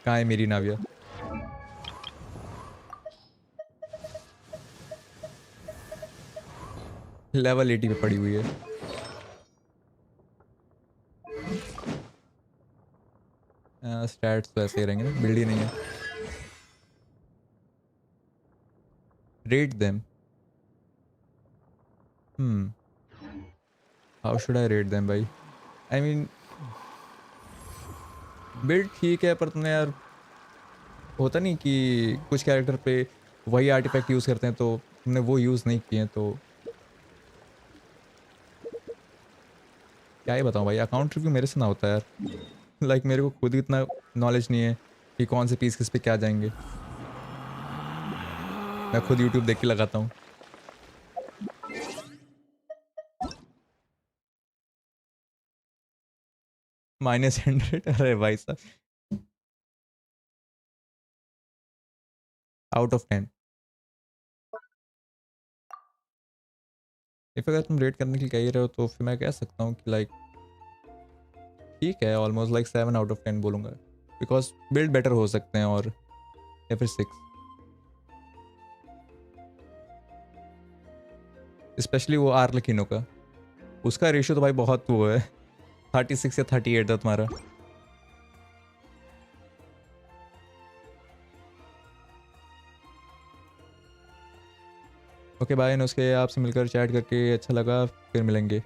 कहाँ है मेरी नाविया? लेवल 80 पे पड़ी हुई है। स्टैट्स तो ऐसे ही रहेंगे ना, बिल्ड ही नहीं है। Rate them, how should I rate them भाई? आई मीन बिल्ड ठीक है, पर तुमने यार होता नहीं कि कुछ कैरेक्टर पे वही आर्टिफैक्ट यूज़ करते हैं, तो तुमने वो यूज़ नहीं किए, तो क्या ही बताऊँ भाई। अकाउंट रिव्यू मेरे से ना होता है यार। लाइक मेरे को खुद ही इतना नॉलेज नहीं है कि कौन से पीस किस पे क्या जाएंगे। मैं खुद यूट्यूब देख के लगाता हूँ। -100, अरे भाई साहब, आउट ऑफ 10। इफ अगर तुम रेट करने के लिए कह ही रहे हो तो फिर मैं कह सकता हूँ कि लाइक ठीक है, ऑलमोस्ट लाइक 7 आउट ऑफ 10 बोलूँगा, बिकॉज बिल्ड बेटर हो सकते हैं, और या फिर 6, स्पेशली वो आर्लेकिनो का, उसका रेशियो तो भाई बहुत वो है, 36 या 38 था तुम्हारा। ओके बाय, उसके आपसे मिलकर चैट करके अच्छा लगा, फिर मिलेंगे।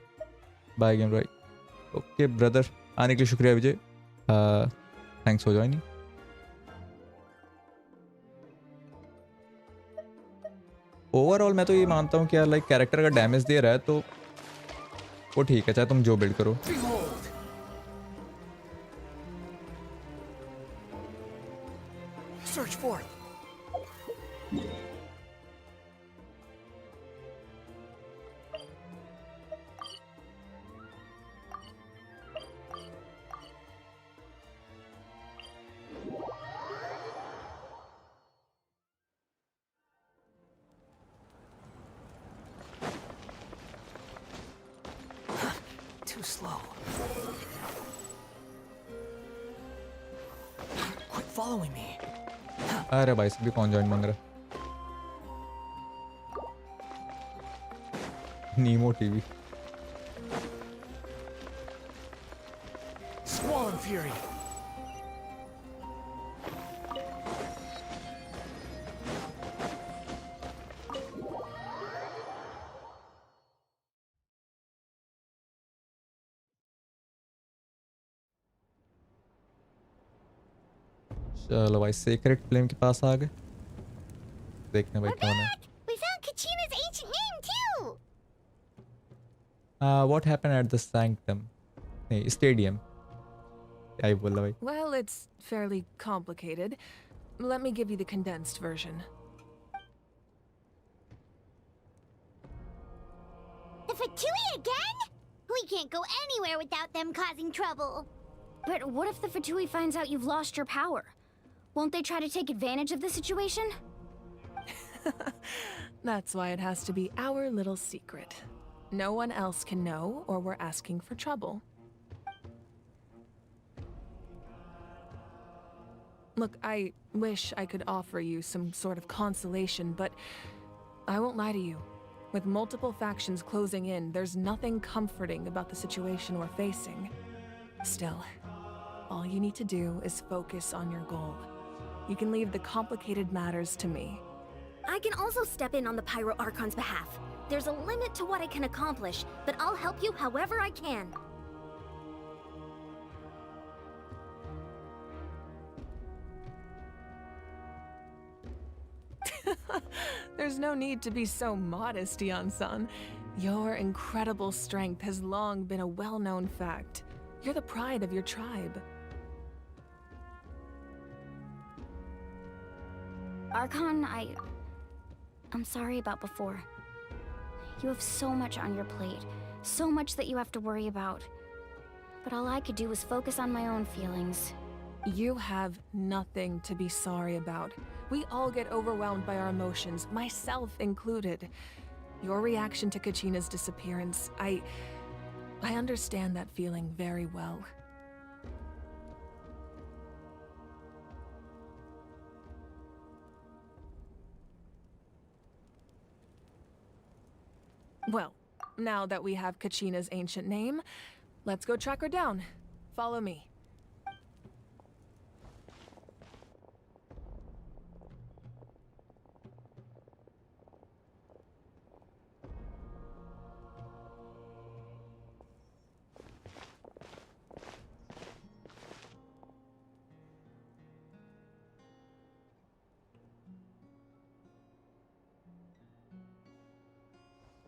Bye game right. Okay brother, आने के लिए शुक्रिया Vijay, thanks for joining. Overall मैं तो ये मानता हूँ कि यार लाइक कैरेक्टर का डैमेज दे रहा है तो वो ठीक है, चाहे तुम जो बिल्ड करो। Search for it. Too slow. Quit following me. अरे भाई सभी कौन जॉइन मांग रहा? नीमो टीवी। Squall Fury. चलो भाई सीक्रेट फ्लेम के पास आ गए, देखने भाई कौन है। We found Kachina's ancient name too. What happened at the sanctum, नहीं स्टेडियम, क्या ही बोला भाई। Well, it's fairly complicated. Let me give you the condensed version. Fatui again? We can't go anywhere without them causing trouble. But what if the Fatui finds out you've lost your power? Won't they try to take advantage of the situation? That's why it has to be our little secret. No one else can know, or we're asking for trouble. Look, I wish I could offer you some sort of consolation, but I won't lie to you. With multiple factions closing in, there's nothing comforting about the situation we're facing. Still, all you need to do is focus on your goal. You can leave the complicated matters to me. I can also step in on the Pyro Archon's behalf. There's a limit to what I can accomplish, but I'll help you however I can. There's no need to be so modest, Yan-san. Your incredible strength has long been a well-known fact. You're the pride of your tribe. Archon, I'm sorry about before. You have so much on your plate, so much that you have to worry about. But all I could do was focus on my own feelings. You have nothing to be sorry about. We all get overwhelmed by our emotions, myself included. Your reaction to Kachina's disappearance, I understand that feeling very well. Well, now that we have Kachina's ancient name, let's go track her down. Follow me.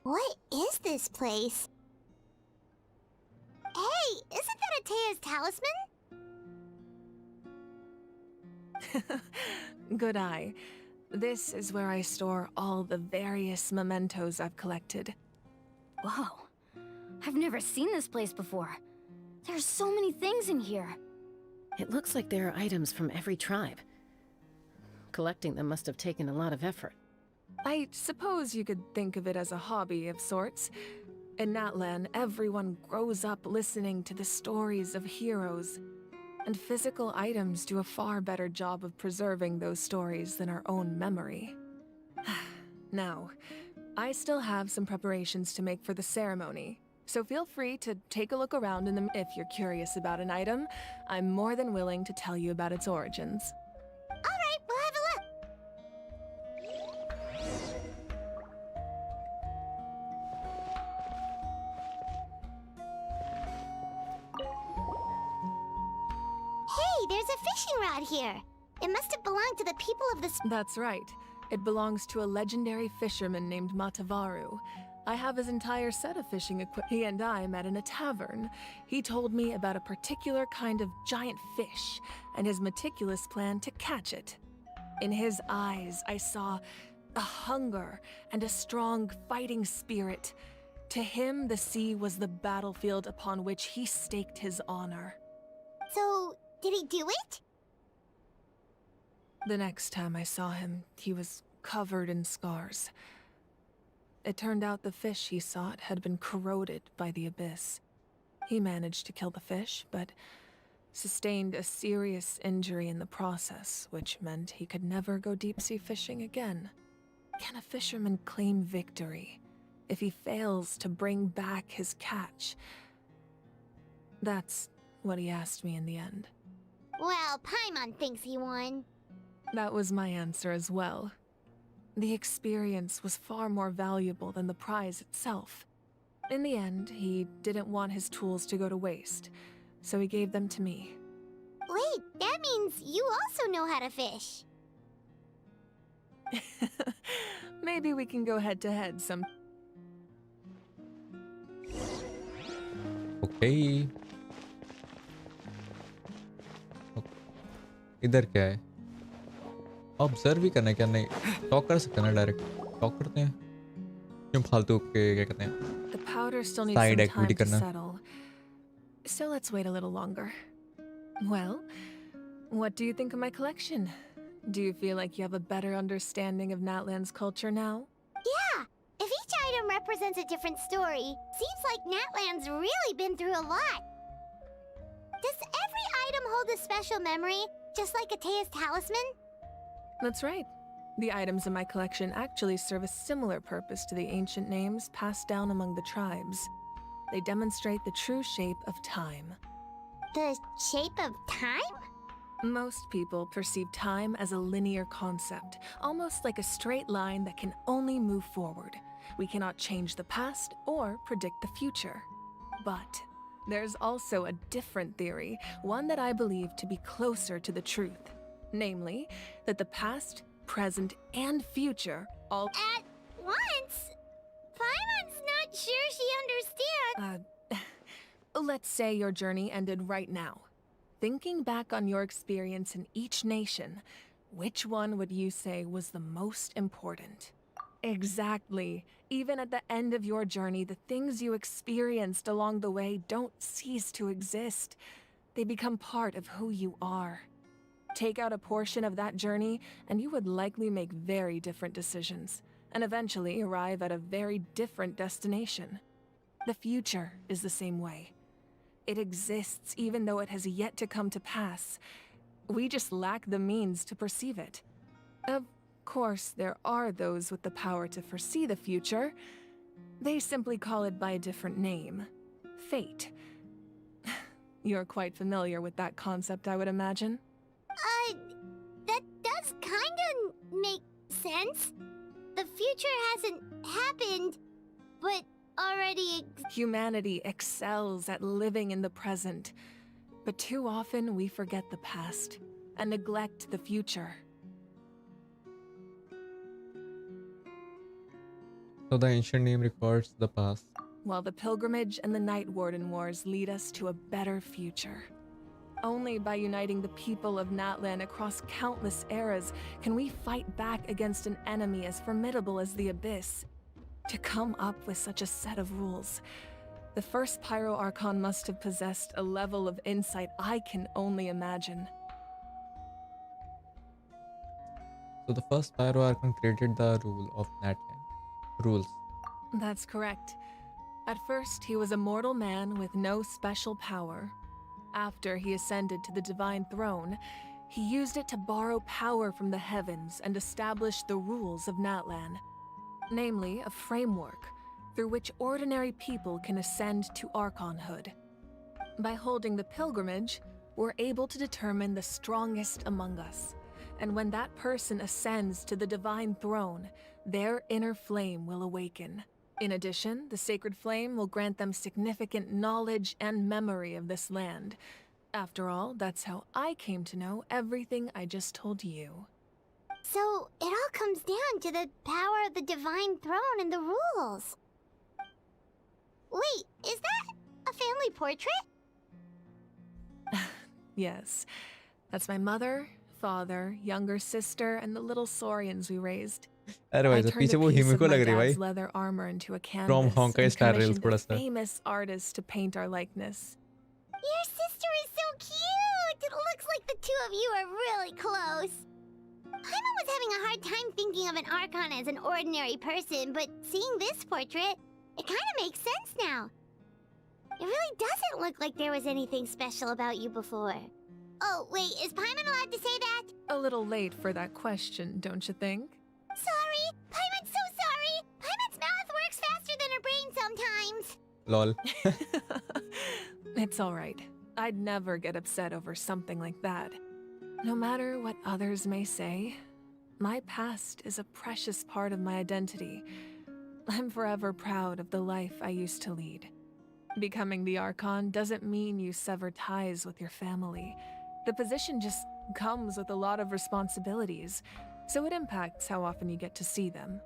What is this place? Hey, isn't that Atea's talisman? Good eye. This is where I store all the various mementos I've collected. Whoa. I've never seen this place before. There's so many things in here. It looks like there are items from every tribe. Collecting them must have taken a lot of effort. I suppose you could think of it as a hobby of sorts. In Natlan, everyone grows up listening to the stories of heroes. And physical items do a far better job of preserving those stories than our own memory. Now, I still have some preparations to make for the ceremony, so feel free to take a look around in them if you're curious about an item. I'm more than willing to tell you about its origins. Alright, we'll have a look. Hey, there's a fishing rod here. It must have belonged to the people of this. That's right. It belongs to a legendary fisherman named Matavaru. I have his entire set of fishing equipment. He and I met in a tavern. He told me about a particular kind of giant fish and his meticulous plan to catch it. In his eyes, I saw a hunger and a strong fighting spirit. To him, the sea was the battlefield upon which he staked his honor. So, did he do it? The next time I saw him, he was covered in scars. It turned out the fish he sought had been corroded by the abyss. He managed to kill the fish, but sustained a serious injury in the process, which meant he could never go deep-sea fishing again. Can a fisherman claim victory if he fails to bring back his catch? That's what he asked me in the end. Well, Paimon thinks he won. That was my answer as well. The experience was far more valuable than the prize itself. In the end, he didn't want his tools to go to waste, so he gave them to me. Wait, that means you also know how to fish. Maybe we can go head-to-head some... Okay. इधर क्या है? Observe ही करना है क्या? नहीं talk कर सकते हैं ना डायरेक्ट टॉक करते हैं. क्यों फालतू के क्या कहते हैं The powder still needs side some activity time to करना settle. So let's wait a little longer. Well, what do you think of my collection? Do you feel like you have a better understanding of Natlan's culture now? Yeah, if each item represents a different story, seems like Natlan's really been through a lot. Does every item hold a special memory, just like Atea's talisman? That's right. The items in my collection actually serve a similar purpose to the ancient names passed down among the tribes. They demonstrate the true shape of time. The shape of time? Most people perceive time as a linear concept, almost like a straight line that can only move forward. We cannot change the past or predict the future. But there's also a different theory, one that I believe to be closer to the truth. Namely, that the past, present, and future all— At once? Paimon's not sure she understands. Let's say your journey ended right now. Thinking back on your experience in each nation, which one would you say was the most important? Exactly. Even at the end of your journey, the things you experienced along the way don't cease to exist. They become part of who you are. Take out a portion of that journey, and you would likely make very different decisions, and eventually arrive at a very different destination. The future is the same way. It exists even though it has yet to come to pass. We just lack the means to perceive it. Of course, there are those with the power to foresee the future. They simply call it by a different name. Fate. You're quite familiar with that concept, I would imagine. That does kinda make sense. The future hasn't happened, but already Humanity excels at living in the present, but too often we forget the past and neglect the future. So the ancient name records the past. While the pilgrimage and the Night Warden Wars lead us to a better future. Only by uniting the people of Natlan across countless eras can we fight back against an enemy as formidable as the Abyss. To come up with such a set of rules, the first Pyro Archon must have possessed a level of insight I can only imagine. So the first Pyro Archon created the rule of Natlan. Rules. That's correct. At first, he was a mortal man with no special power. After he ascended to the Divine Throne, he used it to borrow power from the heavens and establish the rules of Natlan. Namely, a framework through which ordinary people can ascend to Archonhood. By holding the pilgrimage, we're able to determine the strongest among us. And when that person ascends to the Divine Throne, their inner flame will awaken. In addition, the sacred flame will grant them significant knowledge and memory of this land. After all, that's how I came to know everything I just told you. So, it all comes down to the power of the Divine Throne and the rules. Wait, is that a family portrait? Yes, that's my mother, father, younger sister, and the little saurians we raised. अरे भाई I साहब turned पीछे a वो piece of हिमिको my लग रही है भाई dad's leather armor into a from canvas हॉन्काई and star rail commissioned थोड़ा a सा famous artist to paint our likeness. Your sister is so cute! It looks like the two of you are really close. Paimon was having a hard time thinking of an Archon as an ordinary person, but seeing this portrait, it kind of makes sense now. It really doesn't look like there was anything special about you before. Oh, wait, is Paimon allowed to say that? A little late for that question, don't you think? Sorry! Paimon's so sorry! Paimon's mouth works faster than her brain sometimes! lol It's alright. I'd never get upset over something like that. No matter what others may say, my past is a precious part of my identity. I'm forever proud of the life I used to lead. Becoming the Archon doesn't mean you sever ties with your family. The position just comes with a lot of responsibilities, so it impacts how often you get to see them.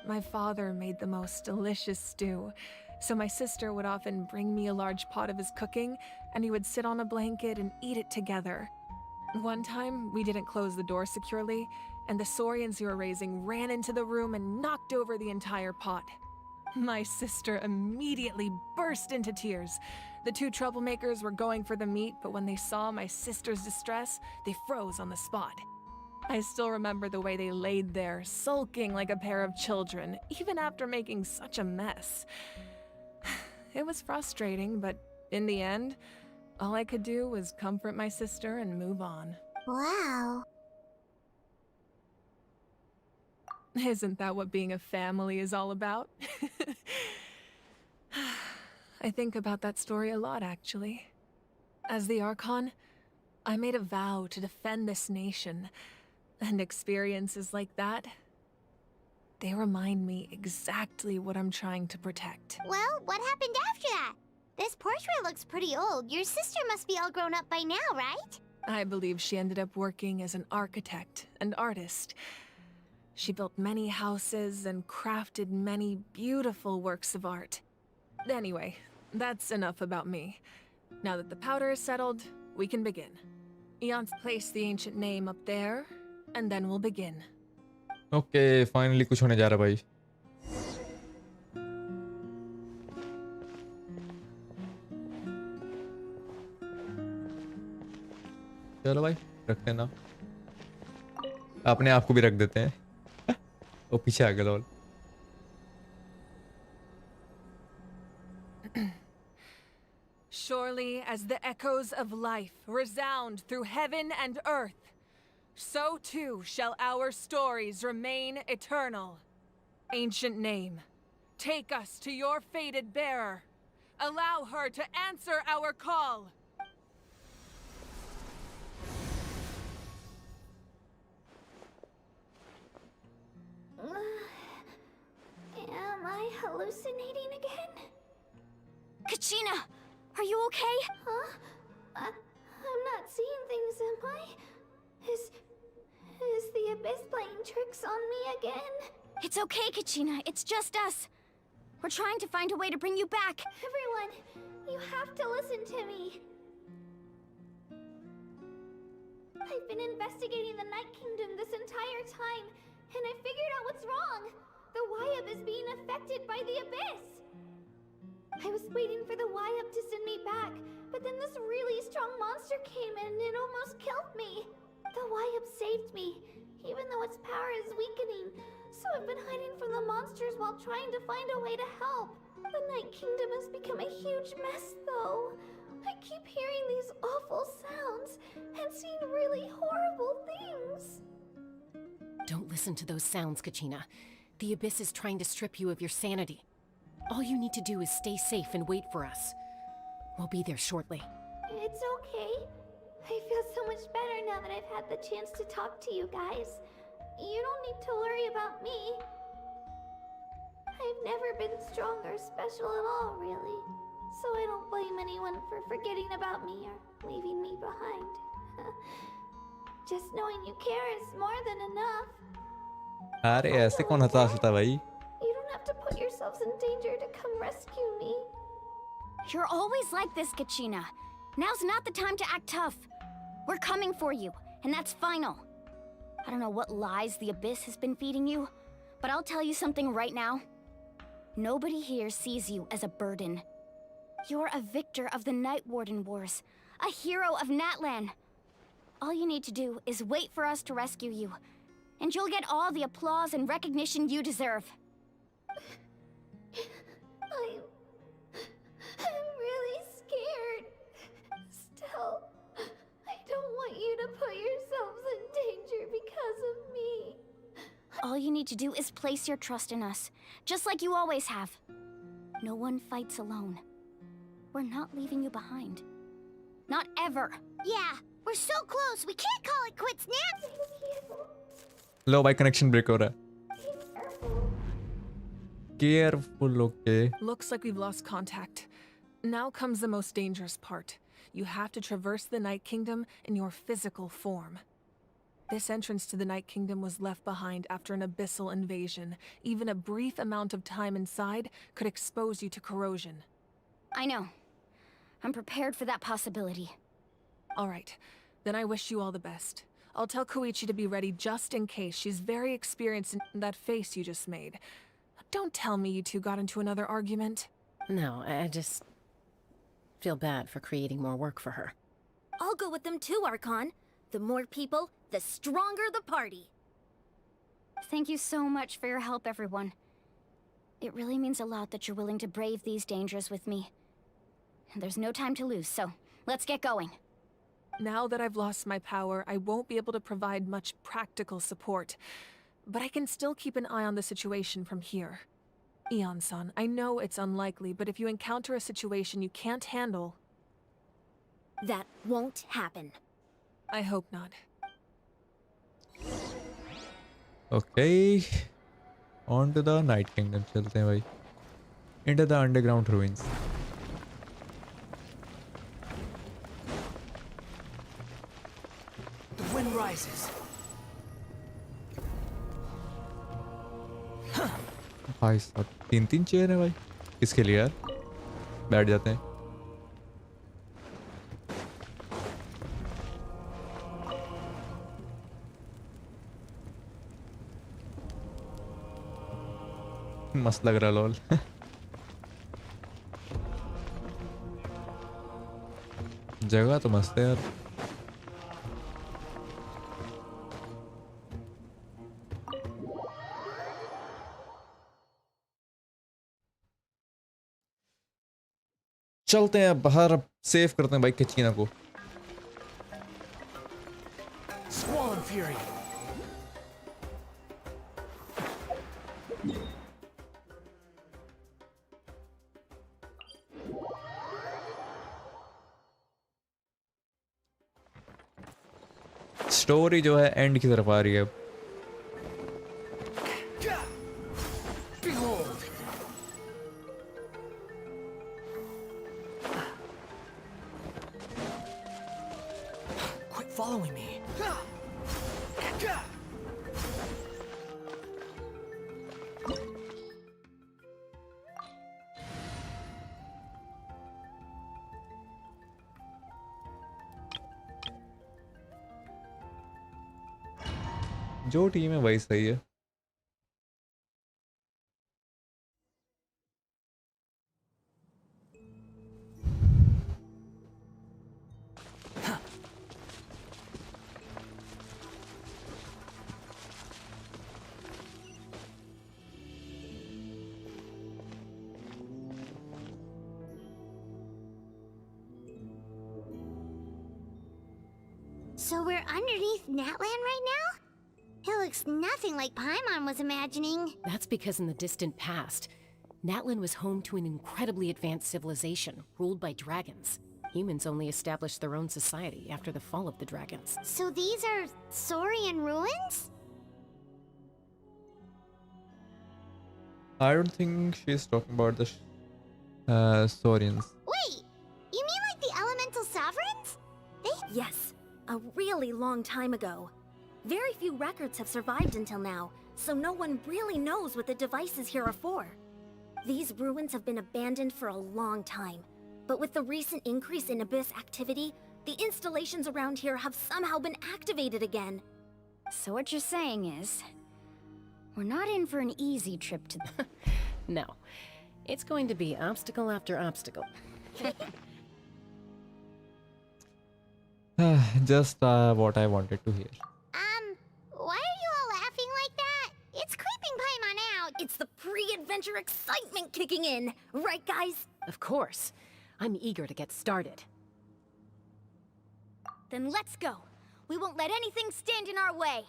My father made the most delicious stew, so my sister would often bring me a large pot of his cooking, and we would sit on a blanket and eat it together. One time, we didn't close the door securely, and the saurians we were raising ran into the room and knocked over the entire pot. My sister immediately burst into tears. The two troublemakers were going for the meat, but when they saw my sister's distress, they froze on the spot. I still remember the way they laid there, sulking like a pair of children, even after making such a mess. It was frustrating, but in the end, all I could do was comfort my sister and move on. Wow. Isn't that what being a family is all about? I think about that story a lot, actually. As the Archon, I made a vow to defend this nation, and experiences like that, they remind me exactly what I'm trying to protect. Well, what happened after that? This portrait looks pretty old. Your sister must be all grown up by now, right? I believe she ended up working as an architect and artist. She built many houses and crafted many beautiful works of art. Anyway, that's enough about me. Now that the powder is settled, we can begin. Eon's placed the ancient name up there, and then we'll begin. Okay, finally कुछ होने जा रहा भाई. चलो भाई रखते हैं ना. अपने आप को भी रख देते हैं. वो पीछे आ गया लोल. Surely as the echoes of life resound through heaven and earth, so too shall our stories remain eternal. Ancient name, take us to your fated bearer. Allow her to answer our call. Am I hallucinating again? Kachina, are you okay? Huh? I'm not seeing things, am I? Is the Abyss playing tricks on me again? It's okay, Kachina. It's just us. We're trying to find a way to bring you back. Everyone, you have to listen to me. I've been investigating the Night Kingdom this entire time, and I figured out what's wrong. The Wyab is being affected by the Abyss. I was waiting for the Wyab to send me back, but then this really strong monster came in and it almost killed me. The Wyab saved me, even though its power is weakening. So I've been hiding from the monsters while trying to find a way to help. The Night Kingdom has become a huge mess, though. I keep hearing these awful sounds and seeing really horrible things. Don't listen to those sounds, Kachina. The Abyss is trying to strip you of your sanity. All you need to do is stay safe and wait for us. We'll be there shortly. It's okay. I feel so much better now that I've had the chance to talk to you guys. You don't need to worry about me. I've never been strong or special at all, really. So I don't blame anyone for forgetting about me or leaving me behind. Just knowing you care is more than enough. अरे ऐसे कौन हंसा सकता भाई? You don't have to put yourselves in danger to come rescue me. You're always like this, Kachina. Now's not the time to act tough. We're coming for you, and that's final. I don't know what lies the Abyss has been feeding you, but I'll tell you something right now. Nobody here sees you as a burden. You're a victor of the Night Warden Wars, a hero of Natlan. All you need to do is wait for us to rescue you, and you'll get all the applause and recognition you deserve. I'm really scared. Still, I don't want you to put yourselves in danger because of me. All you need to do is place your trust in us, just like you always have. No one fights alone. We're not leaving you behind. Not ever. Yeah, we're so close. We can't call it quits now. लो भाई connection break हो रहा है. Careful, okay. Looks like we've lost contact. Now comes the most dangerous part. You have to traverse the Night Kingdom in your physical form. This entrance to the Night Kingdom was left behind after an abyssal invasion. Even a brief amount of time inside could expose you to corrosion. I know. I'm prepared for that possibility. All right. Then I wish you all the best. I'll tell Koichi to be ready just in case. She's very experienced in that face you just made. Don't tell me you two got into another argument. No, I just feel bad for creating more work for her. I'll go with them too, Archon. The more people, the stronger the party. Thank you so much for your help, everyone. It really means a lot that you're willing to brave these dangers with me. There's no time to lose, so let's get going. Now that I've lost my power, I won't be able to provide much practical support. But I can still keep an eye on the situation from here. Eon-san, I know it's unlikely, but if you encounter a situation you can't handle... That won't happen. I hope not. Okay. On to the Night Kingdom. चलते हैं भाई. Into the underground ruins. The wind rises. भाई साहब 3 chair है भाई. किसके लिए यार? बैठ जाते हैं. मस्त लग रहा लॉल. जगह तो मस्त है यार. चलते हैं बाहर. अब सेव करते हैं भाई कचीना को. Squall and Fury. स्टोरी जो है एंड की तरफ आ रही है. Behold. Quit following me. जो टीम है वही सही है. So we're underneath Natlan right now? It looks nothing like Paimon was imagining. That's because in the distant past, Natlan was home to an incredibly advanced civilization ruled by dragons. Humans only established their own society after the fall of the dragons. So these are Saurian ruins? I don't think she's talking about the Saurians. Wait, you mean like the elemental sovereigns? Yes, a really long time ago. Very few records have survived until now, so no one really knows what the devices here are for. These ruins have been abandoned for a long time, but with the recent increase in Abyss activity, the installations around here have somehow been activated again. So what you're saying is, we're not in for an easy trip to... No, it's going to be obstacle after obstacle. Just what I wanted to hear. Why are you all laughing like that? It's creeping Paimon out. It's the pre-adventure excitement kicking in, right guys? Of course. I'm eager to get started. Then let's go. We won't let anything stand in our way.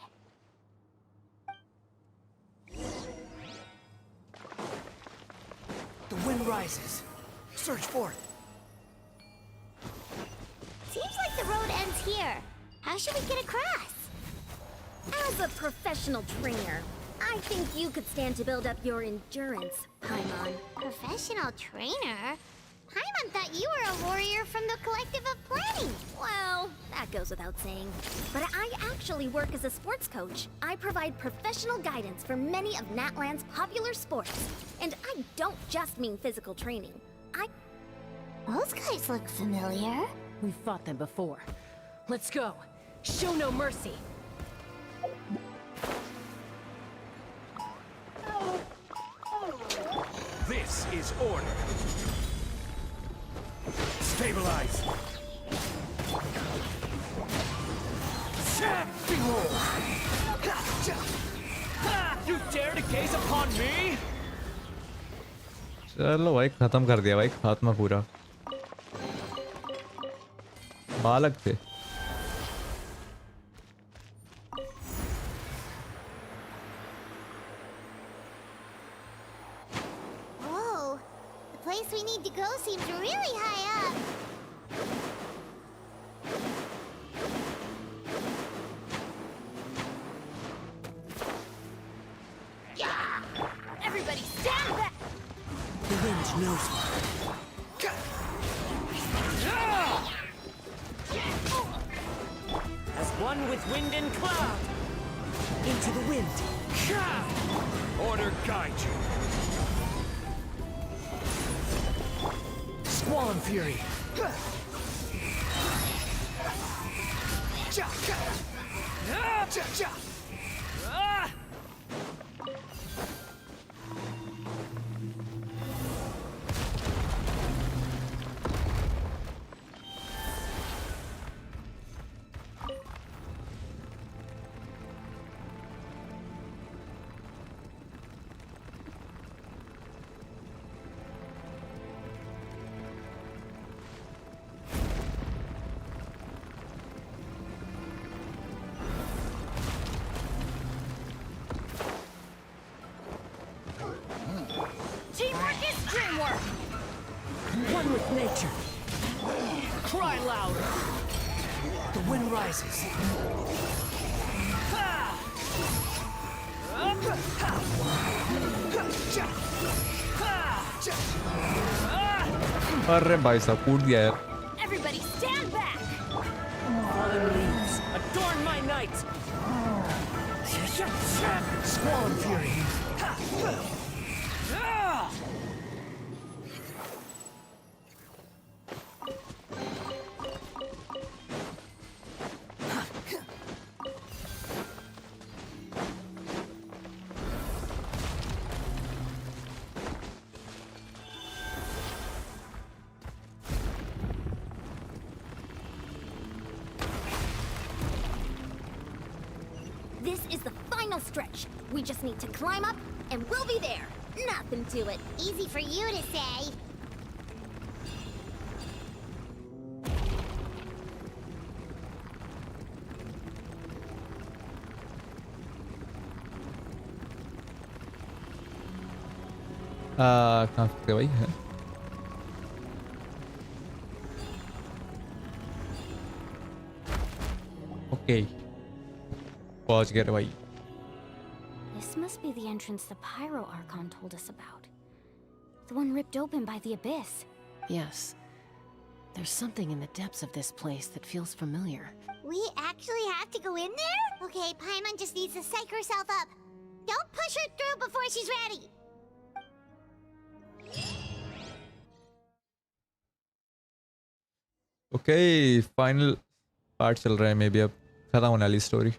The wind rises. Search for it. Seems like the road ends here. How should we get across? As a professional trainer, I think you could stand to build up your endurance, Paimon. Professional trainer? Paimon thought you were a warrior from the Collective of Planning. Well, that goes without saying. But I actually work as a sports coach. I provide professional guidance for many of Natlan's popular sports. And I don't just mean physical training. Those guys look familiar. We've fought them before. Let's go. Show no mercy. is order. Stabilize. You dare to gaze upon me? चलो भाई खत्म कर दिया भाई खात्मा पूरा बालक थे Whoa, the place we need to go seems really high up. Everybody stand back! The wind knows me. As one with wind and cloud. Into the wind. Order guide you. Squall and fury. Teamwork is dreamwork! One with nature. Cry louder. The wind rises. अरे भाई साहब कूद गया यार Everybody stand back! Fallen leaves. Adorn my night. Squall and fury. This is the final stretch. We just need to climb up, and we'll be there. Nothing to it. Easy for you to say. कहाँ सकते भाई है okay पहुंच गए रे भाई This must be the entrance the Pyro Archon told us about. The one ripped open by the Abyss. Yes. There's something in the depths of this place that feels familiar. We actually have to go in there? Okay, Paimon just needs to psych herself up. Don't push her through before she's ready. Okay final part चल रहा है may be अब खत्म होने वाली story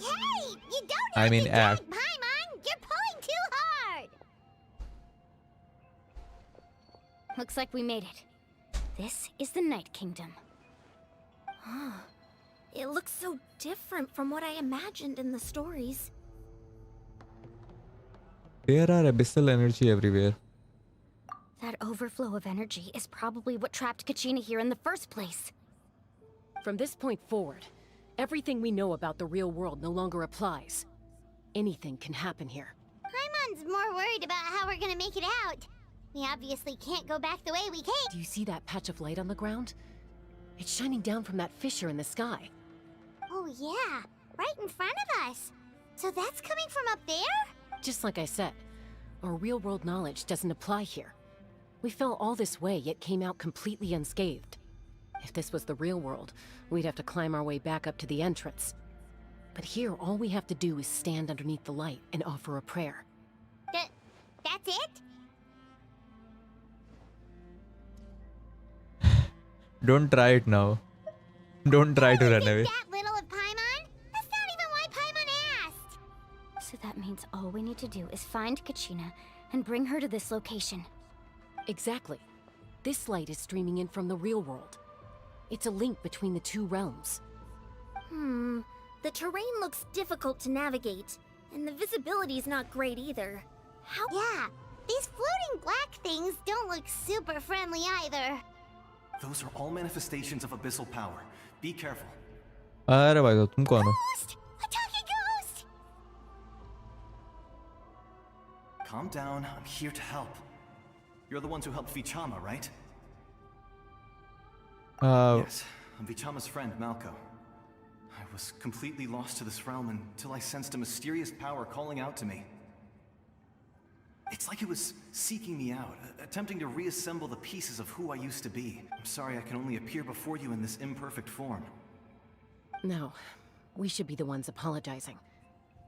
Hey, you don't I have mean to drag act. Paimon. You're pulling too hard. Looks like we made it. This is the Night Kingdom. Huh. It looks so different from what I imagined in the stories. There are abyssal energy everywhere. That overflow of energy is probably what trapped Kachina here in the first place. From this point forward, everything we know about the real world no longer applies. Anything can happen here. Paimon's more worried about how we're gonna make it out. We obviously can't go back the way we came. Do you see that patch of light on the ground? It's shining down from that fissure in the sky. Oh yeah, right in front of us. So that's coming from up there? Just like I said, our real-world knowledge doesn't apply here. We fell all this way, yet came out completely unscathed. If this was the real world, we'd have to climb our way back up to the entrance. But here, all we have to do is stand underneath the light and offer a prayer. That's it? Don't try it now. Don't try to run away. That little of Paimon? That's not even why Paimon asked. So that means all we need to do is find Kachina and bring her to this location. Exactly. This light is streaming in from the real world. It's a link between the two realms. The terrain looks difficult to navigate, and the visibility's not great either. How? Yeah, these floating black things don't look super friendly either. Those are all manifestations of abyssal power. Be careful. अरे भाई साहब तुम कौन हो? A talking ghost! Calm down. I'm here to help. You're the ones who helped Vichama, right? Yes, I'm Vichama's friend, Malko. I was completely lost to this realm until I sensed a mysterious power calling out to me. It's like it was seeking me out, attempting to reassemble the pieces of who I used to be. I'm sorry I can only appear before you in this imperfect form. No, we should be the ones apologizing.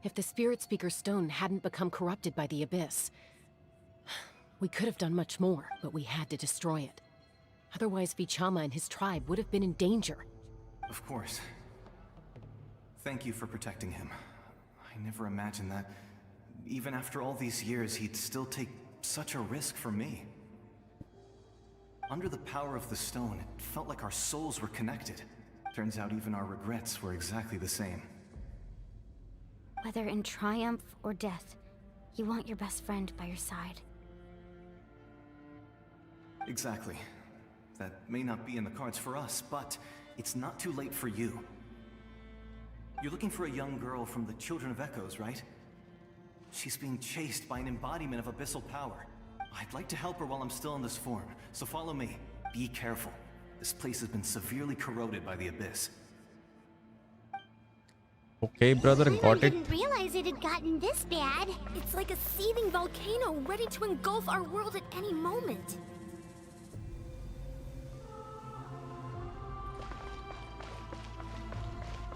If the Spirit Speaker Stone hadn't become corrupted by the Abyss, we could have done much more, but we had to destroy it. Otherwise, Vichama and his tribe would have been in danger. Of course. Thank you for protecting him. I never imagined that, even after all these years, he'd still take such a risk for me. Under the power of the stone, it felt like our souls were connected. Turns out even our regrets were exactly the same. Whether in triumph or death, you want your best friend by your side. Exactly. That may not be in the cards for us, but it's not too late for you. You're looking for a young girl from the Children of Echoes, right? She's being chased by an embodiment of abyssal power. I'd like to help her while I'm still in this form, so follow me. Be careful. This place has been severely corroded by the Abyss. Okay, brother, got it. I didn't realize it had gotten this bad. It's like a seething volcano ready to engulf our world at any moment.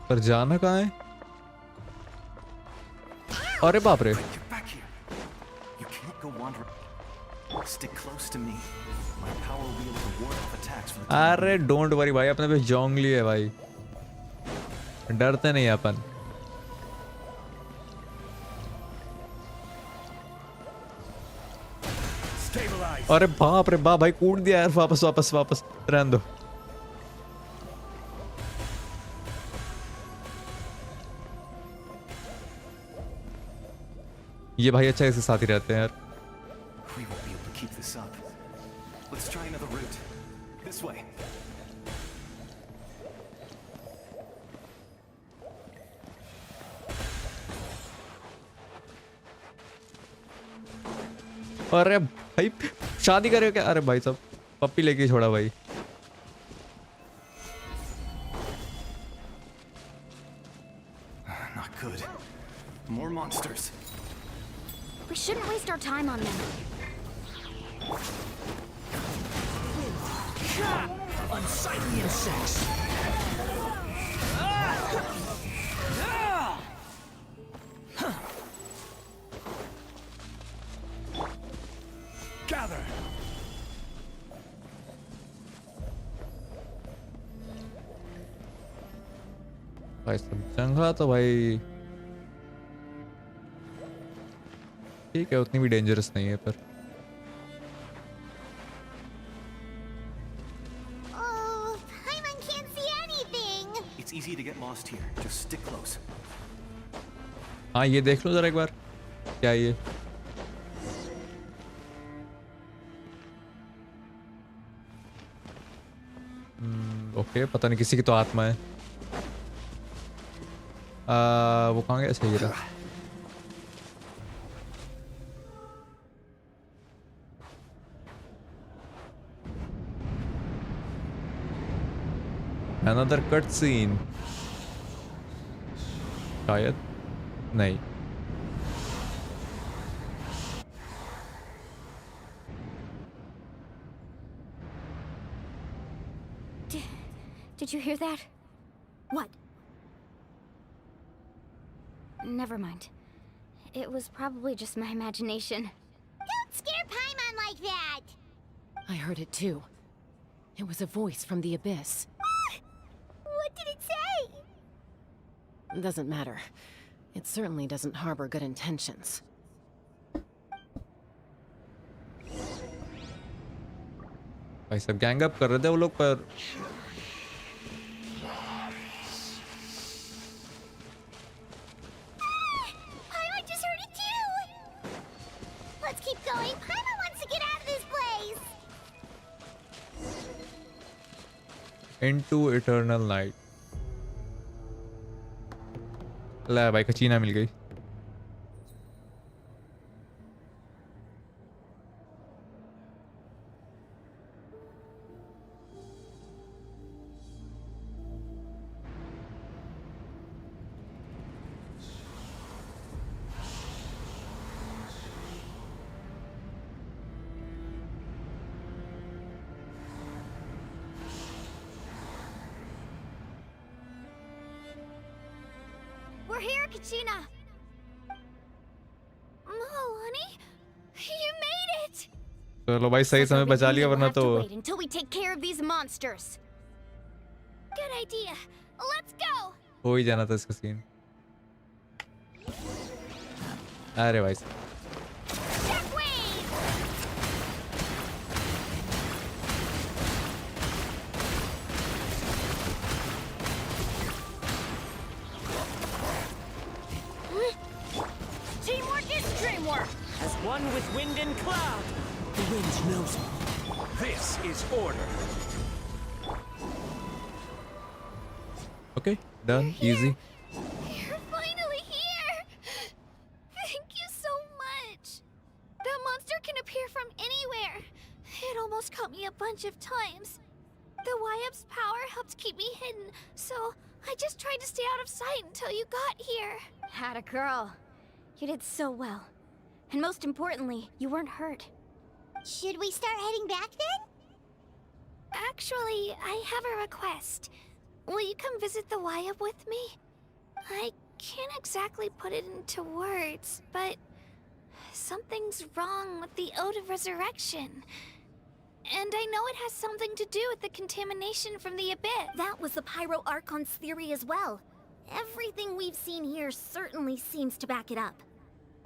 पर जाना कहाँ है? अरे बाप रे! Get back here. You can't go wandering. Stick close to me. My power will be able to ward off attacks from the अरे don't worry भाई, अपने पे जोंगली है भाई, डरते नहीं अपन. अरे बाप रे बाप भाई, कूद दिया यार, वापस वापस वापस रहने दो. ये भाई अच्छा इसके साथ ही रहते हैं यार. We won't be able to keep this up. Let's try another route. This way. अरे भाई शादी करे क्या? अरे भाई साहब पप्पी लेके छोड़ा भाई. Not good. More monsters. We shouldn't waste our time on them. Unsightly insects! Gather! भाई सब जंगला तो भाई ठीक है, उतनी भी डेंजरस नहीं है पर. Oh, Paimon can't see anything. It's easy to get lost here. Just stick close. हाँ ये देख लो जरा एक बार, क्या ये? ओके, पता नहीं किसी की तो आत्मा है. वो कहाँ गया? सही रहा. Another cutscene. शायद नहीं. Did you hear that? What? Never mind. It was probably just my imagination. Don't scare Paimon like that. I heard it too. It was a voice from the Abyss. What did it say? Doesn't matter. It certainly doesn't harbor good intentions. भाई सब gang up कर रहे थे वो लोग पर Paimon just heard it too! Let's keep going. Paimon wants to get out of this place! into eternal night. ला भाई कचीना मिल गई. We're here, Kachina! Milani? You made it! चलो भाई सही समय बचा लिया वरना तो Wait until we take care of these monsters. Good idea. Let's go! हो ही जाना था इसका सीन. अरे भाई Teamwork is dreamwork! As one with wind and cloud. The wind knows me. This is order. okay, done, easy. You're finally here! Thank you so much! That monster can appear from anywhere. It almost caught me a bunch of times. The Wyab's power helped keep me hidden, so I just tried to stay out of sight until you got here. Had a girl. You did so well. And most importantly, you weren't hurt. Should we start heading back then? Actually, I have a request. Will you come visit the Wyab with me? I can't exactly put it into words, but something's wrong with the Ode of Resurrection. And I know it has something to do with the contamination from the Abyss. That was the Pyro Archon's theory as well. Everything we've seen here certainly seems to back it up.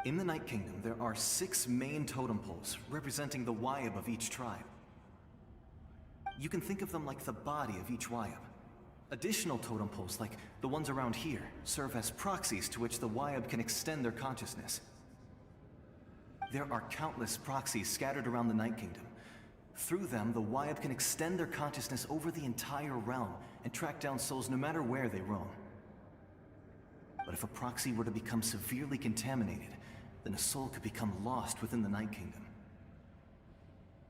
In the Night Kingdom, there are 6 main totem poles representing the Wyab of each tribe. You can think of them like the body of each Wyab. Additional totem poles, like the ones around here, serve as proxies to which the Wyab can extend their consciousness. There are countless proxies scattered around the Night Kingdom. Through them, the Wyab can extend their consciousness over the entire realm and track down souls no matter where they roam. But if a proxy were to become severely contaminated, then a soul could become lost within the Night Kingdom.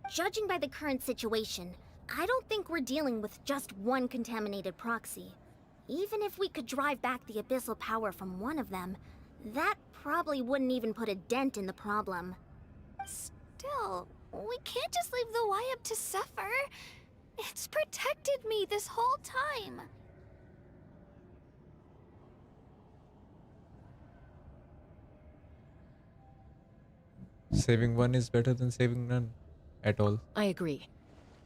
Judging by the current situation, I don't think we're dealing with just one contaminated proxy. Even if we could drive back the abyssal power from one of them, that probably wouldn't even put a dent in the problem. Still, we can't just leave the Wyab to suffer. It's protected me this whole time. Saving one is better than saving none at all. I agree.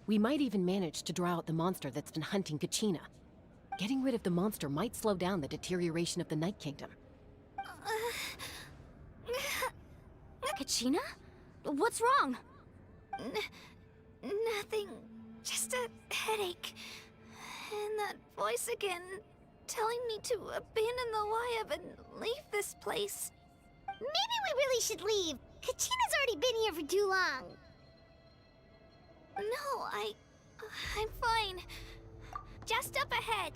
We might even manage to draw out the monster that's been hunting Kachina. Getting rid of the monster might slow down the deterioration of the Night Kingdom. Kachina? What's wrong? Nothing. Just a headache. And that voice again, telling me to abandon the Wyab and leave this place. Maybe we really should leave. Kachina's already been here for too long. No, I'm fine. Just up ahead.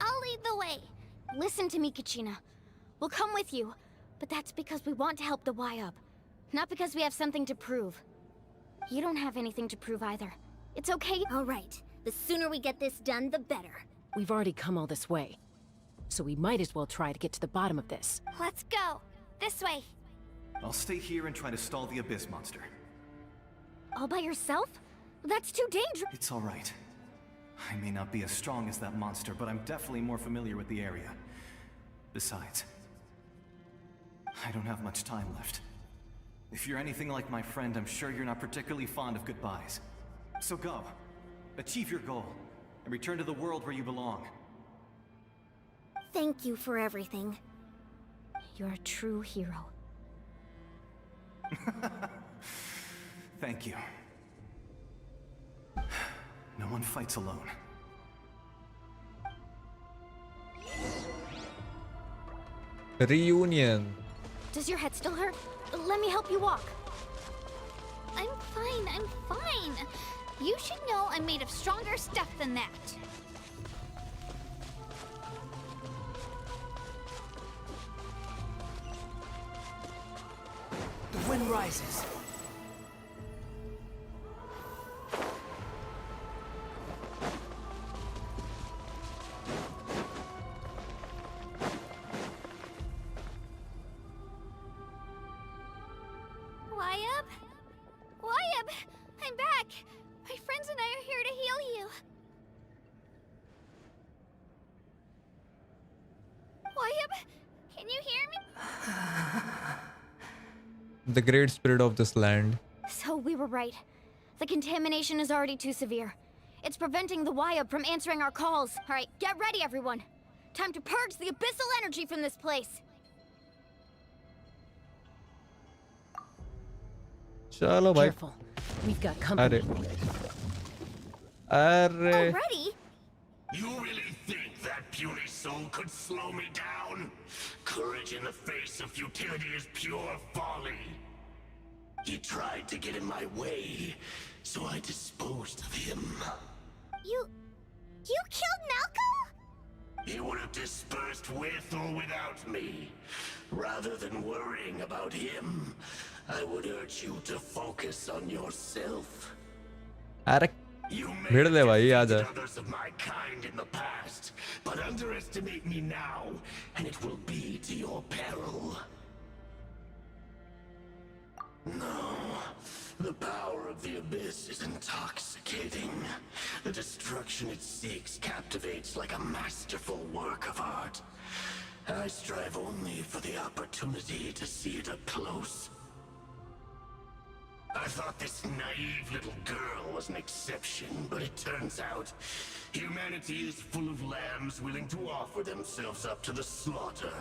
I'll lead the way. Listen to me, Kachina. We'll come with you, but that's because we want to help the Wyab, not because we have something to prove. You don't have anything to prove either. It's okay. All right. The sooner we get this done, the better. We've already come all this way, so we might as well try to get to the bottom of this. Let's go. This way. I'll stay here and try to stall the Abyss monster. All by yourself? That's too dangerous. It's all right. I may not be as strong as that monster, but I'm definitely more familiar with the area. Besides, I don't have much time left. If you're anything like my friend, I'm sure you're not particularly fond of goodbyes. So go. Achieve your goal, and return to the world where you belong. Thank you for everything. You're a true hero. Thank you. No one fights alone. Reunion. Does your head still hurt? Let me help you walk. I'm fine. You should know I'm made of stronger stuff than that. The wind rises. Wyabb! I'm back! My friends and I are here to heal you. Wyabb, can you hear me? The great spirit of this land. So we were right. The contamination is already too severe. It's preventing the Wyabb from answering our calls. All right, get ready, everyone. Time to purge the abyssal energy from this place. Chalo bhai. Careful. We've got company. Already? You really think that puny soul could slow me down? Courage in the face of futility is pure folly. He tried to get in my way, so I disposed of him. You killed Malco? He would have dispersed with or without me. Rather than worrying about him, I would urge you to focus on yourself. अरे भिड़ दे भाई आजा. Others of my kind in the past, but underestimate me now, and it will be to your peril. No, the power of the Abyss is intoxicating. The destruction it seeks captivates like a masterful work of art. I strive only for the opportunity to see it up close. I thought this naive little girl was an exception, but it turns out humanity is full of lambs willing to offer themselves up to the slaughter.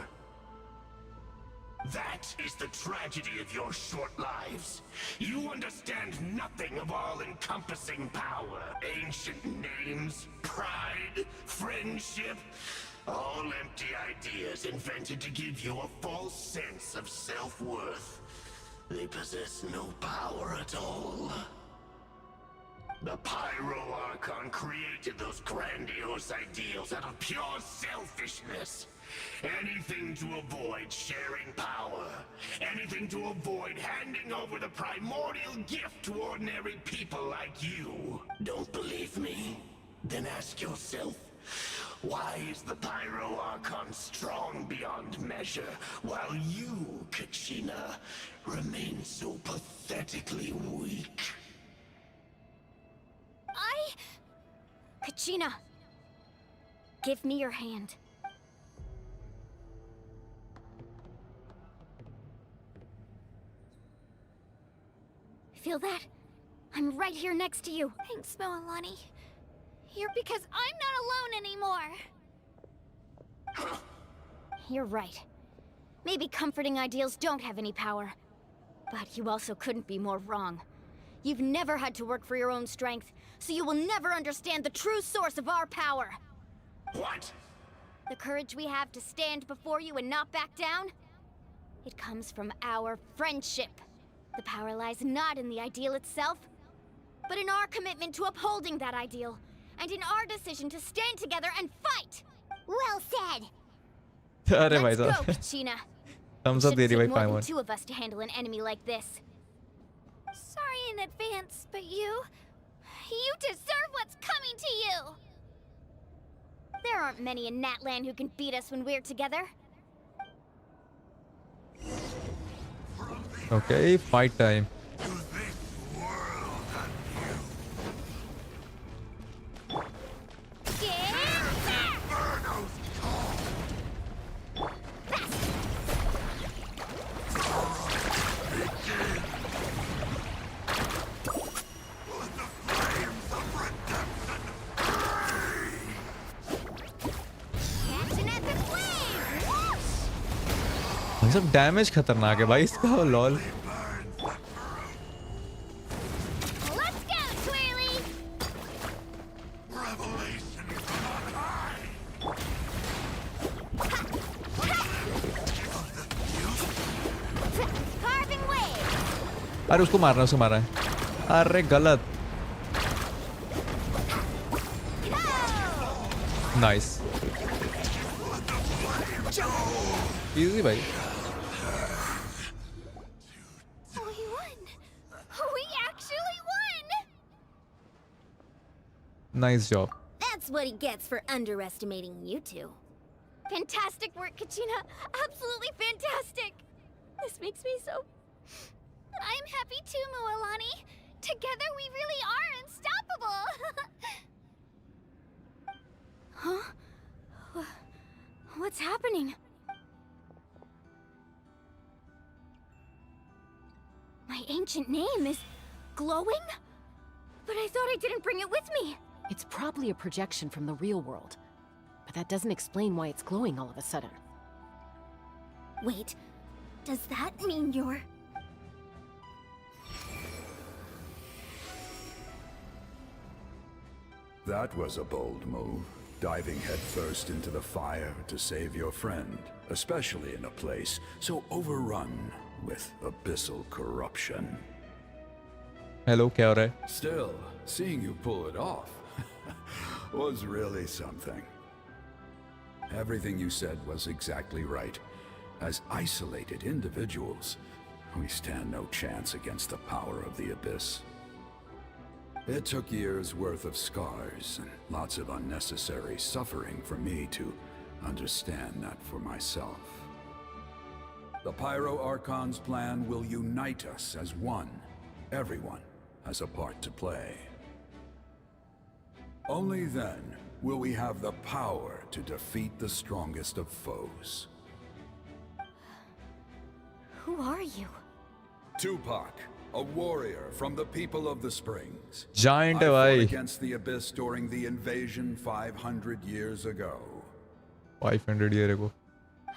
That is the tragedy of your short lives. You understand nothing of all-encompassing power. Ancient names, pride, friendship, all empty ideas invented to give you a false sense of self-worth. They possess no power at all. The Archon created those grandiose ideals out of pure selfishness. Anything to avoid sharing power. Anything to avoid handing over the primordial gift to ordinary people like you. Don't believe me? Then ask yourself, why is the Archon strong beyond measure, while you, Kachina, remain so pathetically weak? Kachina, give me your hand. Feel that? I'm right here next to you. Thanks, Moalani. You're because I'm not alone anymore. You're right. Maybe comforting ideals don't have any power. But you also couldn't be more wrong. You've never had to work for your own strength, so you will never understand the true source of our power. What? The courage we have to stand before you and not back down? It comes from our friendship. The power lies not in the ideal itself, but in our commitment to upholding that ideal, and in our decision to stand together and fight! Well said! अरे भाई Let's go, साहब. Kachina. Thumbs up दे रही भाई More than Paimon. two of us to handle an enemy like this. Sorry in advance, but you deserve what's coming to you! There aren't many in Natlan who can beat us when we're together. Okay, fight time. सब damage खतरनाक है भाई इसका lol. अरे उसको मारना है. अरे गलत. Nice. Easy भाई. We won! We actually won! Nice job. That's what he gets for underestimating you two. Fantastic work, Kachina. Absolutely fantastic. This makes me so... I'm happy too, Mualani. Together we really are unstoppable. Huh? What's happening? My ancient name is glowing? But I thought I didn't bring it with me. It's probably a projection from the real world. But that doesn't explain why it's glowing all of a sudden. Wait, does that mean you're... That was a bold move, diving headfirst into the fire to save your friend, especially in a place so overrun with abyssal corruption. Hello, क्या हो रहा है? Still, seeing you pull it off was really something. Everything you said was exactly right. As isolated individuals, we stand no chance against the power of the Abyss. It took years' worth of scars and lots of unnecessary suffering for me to understand that for myself. The Pyro Archon's plan will unite us as one. Everyone has a part to play. Only then will we have the power to defeat the strongest of foes. Who are you? Tupac, a warrior from the people of the Springs. Giant I fought भाई. against the Abyss during the invasion 500 years ago. 500 year ago.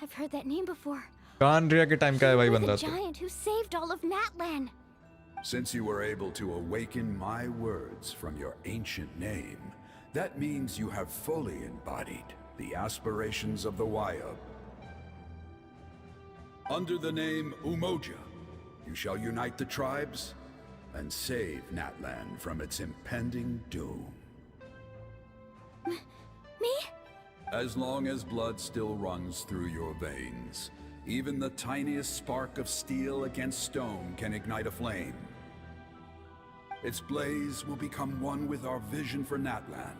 I've heard that name before. कानरिया के time का है भाई You're बंदा the तो. giant who saved all of Natlan. Since you were able to awaken my words from your ancient name, that means you have fully embodied the aspirations of the Wayab. Under the name Umoja, you shall unite the tribes and save Natlan from its impending doom. Me? As long as blood still runs through your veins, even the tiniest spark of steel against stone can ignite a flame. Its blaze will become one with our vision for Natlan.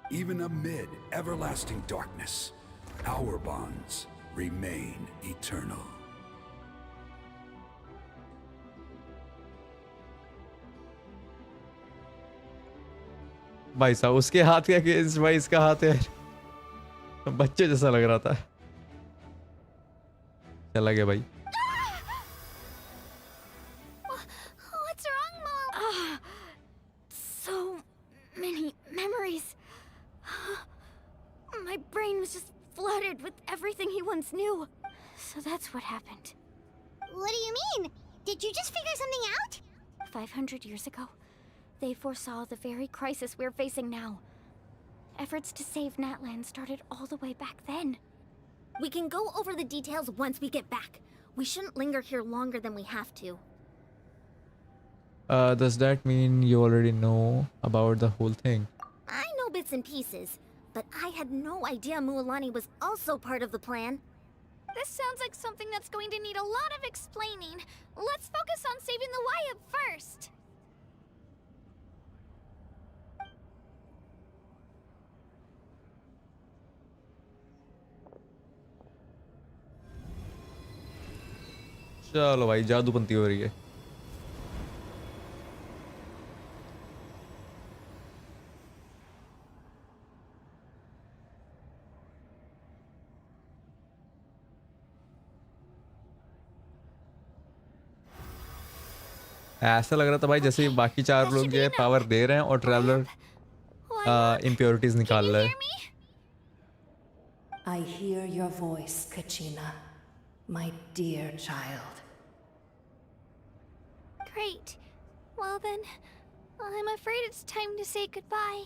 Even amid everlasting darkness, our bonds remain eternal. भाई साहब उसके हाथ के against भाई इसका हाथ है. बच्चे जैसा लग रहा था. चला गया भाई. What's wrong, Mom? So many memories. My brain was just flooded with everything he once knew. So that's what happened. What do you mean? Did you just figure something out? 500 years ago, they foresaw the very crisis we're facing now. Efforts to save Natlan started all the way back then. We can go over the details once we get back. We shouldn't linger here longer than we have to. Does that mean you already know about the whole thing? I know bits and pieces, but I had no idea Mualani was also part of the plan. This sounds like something that's going to need a lot of explaining. Let's focus on saving the Wayab first. चलो भाई जादूबंदी हो रही है. ऐसा लग रहा था भाई जैसे बाकी चार लोग ये पावर दे रहे हैं और ट्रैवलर इम्प्योरिटीज निकाल रहा है. I hear your voice, Kachina, my dear child. Great. Well then, I'm afraid it's time to say goodbye.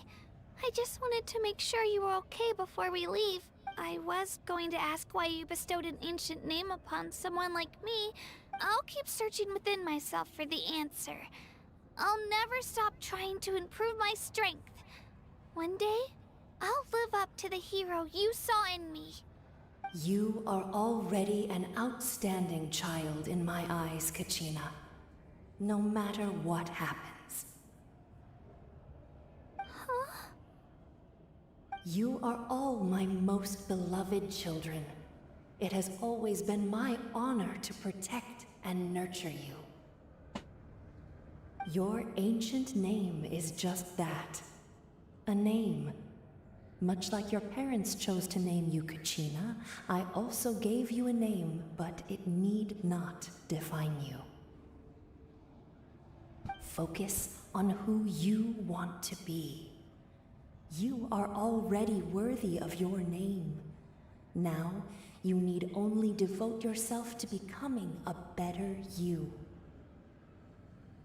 I just wanted to make sure you were okay before we leave. I was going to ask why you bestowed an ancient name upon someone like me, I'll keep searching within myself for the answer. I'll never stop trying to improve my strength. One day, I'll live up to the hero you saw in me. You are already an outstanding child in my eyes, Kachina. No matter what happens. Huh? You are all my most beloved children. It has always been my honor to protect and nurture you. Your ancient name is just that. A name. Much like your parents chose to name you Kachina, I also gave you a name, but it need not define you. Focus on who you want to be. You are already worthy of your name. Now, you need only devote yourself to becoming a better you.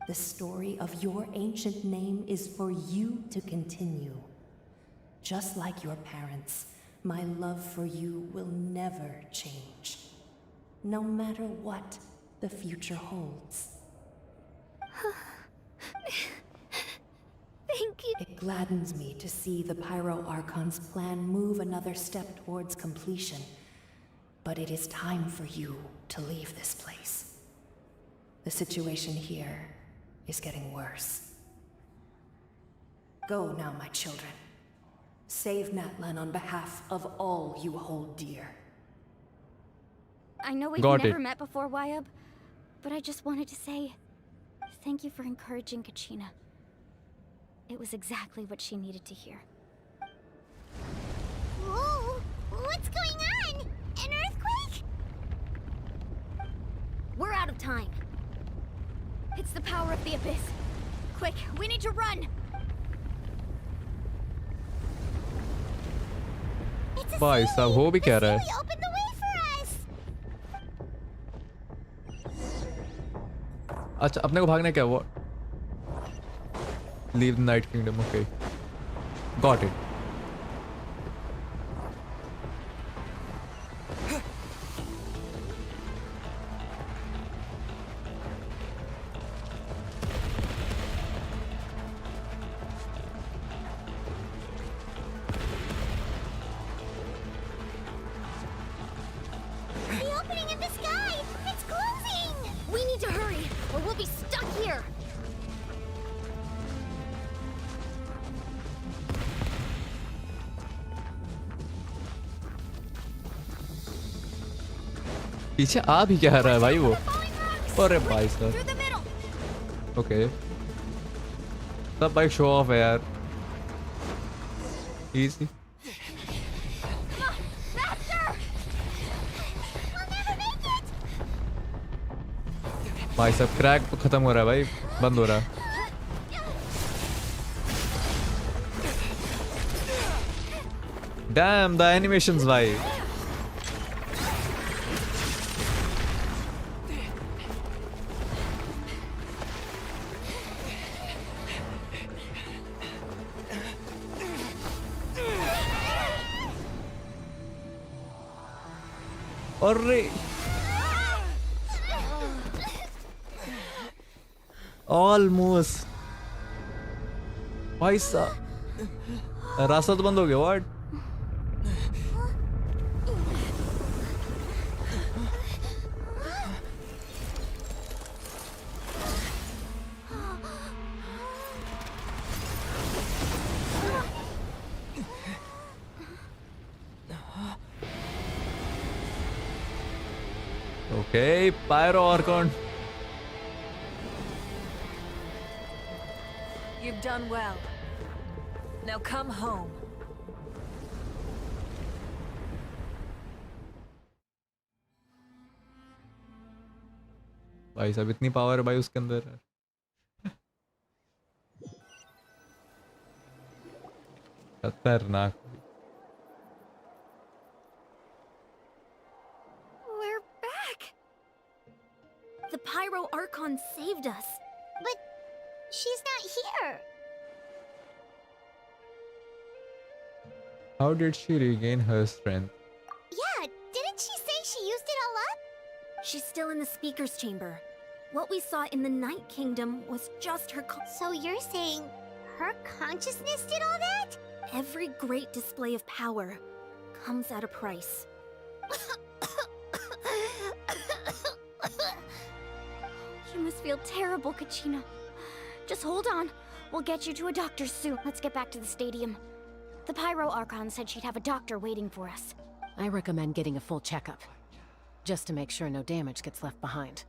The story of your ancient name is for you to continue. Just like your parents, my love for you will never change. No matter what the future holds. Thank you. It gladdens me to see the Pyro Archon's plan move another step towards completion. But it is time for you to leave this place. The situation here is getting worse. Go now, my children. Save Natlan on behalf of all you hold dear. I know we've Got never it. met before, Wyub, but I just wanted to say thank you for encouraging Kachina. It was exactly what she needed to hear. Whoa! What's going on? An earthquake? We're out of time. It's the power of the Abyss. Quick, we need to run! भाई साहब हो भी क्या रहा है? Open the way for us! अच्छा अपने को भागना है क्या? वो Leave the Night Kingdom. Okay, got it. The opening in the sky! It's closing! We need to hurry, or we'll be stuck here! पीछे आ भी क्या रहा है भाई वो? अरे भाई साहब. ओके. सब भाई शो ऑफ है यार. Easy. भाई सब क्रैक तो खत्म हो रहा है भाई. बंद हो रहा है. Damn the animations भाई. अरे ऑलमोस्ट भाई साहब रास्ता तो बंद हो गया. What? Okay, Pyro Archon. You've done well. Now come home. भाई साहब इतनी पावर है भाई उसके अंदर. खतरनाक. We're back! The Pyro Archon saved us. But she's not here. How did she regain her strength? Yeah, didn't she say she used it all up? She still in the speaker's chamber. What we saw in the Night Kingdom was just her So you're saying her consciousness did all that? Every great display of power comes at a price. You must feel terrible, Kachina. Just hold on. We'll get you to a doctor soon. Let's get back to the stadium. The Pyro Archon said she'd have a doctor waiting for us. I recommend getting a full checkup, just to make sure no damage gets left behind.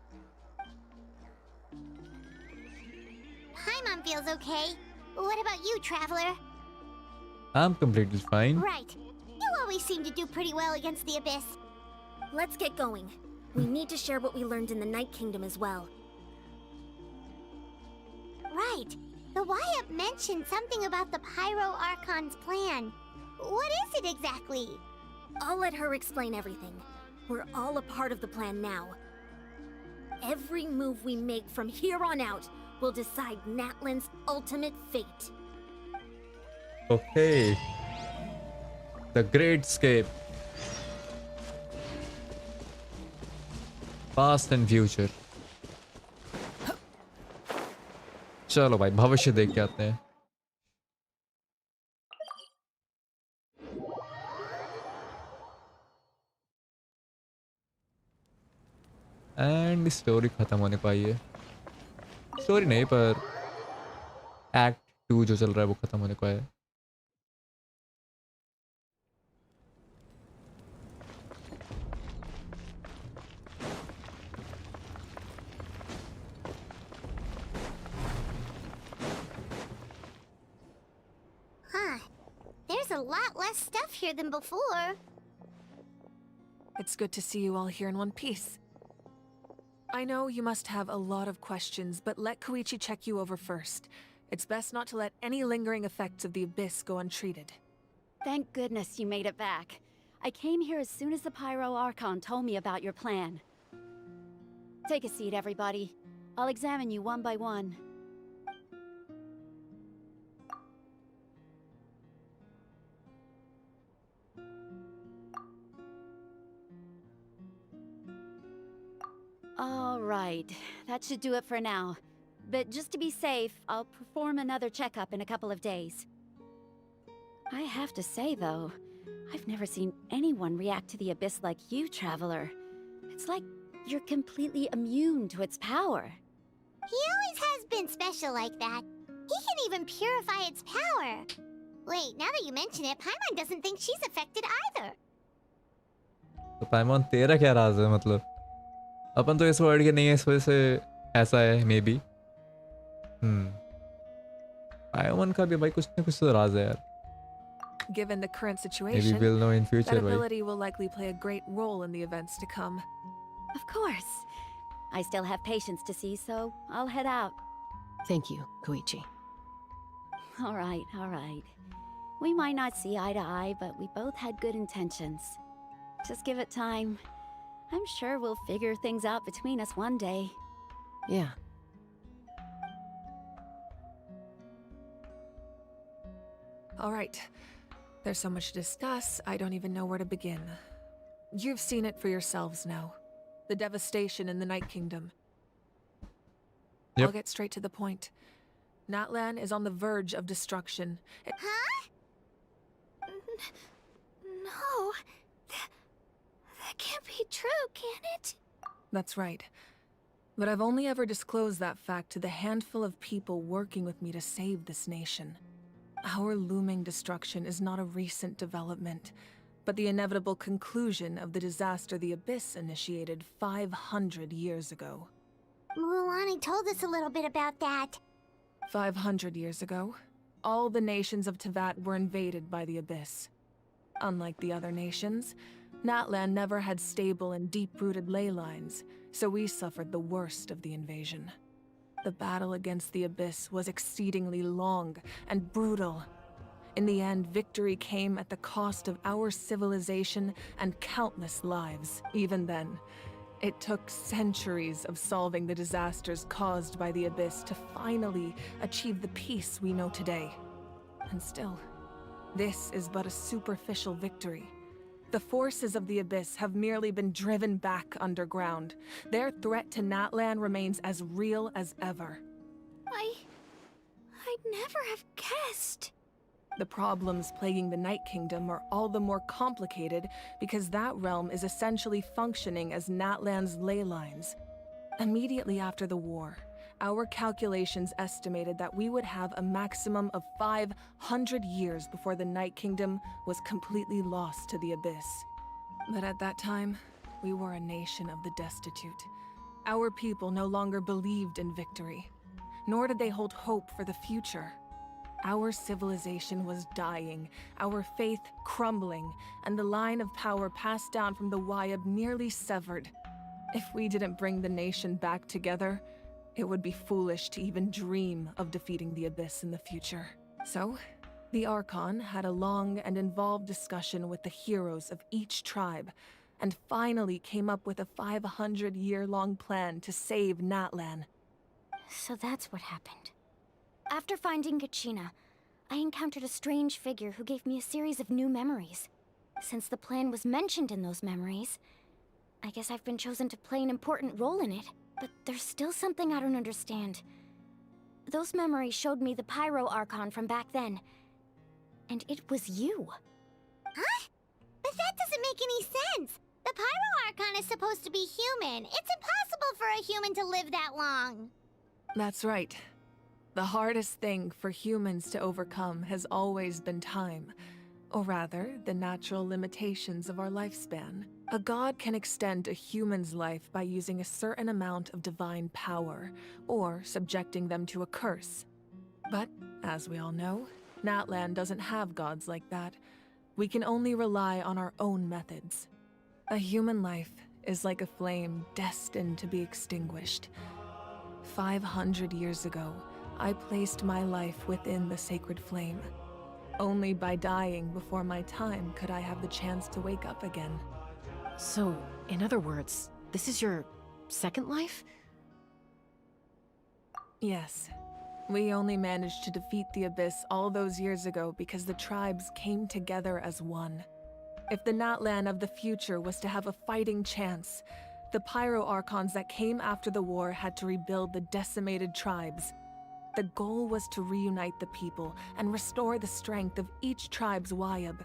Paimon feels okay. What about you, Traveler? I'm completely fine. Right. You always seem to do pretty well against the Abyss. Let's get going. We need to share what we learned in the Night Kingdom as well. Right. The Wyatt mentioned something about the Pyro Archon's plan. What is it exactly? I'll let her explain everything. We're all a part of the plan now. Every move we make from here on out will decide Natlan's ultimate fate. Okay. The Great Escape. Past and future. चलो भाई भविष्य देख के आते हैं. And story खत्म होने को आई है. स्टोरी नहीं पर एक्ट 2 जो चल रहा है वो खत्म होने को है. There's a lot less stuff here than before. It's good to see you all here in one piece. I know you must have a lot of questions, but let Koichi check you over first. It's best not to let any lingering effects of the Abyss go untreated. Thank goodness you made it back. I came here as soon as the Pyro Archon told me about your plan. Take a seat, everybody. I'll examine you one by one. All right, that should do it for now. But just to be safe, I'll perform another checkup in a couple of days. I have to say, though, I've never seen anyone react to the Abyss like you, Traveler. It's like you're completely immune to its power. He always has been special like that. He can even purify its power. Wait, now that you mention it, Paimon doesn't think she's affected either. तो पाइमॉन तेरा क्या राज है? मतलब अपन तो इस word के नहीं है, इस वजह से ऐसा है मे बी. पाइमॉन का भी भाई कुछ ना कुछ तो राज है यार. Given the current situation, we'll know in future, that ability will likely play a great role in the events to come. Of course. I still have patients to see, so I'll head out. Thank you, Koichi. All right. We might not see eye to eye, but we both had good intentions. Just give it time. I'm sure we'll figure things out between us one day. Yeah. All right. There's so much to discuss, I don't even know where to begin. You've seen it for yourselves now. The devastation in the Night Kingdom. Yep. I'll get straight to the point. Natlan is on the verge of destruction. Huh? No. That can't be true, can it? That's right. But I've only ever disclosed that fact to the handful of people working with me to save this nation. Our looming destruction is not a recent development, but the inevitable conclusion of the disaster the Abyss initiated 500 years ago. Mualani told us a little bit about that. 500 years ago, all the nations of Teyvat were invaded by the Abyss. Unlike the other nations, Natlan never had stable and deep-rooted ley lines, so we suffered the worst of the invasion. The battle against the Abyss was exceedingly long and brutal. In the end, victory came at the cost of our civilization and countless lives. Even then, it took centuries of solving the disasters caused by the Abyss to finally achieve the peace we know today. And still, this is but a superficial victory. The forces of the Abyss have merely been driven back underground. Their threat to Natlan remains as real as ever. I'd never have guessed. The problems plaguing the Night Kingdom are all the more complicated because that realm is essentially functioning as Natlan's ley lines. Immediately after the war, our calculations estimated that we would have a maximum of 500 years before the Night Kingdom was completely lost to the Abyss. But at that time, we were a nation of the destitute. Our people no longer believed in victory, nor did they hold hope for the future. Our civilization was dying, our faith crumbling, and the line of power passed down from the Wayab nearly severed. If we didn't bring the nation back together, it would be foolish to even dream of defeating the Abyss in the future. So, the Archon had a long and involved discussion with the heroes of each tribe, and finally came up with a 500-year-long plan to save Natlan. So that's what happened. After finding Kachina, I encountered a strange figure who gave me a series of new memories. Since the plan was mentioned in those memories, I guess I've been chosen to play an important role in it. But there's still something I don't understand. Those memories showed me the Pyro Archon from back then. And it was you. Huh? But that doesn't make any sense. The Pyro Archon is supposed to be human. It's impossible for a human to live that long. That's right. The hardest thing for humans to overcome has always been time, or rather, the natural limitations of our lifespan. A god can extend a human's life by using a certain amount of divine power, or subjecting them to a curse. But, as we all know, Natlan doesn't have gods like that. We can only rely on our own methods. A human life is like a flame destined to be extinguished. 500 years ago, I placed my life within the sacred flame. Only by dying before my time could I have the chance to wake up again. So, in other words, this is your second life? Yes. We only managed to defeat the Abyss all those years ago because the tribes came together as one. If the Natlan of the future was to have a fighting chance, the Pyro Archons that came after the war had to rebuild the decimated tribes. The goal was to reunite the people and restore the strength of each tribe's Wayab.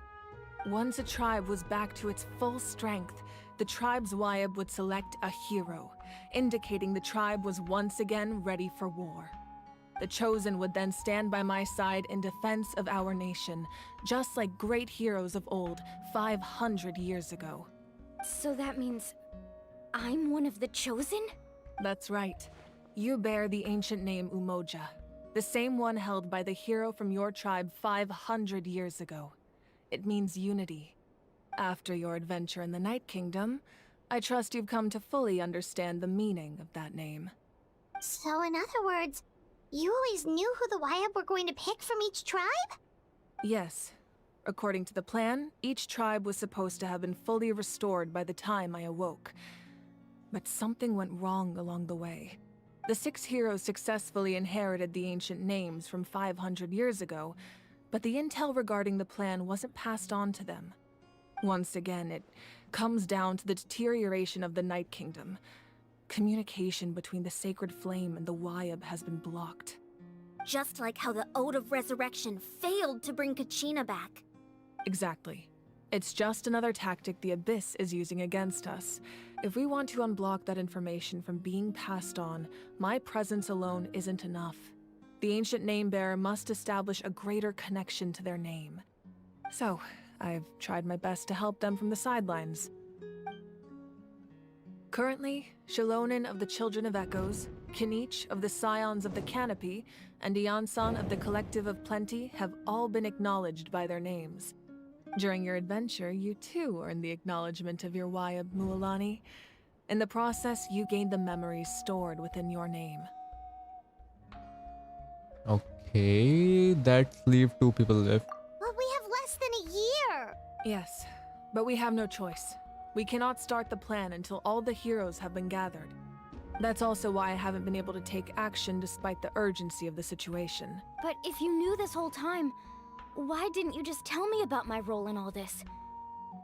Once a tribe was back to its full strength, the tribe's Wayab would select a hero, indicating the tribe was once again ready for war. The Chosen would then stand by my side in defense of our nation, just like great heroes of old 500 years ago. So that means I'm one of the Chosen? That's right. You bear the ancient name Umoja, the same one held by the hero from your tribe 500 years ago. It means unity. After your adventure in the Night Kingdom, I trust you've come to fully understand the meaning of that name. So in other words, you always knew who the Wayab were going to pick from each tribe? Yes. According to the plan, each tribe was supposed to have been fully restored by the time I awoke. But something went wrong along the way. The 6 heroes successfully inherited the ancient names from 500 years ago, but the intel regarding the plan wasn't passed on to them. Once again, it comes down to the deterioration of the Night Kingdom. Communication between the Sacred Flame and the Wayab has been blocked. Just like how the Ode of Resurrection failed to bring Kachina back. Exactly. It's just another tactic the Abyss is using against us. If we want to unblock that information from being passed on, my presence alone isn't enough. The ancient name-bearer must establish a greater connection to their name. So, I've tried my best to help them from the sidelines. Currently, Shilonin of the Children of Echoes, Kinich of the Scions of the Canopy, and Iansan of the Collective of Plenty have all been acknowledged by their names. During your adventure, you too earned the acknowledgement of your Wayab, Mualani. In the process, you gained the memories stored within your name. Okay, that leave 2 people left. But we have less than a year! Yes, but we have no choice. We cannot start the plan until all the heroes have been gathered. That's also why I haven't been able to take action despite the urgency of the situation. But if you knew this whole time, why didn't you just tell me about my role in all this?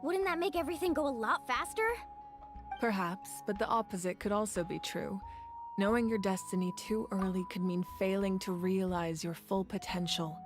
Wouldn't that make everything go a lot faster? Perhaps, but the opposite could also be true. Knowing your destiny too early could mean failing to realize your full potential.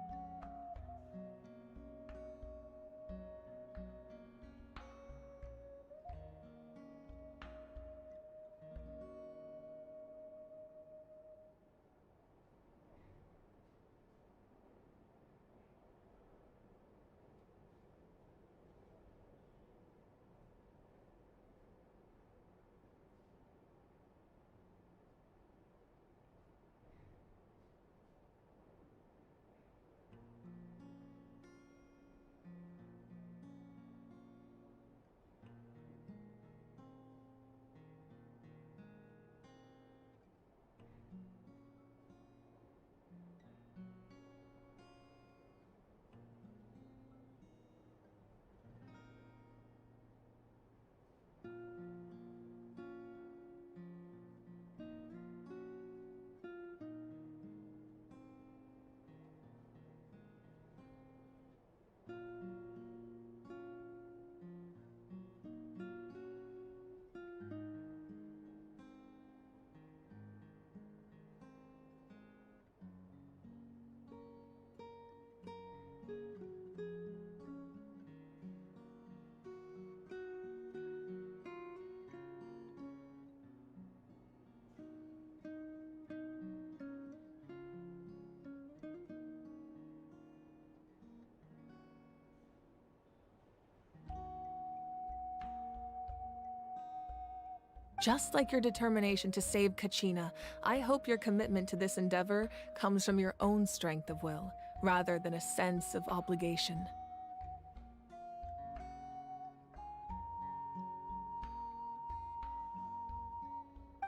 Just like your determination to save Kachina, I hope your commitment to this endeavor comes from your own strength of will, rather than a sense of obligation.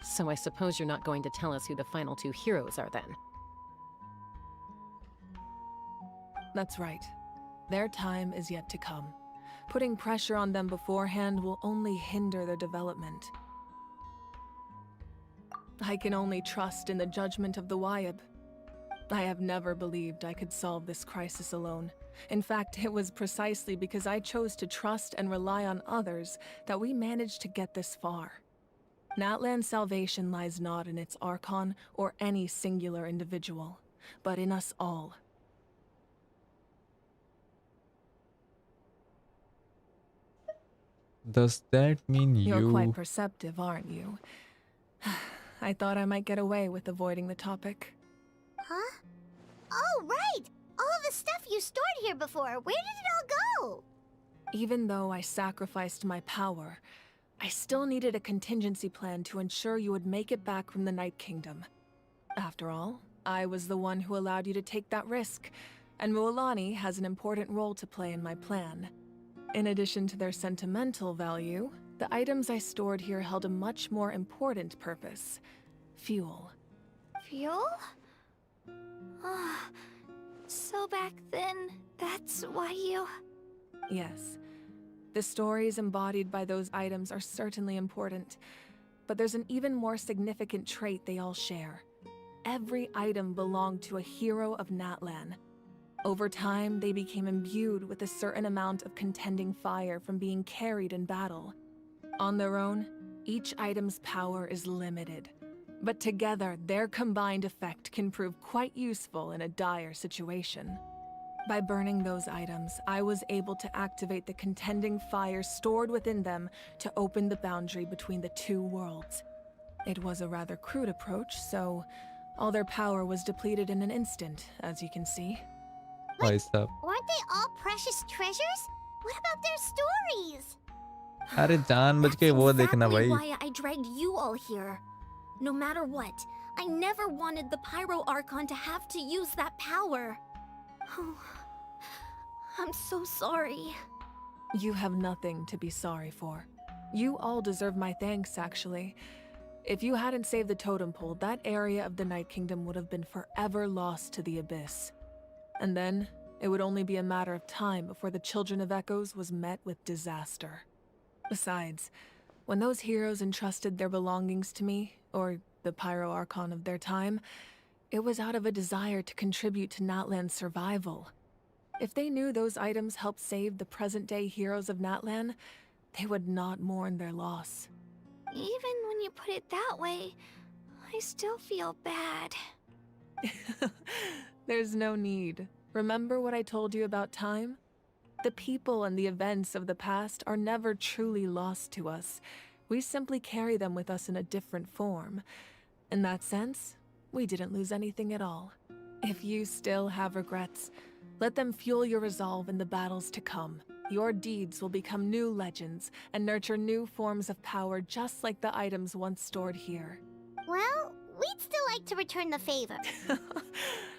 So I suppose you're not going to tell us who the final two heroes are then? That's right. Their time is yet to come. Putting pressure on them beforehand will only hinder their development. I can only trust in the judgment of the Wyab. I have never believed I could solve this crisis alone. In fact, it was precisely because I chose to trust and rely on others that we managed to get this far. Natlan's salvation lies not in its Archon or any singular individual, but in us all. Does that mean You're quite you... perceptive, aren't you? I thought I might get away with avoiding the topic. Huh? Oh, right! All of the stuff you stored here before, where did it all go? Even though I sacrificed my power, I still needed a contingency plan to ensure you would make it back from the Night Kingdom. After all, I was the one who allowed you to take that risk, and Mualani has an important role to play in my plan. In addition to their sentimental value, the items I stored here held a much more important purpose: fuel. Fuel? So back then, that's why you... Yes. The stories embodied by those items are certainly important, but there's an even more significant trait they all share. Every item belonged to a hero of Natlan. Over time, they became imbued with a certain amount of contending fire from being carried in battle. On their own, each item's power is limited, but together their combined effect can prove quite useful in a dire situation. By burning those items, I was able to activate the contending fire stored within them to open the boundary between the two worlds. It was a rather crude approach, so all their power was depleted in an instant, as you can see. भाई साहब Weren't they all precious treasures? What about their stories? अरे जानबूझ के वो देखना Exactly भाई why I dragged you all here. No matter what, I never wanted the Pyro Archon to have to use that power. Oh, I'm so sorry. You have nothing to be sorry for. You all deserve my thanks, actually. If you hadn't saved the totem pole, that area of the Night Kingdom would have been forever lost to the Abyss. And then, it would only be a matter of time before the Children of Echoes was met with disaster. Besides, when those heroes entrusted their belongings to me, or the Pyro Archon of their time, it was out of a desire to contribute to Natlan's survival. If they knew those items helped save the present-day heroes of Natlan, they would not mourn their loss. Even when you put it that way, I still feel bad. There's no need. Remember what I told you about time? The people and the events of the past are never truly lost to us. We simply carry them with us in a different form. In that sense, we didn't lose anything at all. If you still have regrets, let them fuel your resolve in the battles to come. Your deeds will become new legends and nurture new forms of power just like the items once stored here. Well, we'd still like to return the favor.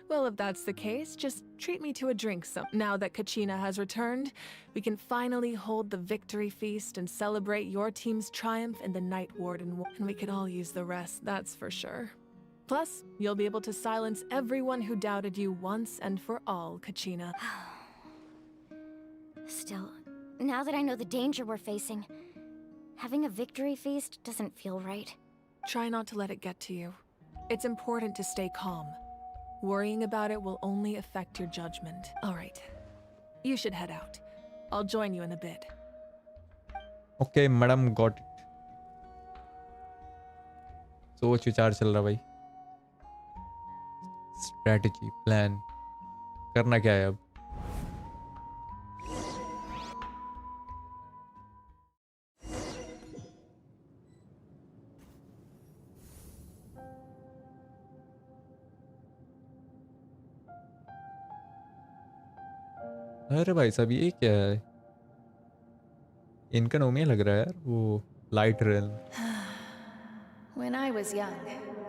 Well, if that's the case, just treat me to a drink now that Kachina has returned. We can finally hold the victory feast and celebrate your team's triumph in the Night Warden War. And we could all use the rest, that's for sure. Plus, you'll be able to silence everyone who doubted you once and for all, Kachina. Still, now that I know the danger we're facing, having a victory feast doesn't feel right. Try not to let it get to you. It's important to stay calm. Worrying about it will only affect your judgment. All right. You should head out. I'll join you in a bit. Okay, madam, got it. सोच विचार चल रहा भाई. Strategy, plan. करना क्या है अब? अरे भाई साहब ये क्या है? इनका नोमिया लग रहा है यार वो light rail. When I was young,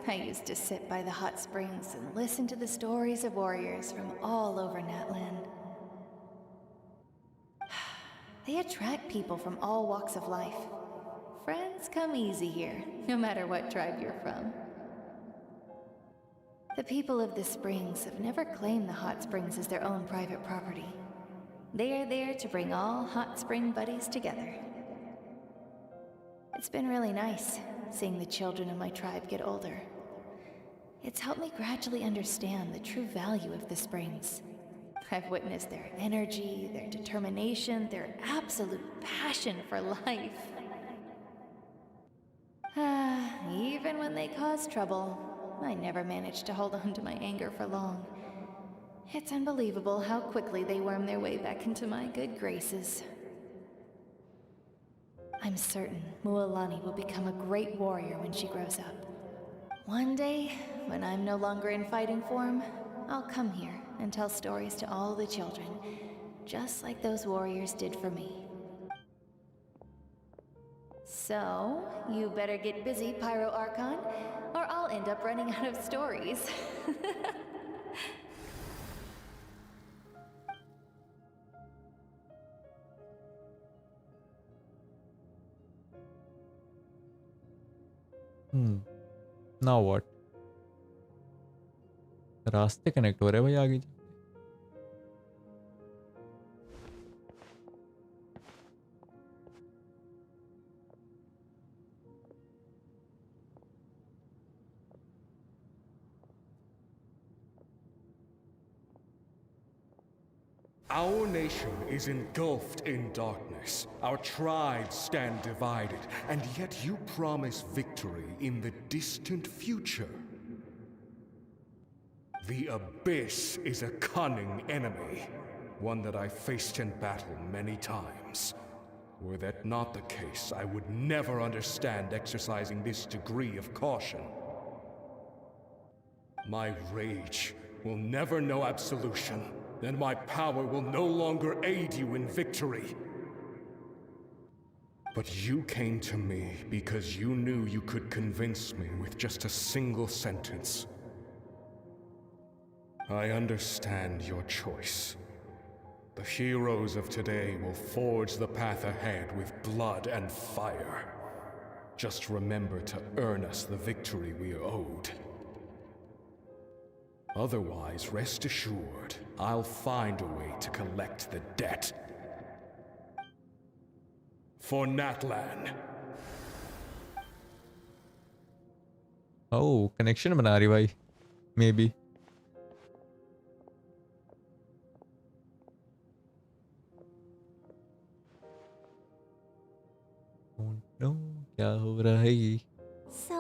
I used to sit by the hot springs and listen to the stories of warriors from all over Natlan. They attract people from all walks of life. Friends come easy here, no matter what tribe you're from. The people of the springs have never claimed the hot springs as their own private property. They are there to bring all hot spring buddies together. It's been really nice seeing the children of my tribe get older. It's helped me gradually understand the true value of the springs. I've witnessed their energy, their determination, their absolute passion for life. Even when they cause trouble, I never managed to hold on to my anger for long. It's unbelievable how quickly they worm their way back into my good graces. I'm certain Mualani will become a great warrior when she grows up. One day, when I'm no longer in fighting form, I'll come here and tell stories to all the children, just like those warriors did for me. So, you better get busy, Pyro Archon, or I'll end up running out of stories. Now what? रास्ते connect हो रहे हैं भाई आगे. Our nation is engulfed in darkness. Our tribes stand divided, and yet you promise victory in the distant future. The Abyss is a cunning enemy, one that I faced in battle many times. Were that not the case, I would never understand exercising this degree of caution. My rage will never know absolution, and my power will no longer aid you in victory. But you came to me because you knew you could convince me with just a single sentence. I understand your choice. The heroes of today will forge the path ahead with blood and fire. Just remember to earn us the victory we are owed. Otherwise, rest assured, I'll find a way to collect the debt. For Natlan. Oh, connection बना रही भाई. Maybe. don't know क्या हो रहा है ये. So,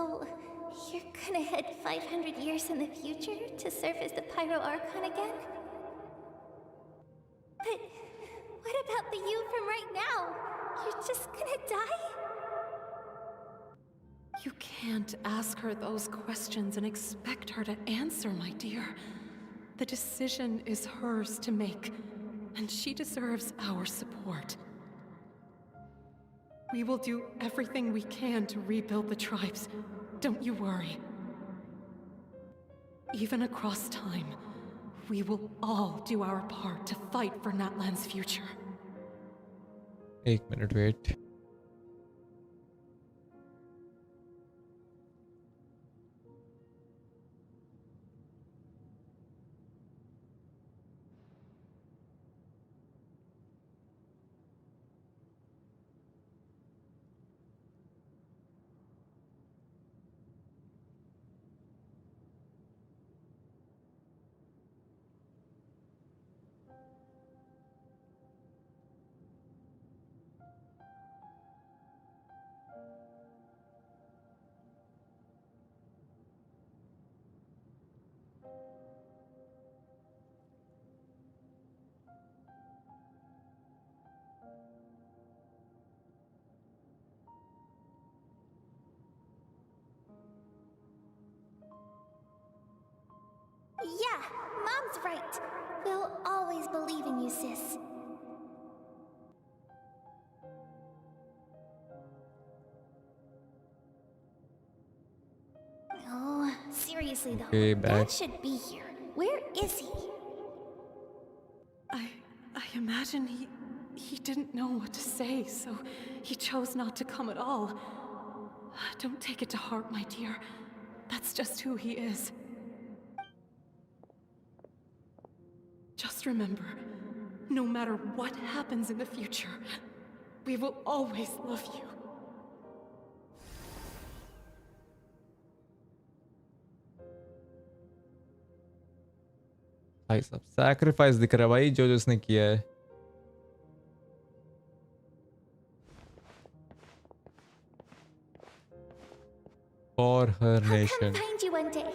you're gonna head 500 years in the future to serve as the Pyro Archon again? But what about the you from right now? You're just gonna die? You can't ask her those questions and expect her to answer, my dear. The decision is hers to make, and she deserves our support. We will do everything we can to rebuild the tribes. Don't you worry. Even across time, we will all do our part to fight for Natlan's future. 1 minute, wait. Yeah, Mom's right. We'll always believe in you, sis. Oh, seriously though, Okay, Dad back. should be here. Where is he? I imagine he didn't know what to say, so he chose not to come at all. Don't take it to heart, my dear. That's just who he is. Just remember, no matter what happens in the future, we will always love you. भाई साहब sacrifice दिख रहा है भाई जो उसने किया है. For her nation. I'll find you one day.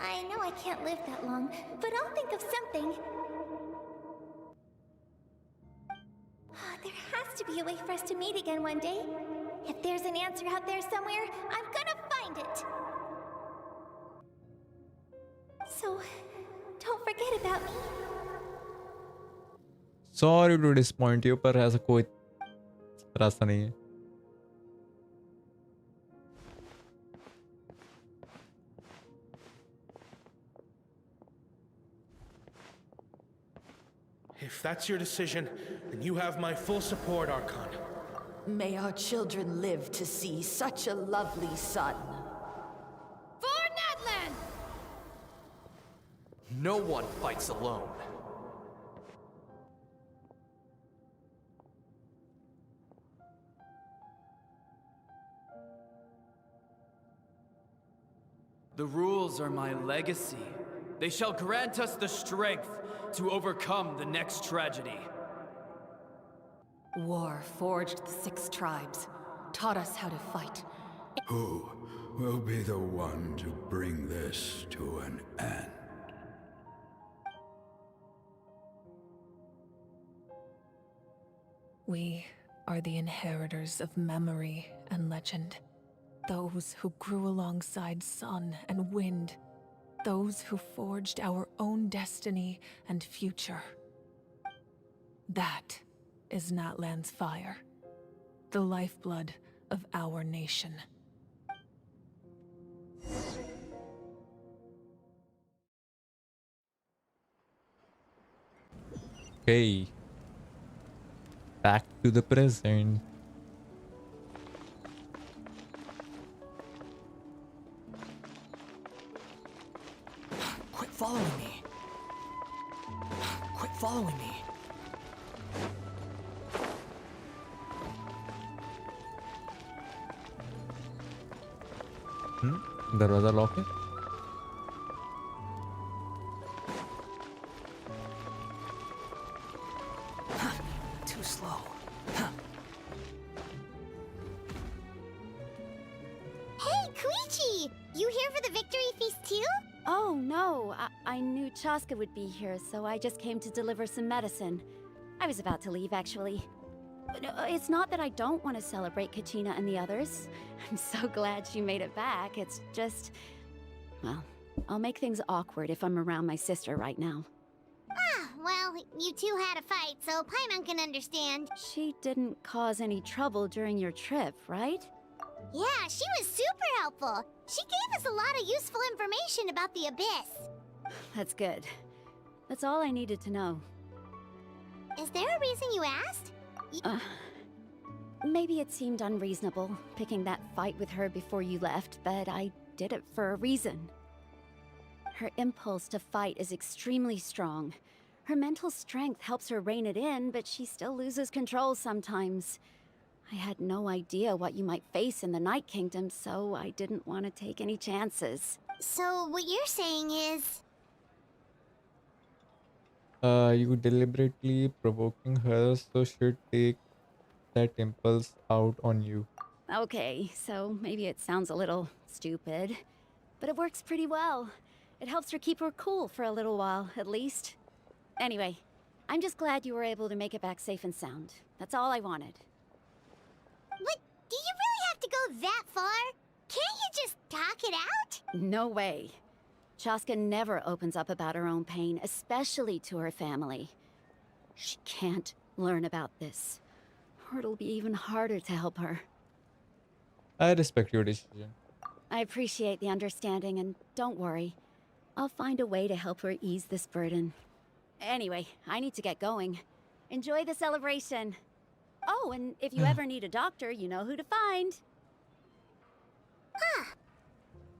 I know I can't live that long, but I'll think of something. There has to be a way for us to meet again one day. If there's an answer out there somewhere, I'm gonna find it. So, don't forget about me. Sorry to disappoint you, पर ऐसा कोई रास्ता नहीं है. If that's your decision, then you have my full support, Archon. May our children live to see such a lovely son. For Natlan! No one fights alone. The rules are my legacy. They shall grant us the strength to overcome the next tragedy. War forged the 6 tribes, taught us how to fight. Who will be the one to bring this to an end? We are the inheritors of memory and legend. Those who grew alongside sun and wind. Those who forged our own destiny and future. That is Natlan's fire. The lifeblood of our nation. Okay. Back to the present. Quit following me. Quit following me. दरवाजा lock है. Too slow. You here for the victory feast too? Oh, no. I knew Chaska would be here, so I just came to deliver some medicine. I was about to leave, actually. No, it's not that I don't want to celebrate Kachina and the others. I'm so glad she made it back. It's just... well, I'll make things awkward if I'm around my sister right now. Ah, well, you two had a fight, so Paimon can understand. She didn't cause any trouble during your trip, right? Yeah, she was super helpful. She gave us a lot of useful information about the Abyss. That's good. That's all I needed to know. Is there a reason you asked? Maybe it seemed unreasonable, picking that fight with her before you left, but I did it for a reason. Her impulse to fight is extremely strong. Her mental strength helps her rein it in, but she still loses control sometimes. I had no idea what you might face in the Night Kingdom, so I didn't want to take any chances. So what you're saying is... You deliberately provoking her so she'd take that impulse out on you. Okay, so maybe it sounds a little stupid, but it works pretty well. It helps her keep her cool for a little while, at least. Anyway, I'm just glad you were able to make it back safe and sound. That's all I wanted. But do you really have to go that far? Can't you just talk it out? No way. Chaska never opens up about her own pain, especially to her family. She can't learn about this, or it'll be even harder to help her. I respect your decision. I appreciate the understanding, and don't worry. I'll find a way to help her ease this burden. Anyway, I need to get going. Enjoy the celebration. Oh, and if you ever need a doctor, you know who to find. Huh.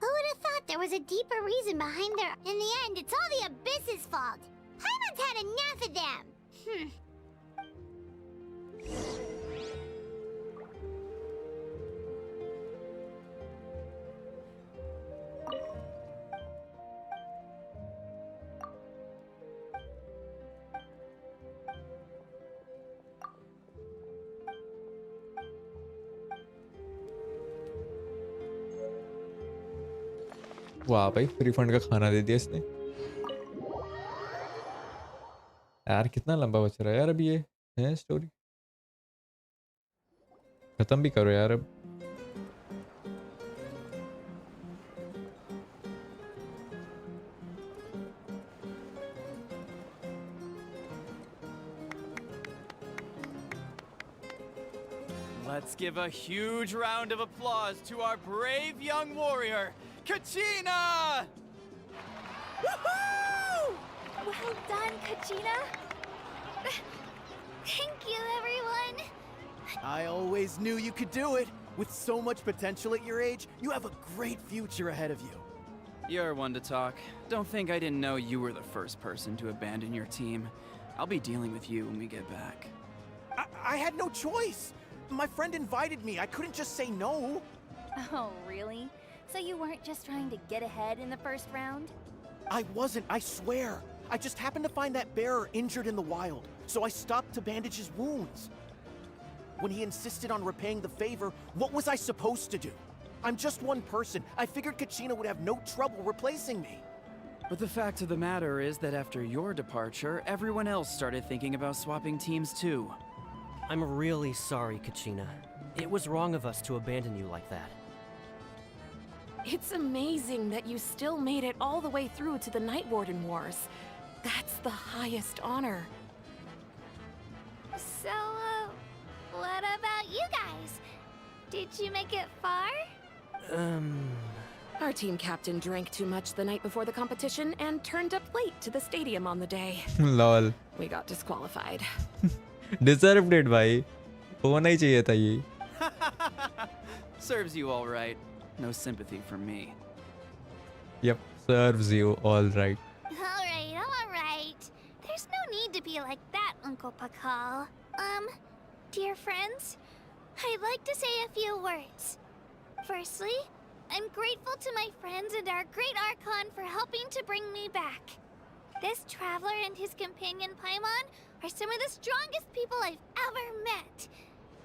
Who would have thought there was a deeper reason behind their... In the end, it's all the Abyss's fault. Paimon's had enough of them. वाह भाई, free fund का खाना दे दिया इसने। यार कितना लंबा बच रहा है यार, अभी ये है स्टोरी, खत्म भी करो यार अब। Let's give a huge round of applause to our brave young warrior, Kachina! Woohoo! Well done, Kachina. Thank you, everyone. I always knew you could do it. With so much potential at your age, you have a great future ahead of you. You're one to talk. Don't think I didn't know you were the first person to abandon your team. I'll be dealing with you when we get back. I had no choice. My friend invited me. I couldn't just say no. Oh, really? So you weren't just trying to get ahead in the first round? I wasn't, I swear. I just happened to find that bearer injured in the wild, so I stopped to bandage his wounds. When he insisted on repaying the favor, what was I supposed to do? I'm just one person. I figured Kachina would have no trouble replacing me. But the fact of the matter is that after your departure, everyone else started thinking about swapping teams too. I'm really sorry, Kachina. It was wrong of us to abandon you like that. It's amazing that you still made it all the way through to the Night Warden Wars. That's the highest honor. So, what about you guys? Did you make it far? Our team captain drank too much the night before the competition and turned up late to the stadium on the day. Lol. We got disqualified. Deserved it, भाई. होना ही चाहिए था ये. Serves you all right. No sympathy from me. Yep, serves you all right. All right. There's no need to be like that, Uncle Pakal. Dear friends, I'd like to say a few words. Firstly, I'm grateful to my friends and our great Archon for helping to bring me back. This traveler and his companion Paimon are some of the strongest people I've ever met.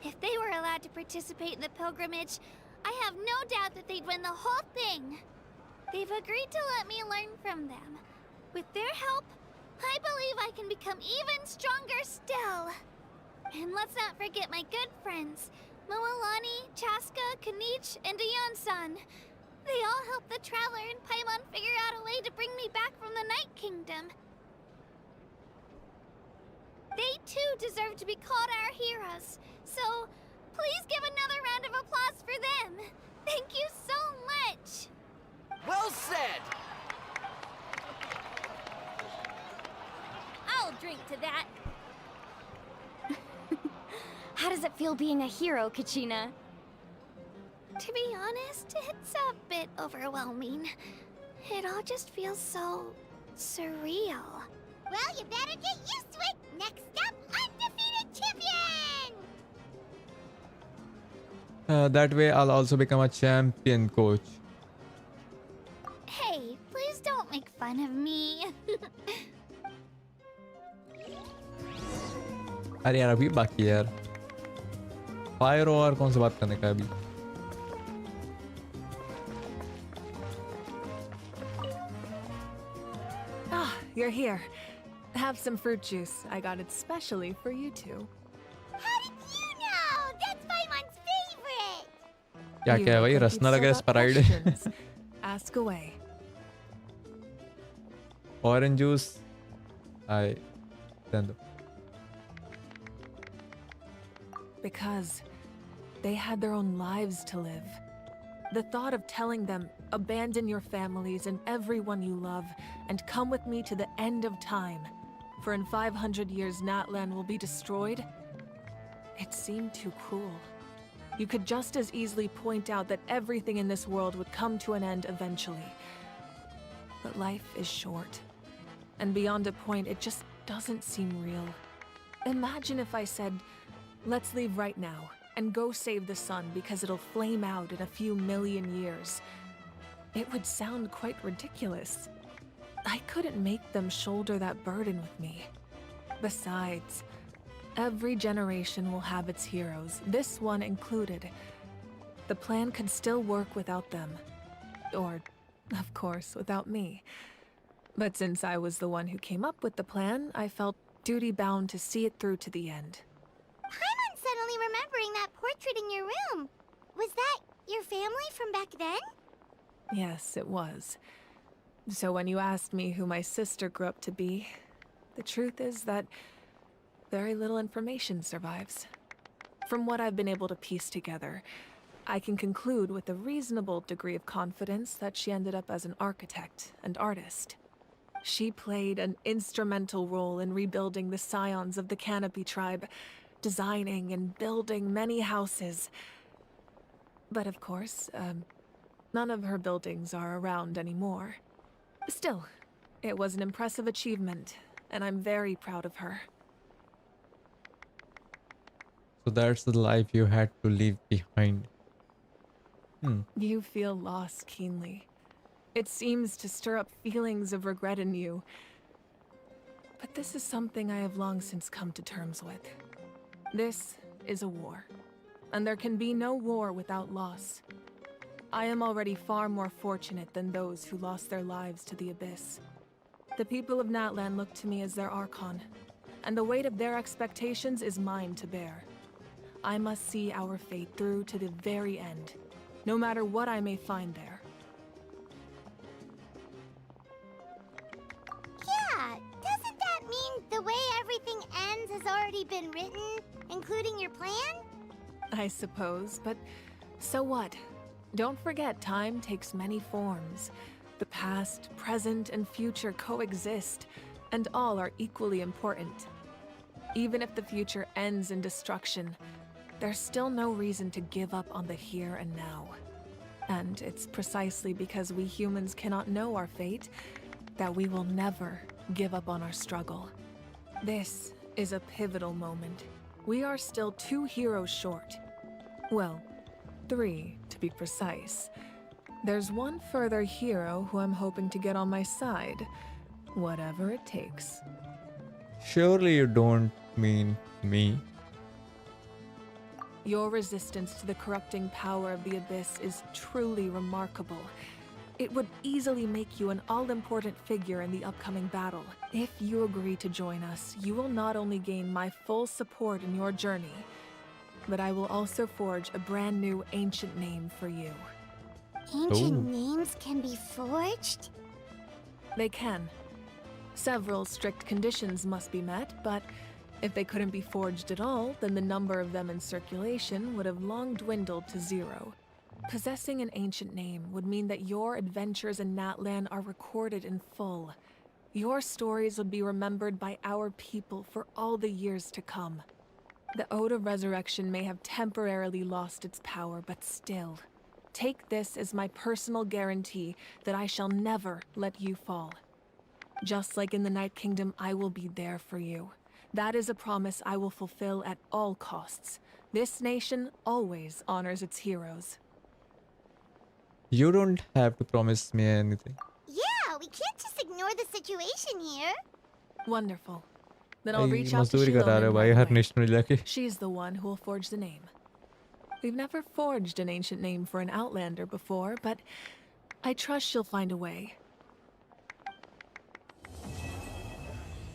If they were allowed to participate in the pilgrimage, I have no doubt that they'd win the whole thing. They've agreed to let me learn from them. With their help, I believe I can become even stronger still. And let's not forget my good friends, Moalani, Chaska, Kanich, and Dion-san. They all helped the Traveler and Paimon figure out a way to bring me back from the Night Kingdom. They too deserve to be called our heroes, so please give another round of applause for them. Thank you so much! Well said! I'll drink to that. How does it feel being a hero, Kachina? To be honest, it's a bit overwhelming. It all just feels so surreal. Well, you better get used to it! Next up, undefeated champion! That way I'll also become a champion, coach. Hey, please don't make fun of me. अरे यार अभी बाकी है यार fire और कौन सी बात करने का है अभी Ah, you're here. Have some fruit juice. I got it specially for you two. How did you know? That's Paimon's favorite! क्या क्या है भाई रसना लगा Sprite Ask away. Orange juice I then Because they had their own lives to live. The thought of telling them, abandon your families and everyone you love, and come with me to the end of time, for in 500 years Natlan will be destroyed, it seemed too cruel. You could just as easily point out that everything in this world would come to an end eventually. But life is short, and beyond a point, it just doesn't seem real. Imagine if I said, let's leave right now and go save the sun because it'll flame out in a few million years. It would sound quite ridiculous. I couldn't make them shoulder that burden with me. Besides, every generation will have its heroes, this one included. The plan could still work without them. Or, of course, without me. But since I was the one who came up with the plan, I felt duty-bound to see it through to the end. Paimon's suddenly remembering that portrait in your room. Was that your family from back then? Yes, it was. So when you asked me who my sister grew up to be, the truth is that very little information survives. From what I've been able to piece together, I can conclude with a reasonable degree of confidence that she ended up as an architect and artist. She played an instrumental role in rebuilding the scions of the Canopy tribe, designing and building many houses. But of course, none of her buildings are around anymore. Still, it was an impressive achievement, and I'm very proud of her. So that's the life you had to leave behind. You feel loss keenly. It seems to stir up feelings of regret in you. But this is something I have long since come to terms with. This is a war, and there can be no war without loss. I am already far more fortunate than those who lost their lives to the Abyss. The people of Natlan look to me as their Archon, and the weight of their expectations is mine to bear. I must see our fate through to the very end, no matter what I may find there. Yeah, doesn't that mean the way everything ends has already been written, including your plan? I suppose, but so what? Don't forget, time takes many forms. The past, present, and future coexist, and all are equally important. Even if the future ends in destruction, there's still no reason to give up on the here and now. And it's precisely because we humans cannot know our fate that we will never give up on our struggle. This is a pivotal moment. We are still 2 heroes short. Well, 3 to be precise. There's one further hero who I'm hoping to get on my side, whatever it takes. Surely you don't mean me. Your resistance to the corrupting power of the Abyss is truly remarkable. It would easily make you an all-important figure in the upcoming battle. If you agree to join us, you will not only gain my full support in your journey, but I will also forge a brand new ancient name for you. Ancient names can be forged? They can. Several strict conditions must be met, but if they couldn't be forged at all, then the number of them in circulation would have long dwindled to 0. Possessing an ancient name would mean that your adventures in Natlan are recorded in full. Your stories would be remembered by our people for all the years to come. The Ode of Resurrection may have temporarily lost its power, but still, take this as my personal guarantee that I shall never let you fall. Just like in the Night Kingdom, I will be there for you. That is a promise I will fulfill at all costs. This nation always honors its heroes. You don't have to promise me anything. Yeah, we can't just ignore the situation here. Wonderful. Then I'll भाई reach out to मजदूरी करा रहे Shiloh हो भाई right हर away. Nation में जाके. She's the one who will forge the name. We've never forged an ancient name for an Outlander before, but I trust she'll find a way.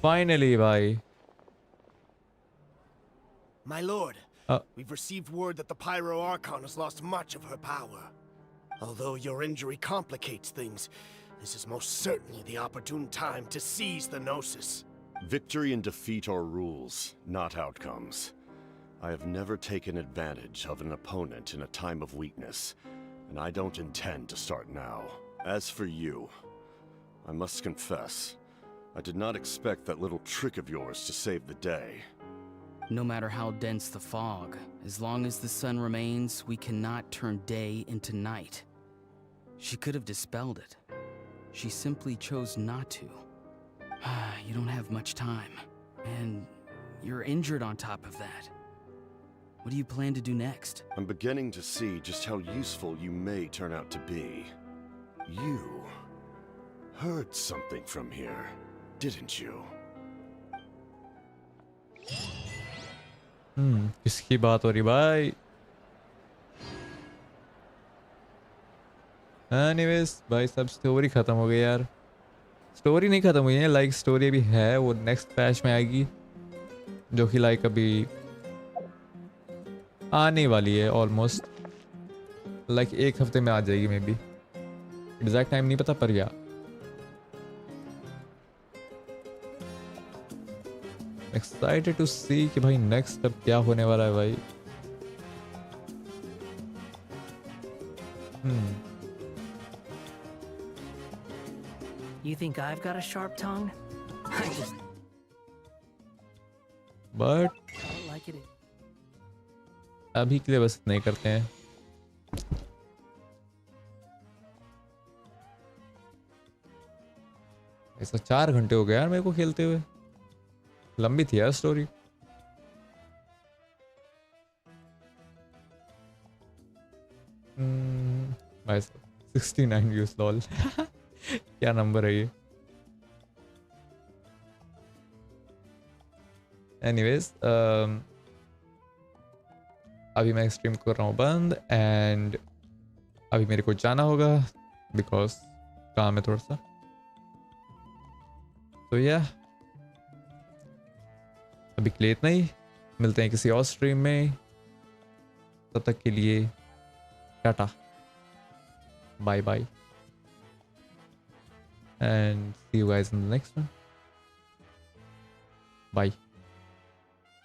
Finally, भाई. My lord, we've received word that the Pyro Archon has lost much of her power. Although your injury complicates things, this is most certainly the opportune time to seize the Gnosis. Victory and defeat are rules, not outcomes. I have never taken advantage of an opponent in a time of weakness, and I don't intend to start now. As for you, I must confess, I did not expect that little trick of yours to save the day. No matter how dense the fog, as long as the sun remains, we cannot turn day into night. She could have dispelled it. She simply chose not to. You don't have much time, and you're injured on top of that. What do you plan to do next? I'm beginning to see just how useful you may turn out to be. You heard something from here, didn't you? किसकी बात हो रही भाई? Anyways, भाई सब story खत्म हो गई यार. स्टोरी नहीं खत्म हुई है, लाइक स्टोरी अभी है, वो नेक्स्ट पैच में आएगी, जो कि लाइक अभी आने वाली है ऑलमोस्ट. लाइक 1 हफ्ते में आ जाएगी मे बी. एग्जैक्ट टाइम नहीं पता पर या. एक्साइटेड टू सी कि भाई नेक्स्ट अब क्या होने वाला है भाई. You think I've got a sharp tongue? I just but don't like it. अभी के लिए बस नहीं करते हैं. ऐसा 4 घंटे हो गए यार मेरे को खेलते हुए. लंबी थी यार स्टोरी. भाई 69 व्यूज लॉल. क्या नंबर है ये. एनीवेज अभी मैं स्ट्रीम कर रहा हूँ बंद, एंड अभी मेरे को जाना होगा बिकॉज काम है थोड़ा सा. तो या अभी के लिए इतना ही. मिलते हैं किसी और स्ट्रीम में. तब तक के लिए टाटा, bye bye, and see you guys in the next one. Bye.